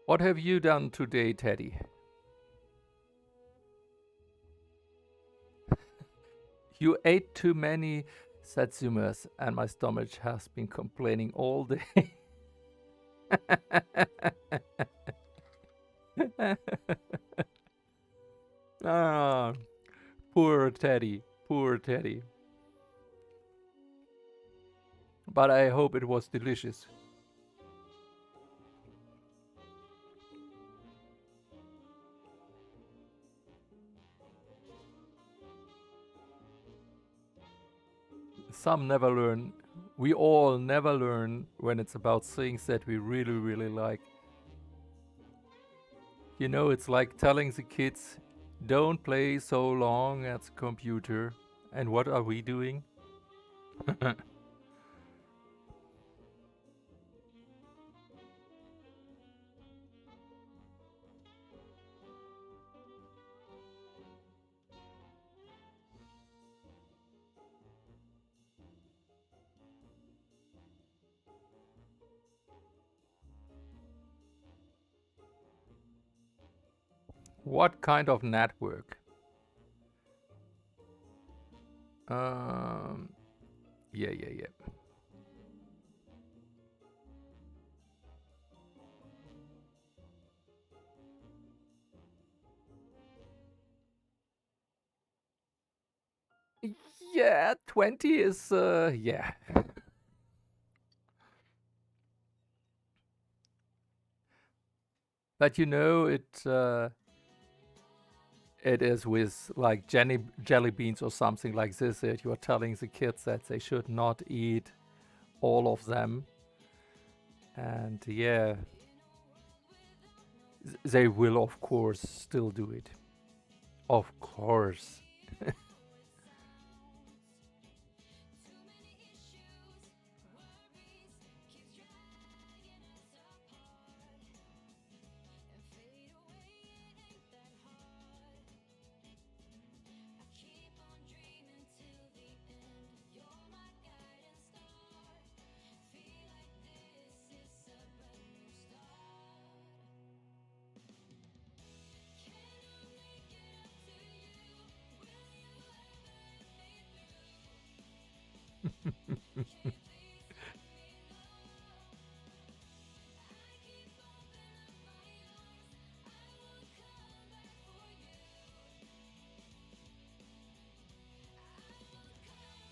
Speaker 2: What have you done today, Teddy? You ate too many satsumas and my stomach has been complaining all day. Ah, poor Teddy, poor Teddy. But I hope it was delicious. Some never learn. We all never learn when it's about things that we really, really like. You know, it's like telling the kids, don't play so long at the computer. And what are we doing? What kind of network? Um, yeah. Yeah, 20 is, yeah. But you know, it is with like jelly beans or something like this that you are telling the kids that they should not eat all of them. And yeah, they will of course still do it. Of course.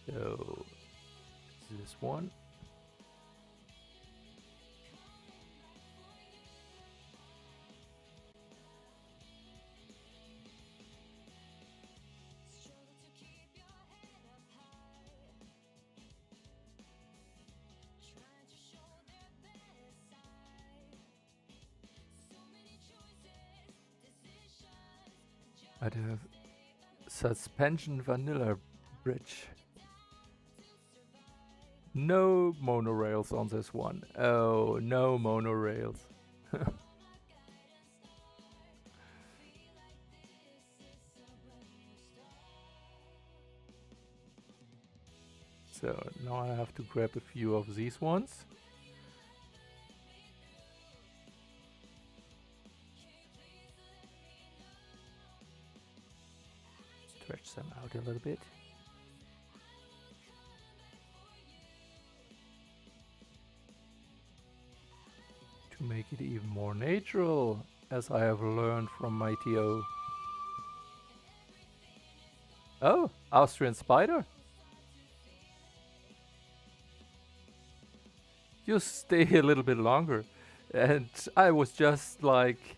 Speaker 2: So this one. I'd have suspension vanilla bridge. No monorails on this one. Oh, no monorails. So now I have to grab a few of these ones. Stretch them out a little bit. To make it even more natural, as I have learned from my TO. Oh, Austrian spider? You stay a little bit longer. And I was just like,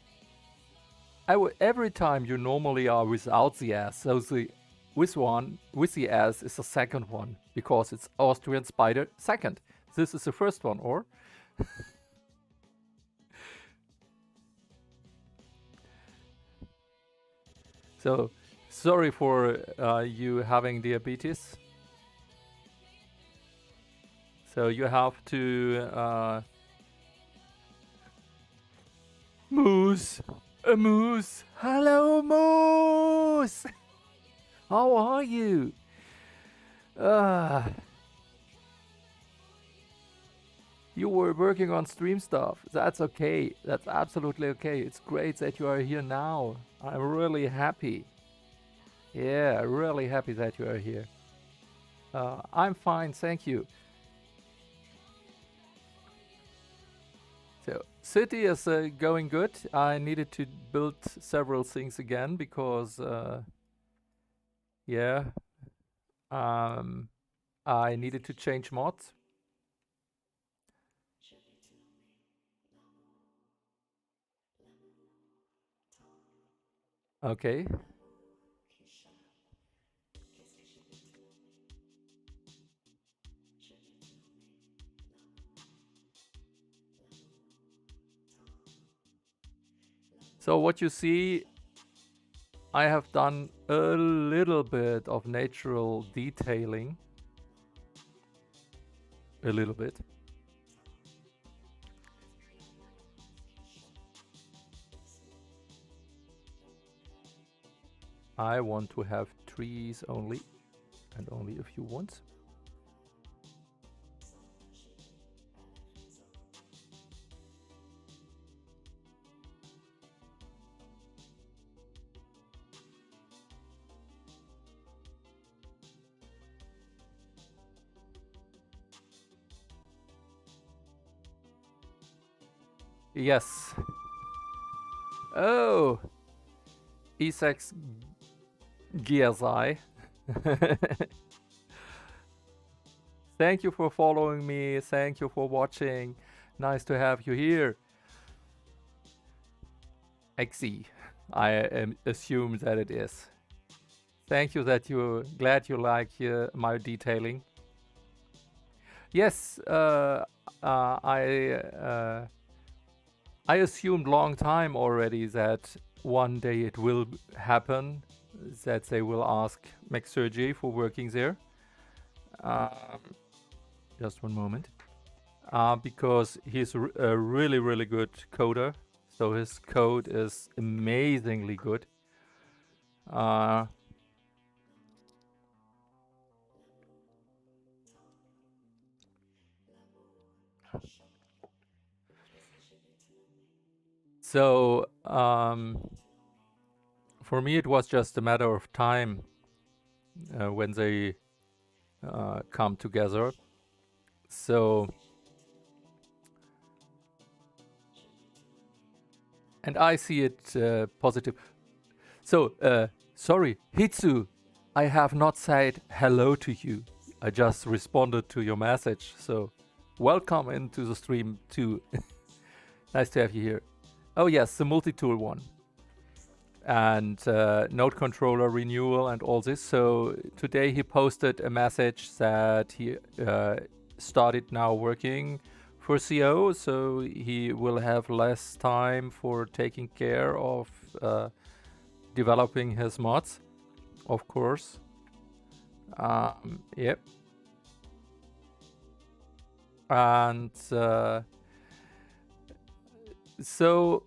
Speaker 2: every time you normally are without the S, so the with the S is the second one, because it's Austrian spider second. This is the first one, or? So, sorry for you having diabetes. So you have to Moose, a moose. Hello, moose. How are you? You were working on stream stuff. That's okay. That's absolutely okay. It's great that you are here now. I'm really happy. Yeah, really happy that you are here. I'm fine, thank you. So, city is going good. I needed to build several things again because, yeah, I needed to change mods. Okay. So what you see, I have done a little bit of natural detailing. A little bit. I want to have trees only, and only a few ones. Yes. Oh, Isaac's GSI. Thank you for following me. Thank you for watching. Nice to have you here. XE. Assume that it is. Thank you that you're glad you like my detailing. Yes, I assumed long time already that one day it will happen, that they will ask Max Sergey for working there. Just one moment. Because he's a really, really good coder. So his code is amazingly good. So for me, it was just a matter of time when they come together. So, and I see it positive. So, sorry, Hitsu, I have not said hello to you. I just responded to your message. So, welcome into the stream too. Nice to have you here. Oh yes, the multi-tool one. And node controller renewal and all this. So today he posted a message that he started now working for CO, so he will have less time for taking care of developing his mods, of course. Yep. And so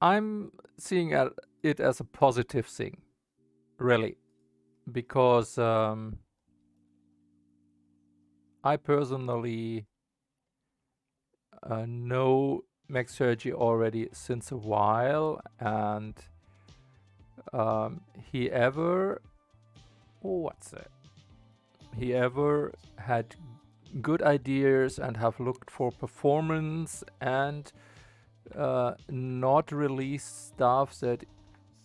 Speaker 2: I'm seeing it as a positive thing, really, because I personally know Max Sergi already since a while, and he ever had good ideas and have looked for performance and not release stuff that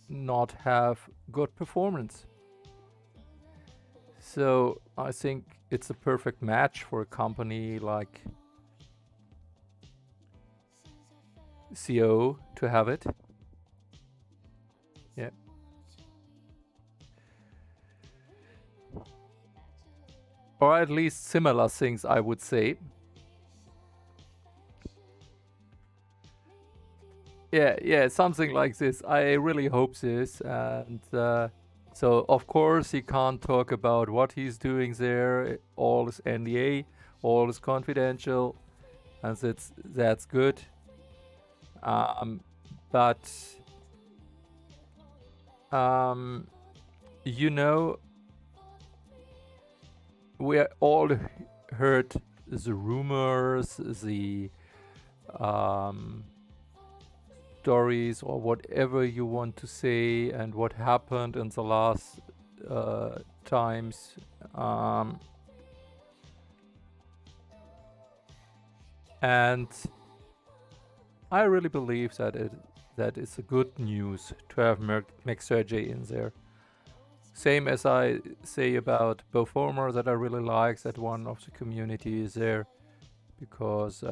Speaker 2: not have good performance. So I think it's a perfect match for a company like CO to have it. Yeah. Or at least similar things, I would say. Yeah, something like this. I really hope this. And so, of course, he can't talk about what he's doing there. All is NDA, all is confidential, and that's good. But you know, we all heard the rumors, the stories, or whatever you want to say, and what happened in the last times. And I really believe that that is a good news to have Max Sergey in there. Same as I say about Performer, that I really like that one of the community is there, because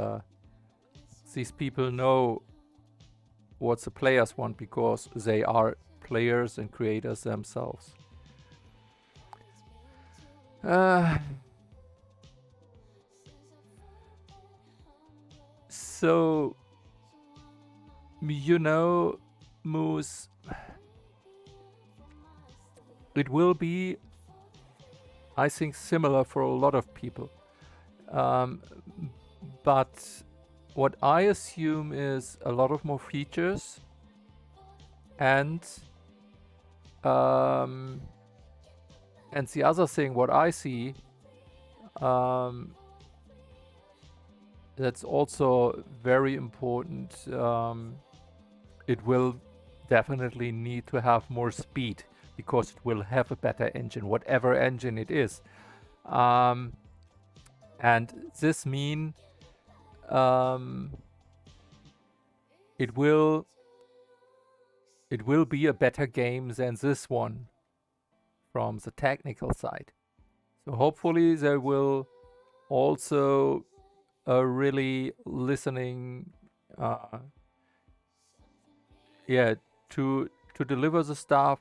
Speaker 2: these people know what the players want, because they are players and creators themselves. So, you know, Moose, it will be, I think, similar for a lot of people. But what I assume is a lot of more features, and the other thing, what I see, that's also very important. It will definitely need to have more speed, because it will have a better engine, whatever engine it is. And this means it will be a better game than this one from the technical side. So hopefully they will also really listening, uh, yeah, to deliver the stuff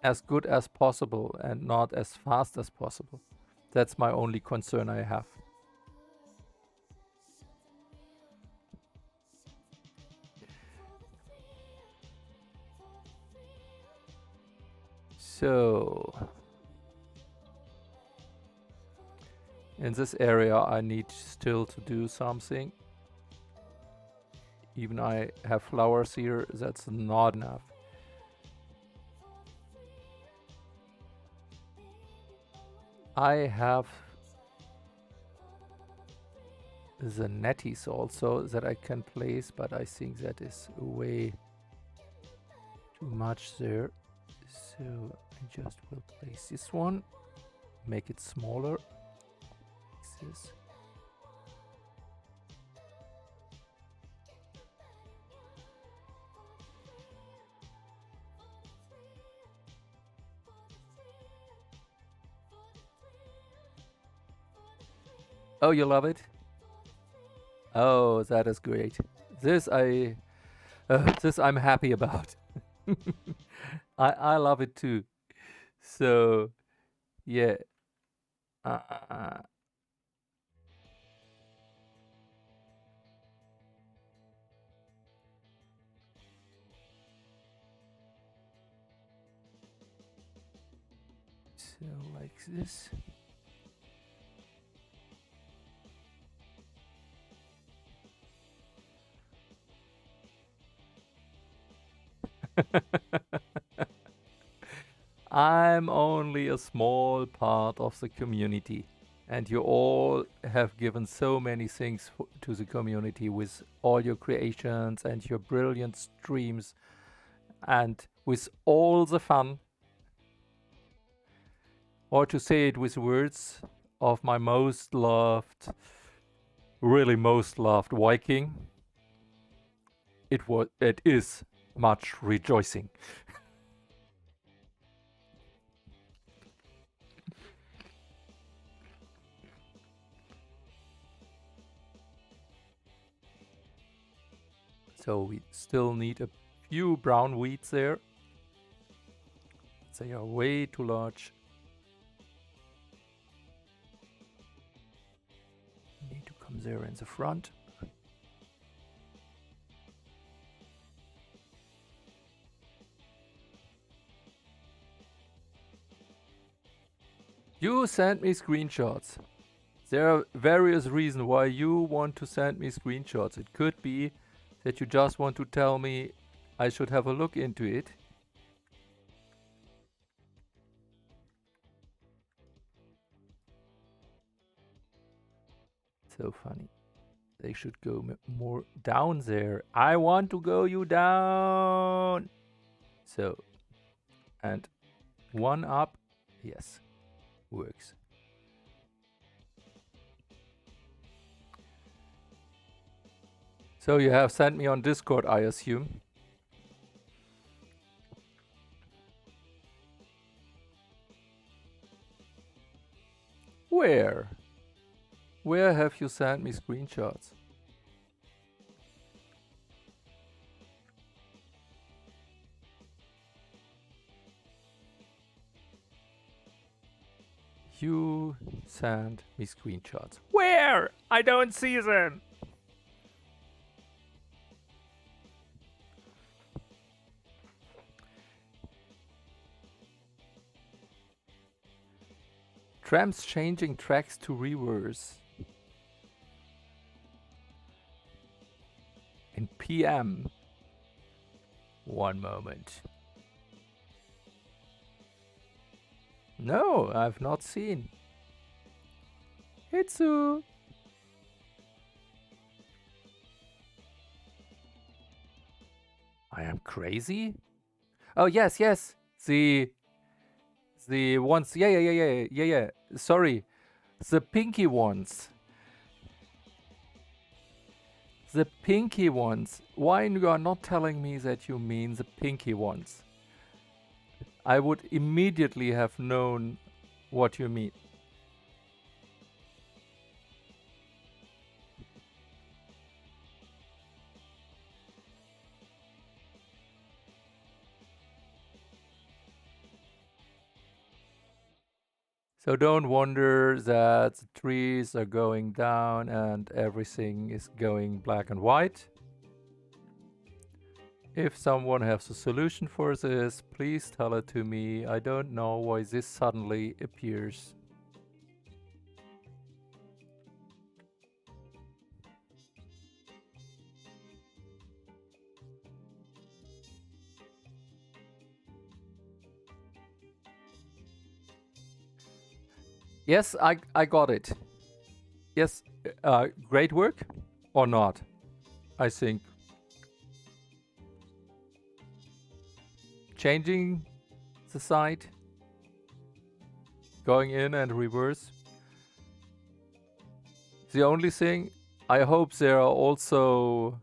Speaker 2: as good as possible and not as fast as possible. That's my only concern I have. So in this area I need still to do something. Even I have flowers here, that's not enough. I have the netties also that I can place, but I think that is way too much there. So I just will place this one, make it smaller, like this. Oh, you love it? Oh, that is great. This I'm happy about. I love it too. So yeah. Uh, so like this. I'm only a small part of the community, and you all have given so many things to the community with all your creations and your brilliant streams, and with all the fun. Or to say it with words of my most loved, really most loved Viking, it is much rejoicing. So we still need a few brown weeds there. They are way too large. Need to come there in the front. You sent me screenshots. There are various reasons why you want to send me screenshots. It could be that you just want to tell me I should have a look into it. So funny. They should go more down there. I want to go you down. So, and one up. Yes, works. So you have sent me on Discord, I assume. Where? Where have you sent me screenshots? You sent me screenshots. Where? I don't see them. Trams changing tracks to reverse. In PM. One moment. No, I've not seen. Hitsu. I am crazy? Oh, yes, yes. The ones. Yeah. Sorry. The pinky ones. The pinky ones. Why you are not telling me that you mean the pinky ones? I would immediately have known what you mean. So don't wonder that the trees are going down and everything is going black and white. If someone has a solution for this, please tell it to me. I don't know why this suddenly appears. Yes, I got it. Yes, great work or not? I think changing the side, going in and reverse. The only thing, I hope there are also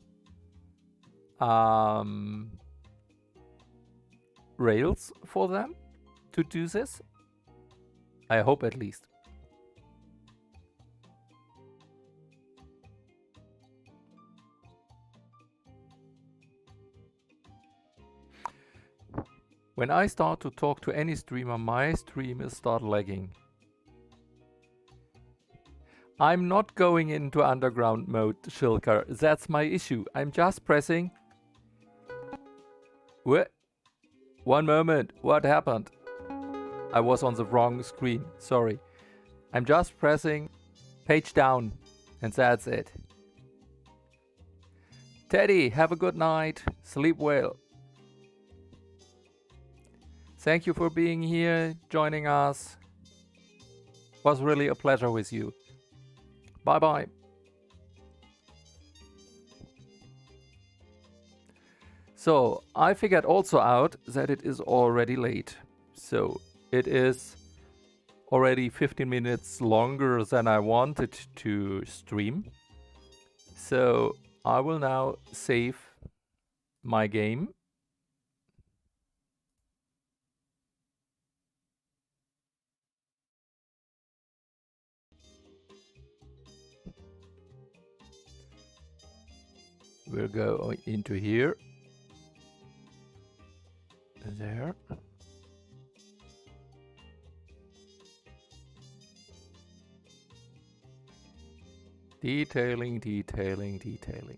Speaker 2: rails for them to do this. I hope at least. When I start to talk to any streamer, my stream is start lagging. I'm not going into underground mode, Shilker. That's my issue. I'm just pressing... What? One moment. What happened? I was on the wrong screen. Sorry. I'm just pressing page down. And that's it. Teddy, have a good night. Sleep well. Thank you for being here, joining us. Was really a pleasure with you. Bye-bye. So, I figured also out that it is already late. So, it is already 15 minutes longer than I wanted to stream. So, I will now save my game. We'll go into here. There. Detailing, detailing, detailing.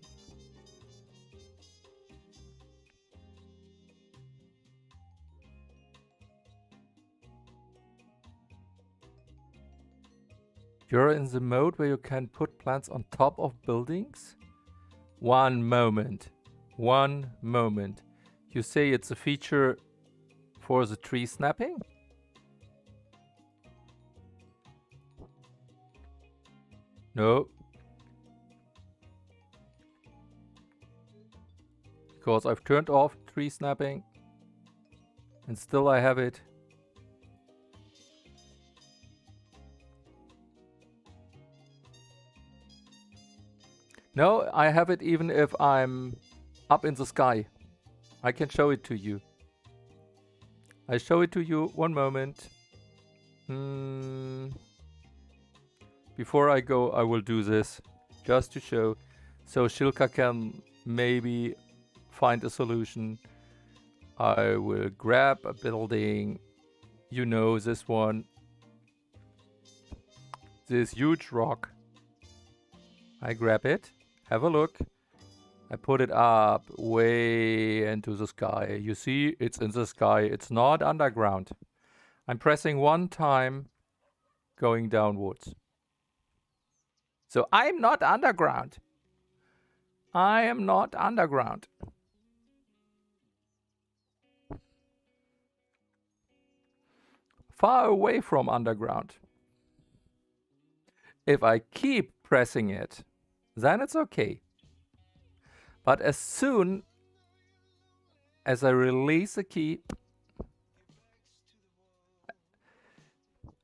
Speaker 2: You're in the mode where you can put plants on top of buildings? One moment. One moment. You say it's a feature for the tree snapping? No. Because I've turned off tree snapping. And still I have it. No, I have it even if I'm up in the sky. I can show it to you. I show it to you. One moment. Before I go, I will do this. Just to show. So Shilka can maybe find a solution. I will grab a building. You know this one. This huge rock. I grab it. Have a look. I put it up way into the sky. You see, it's in the sky. It's not underground. I'm pressing one time, going downwards. So I'm not underground. I am not underground. Far away from underground. If I keep pressing it, then it's okay. But as soon as I release the key,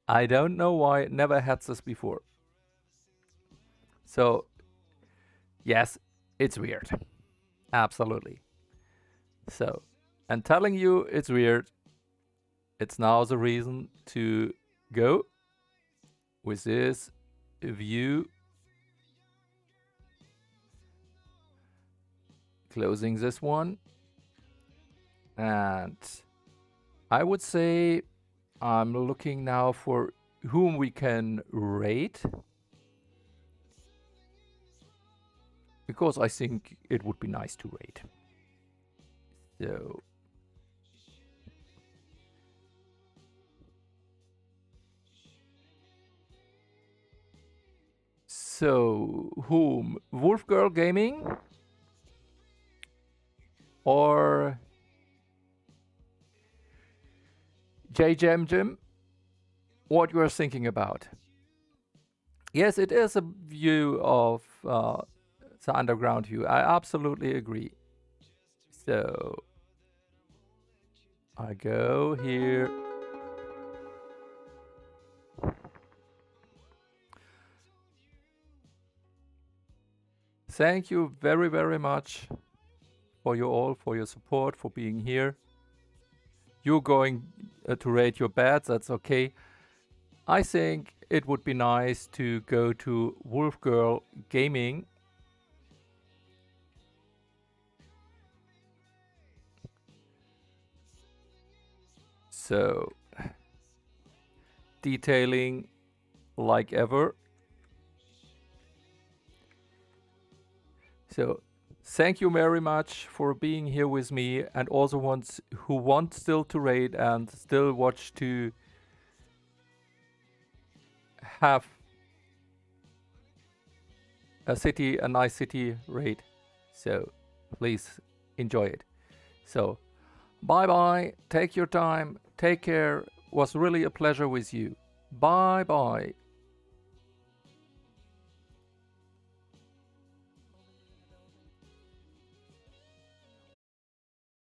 Speaker 2: I don't know why it never had this before. So, yes, it's weird. Absolutely. So, and telling you it's weird, it's now the reason to go with this view. Closing this one. And I would say I'm looking now for whom we can rate. Because I think it would be nice to rate. So whom? Wolf Girl Gaming? Or J Jam Jim? What you are thinking about? Yes, it is a view of the underground view. I absolutely agree. So I go here. Thank you very, very much for you all, for your support, for being here. You're going to rate your bets, that's okay. I think it would be nice to go to Wolf Girl Gaming. So, detailing like ever. So, thank you very much for being here with me, and also ones who want still to rate and still watch to have a nice city raid. So please enjoy it. So bye bye, take your time, take care. Was really a pleasure with you. Bye bye.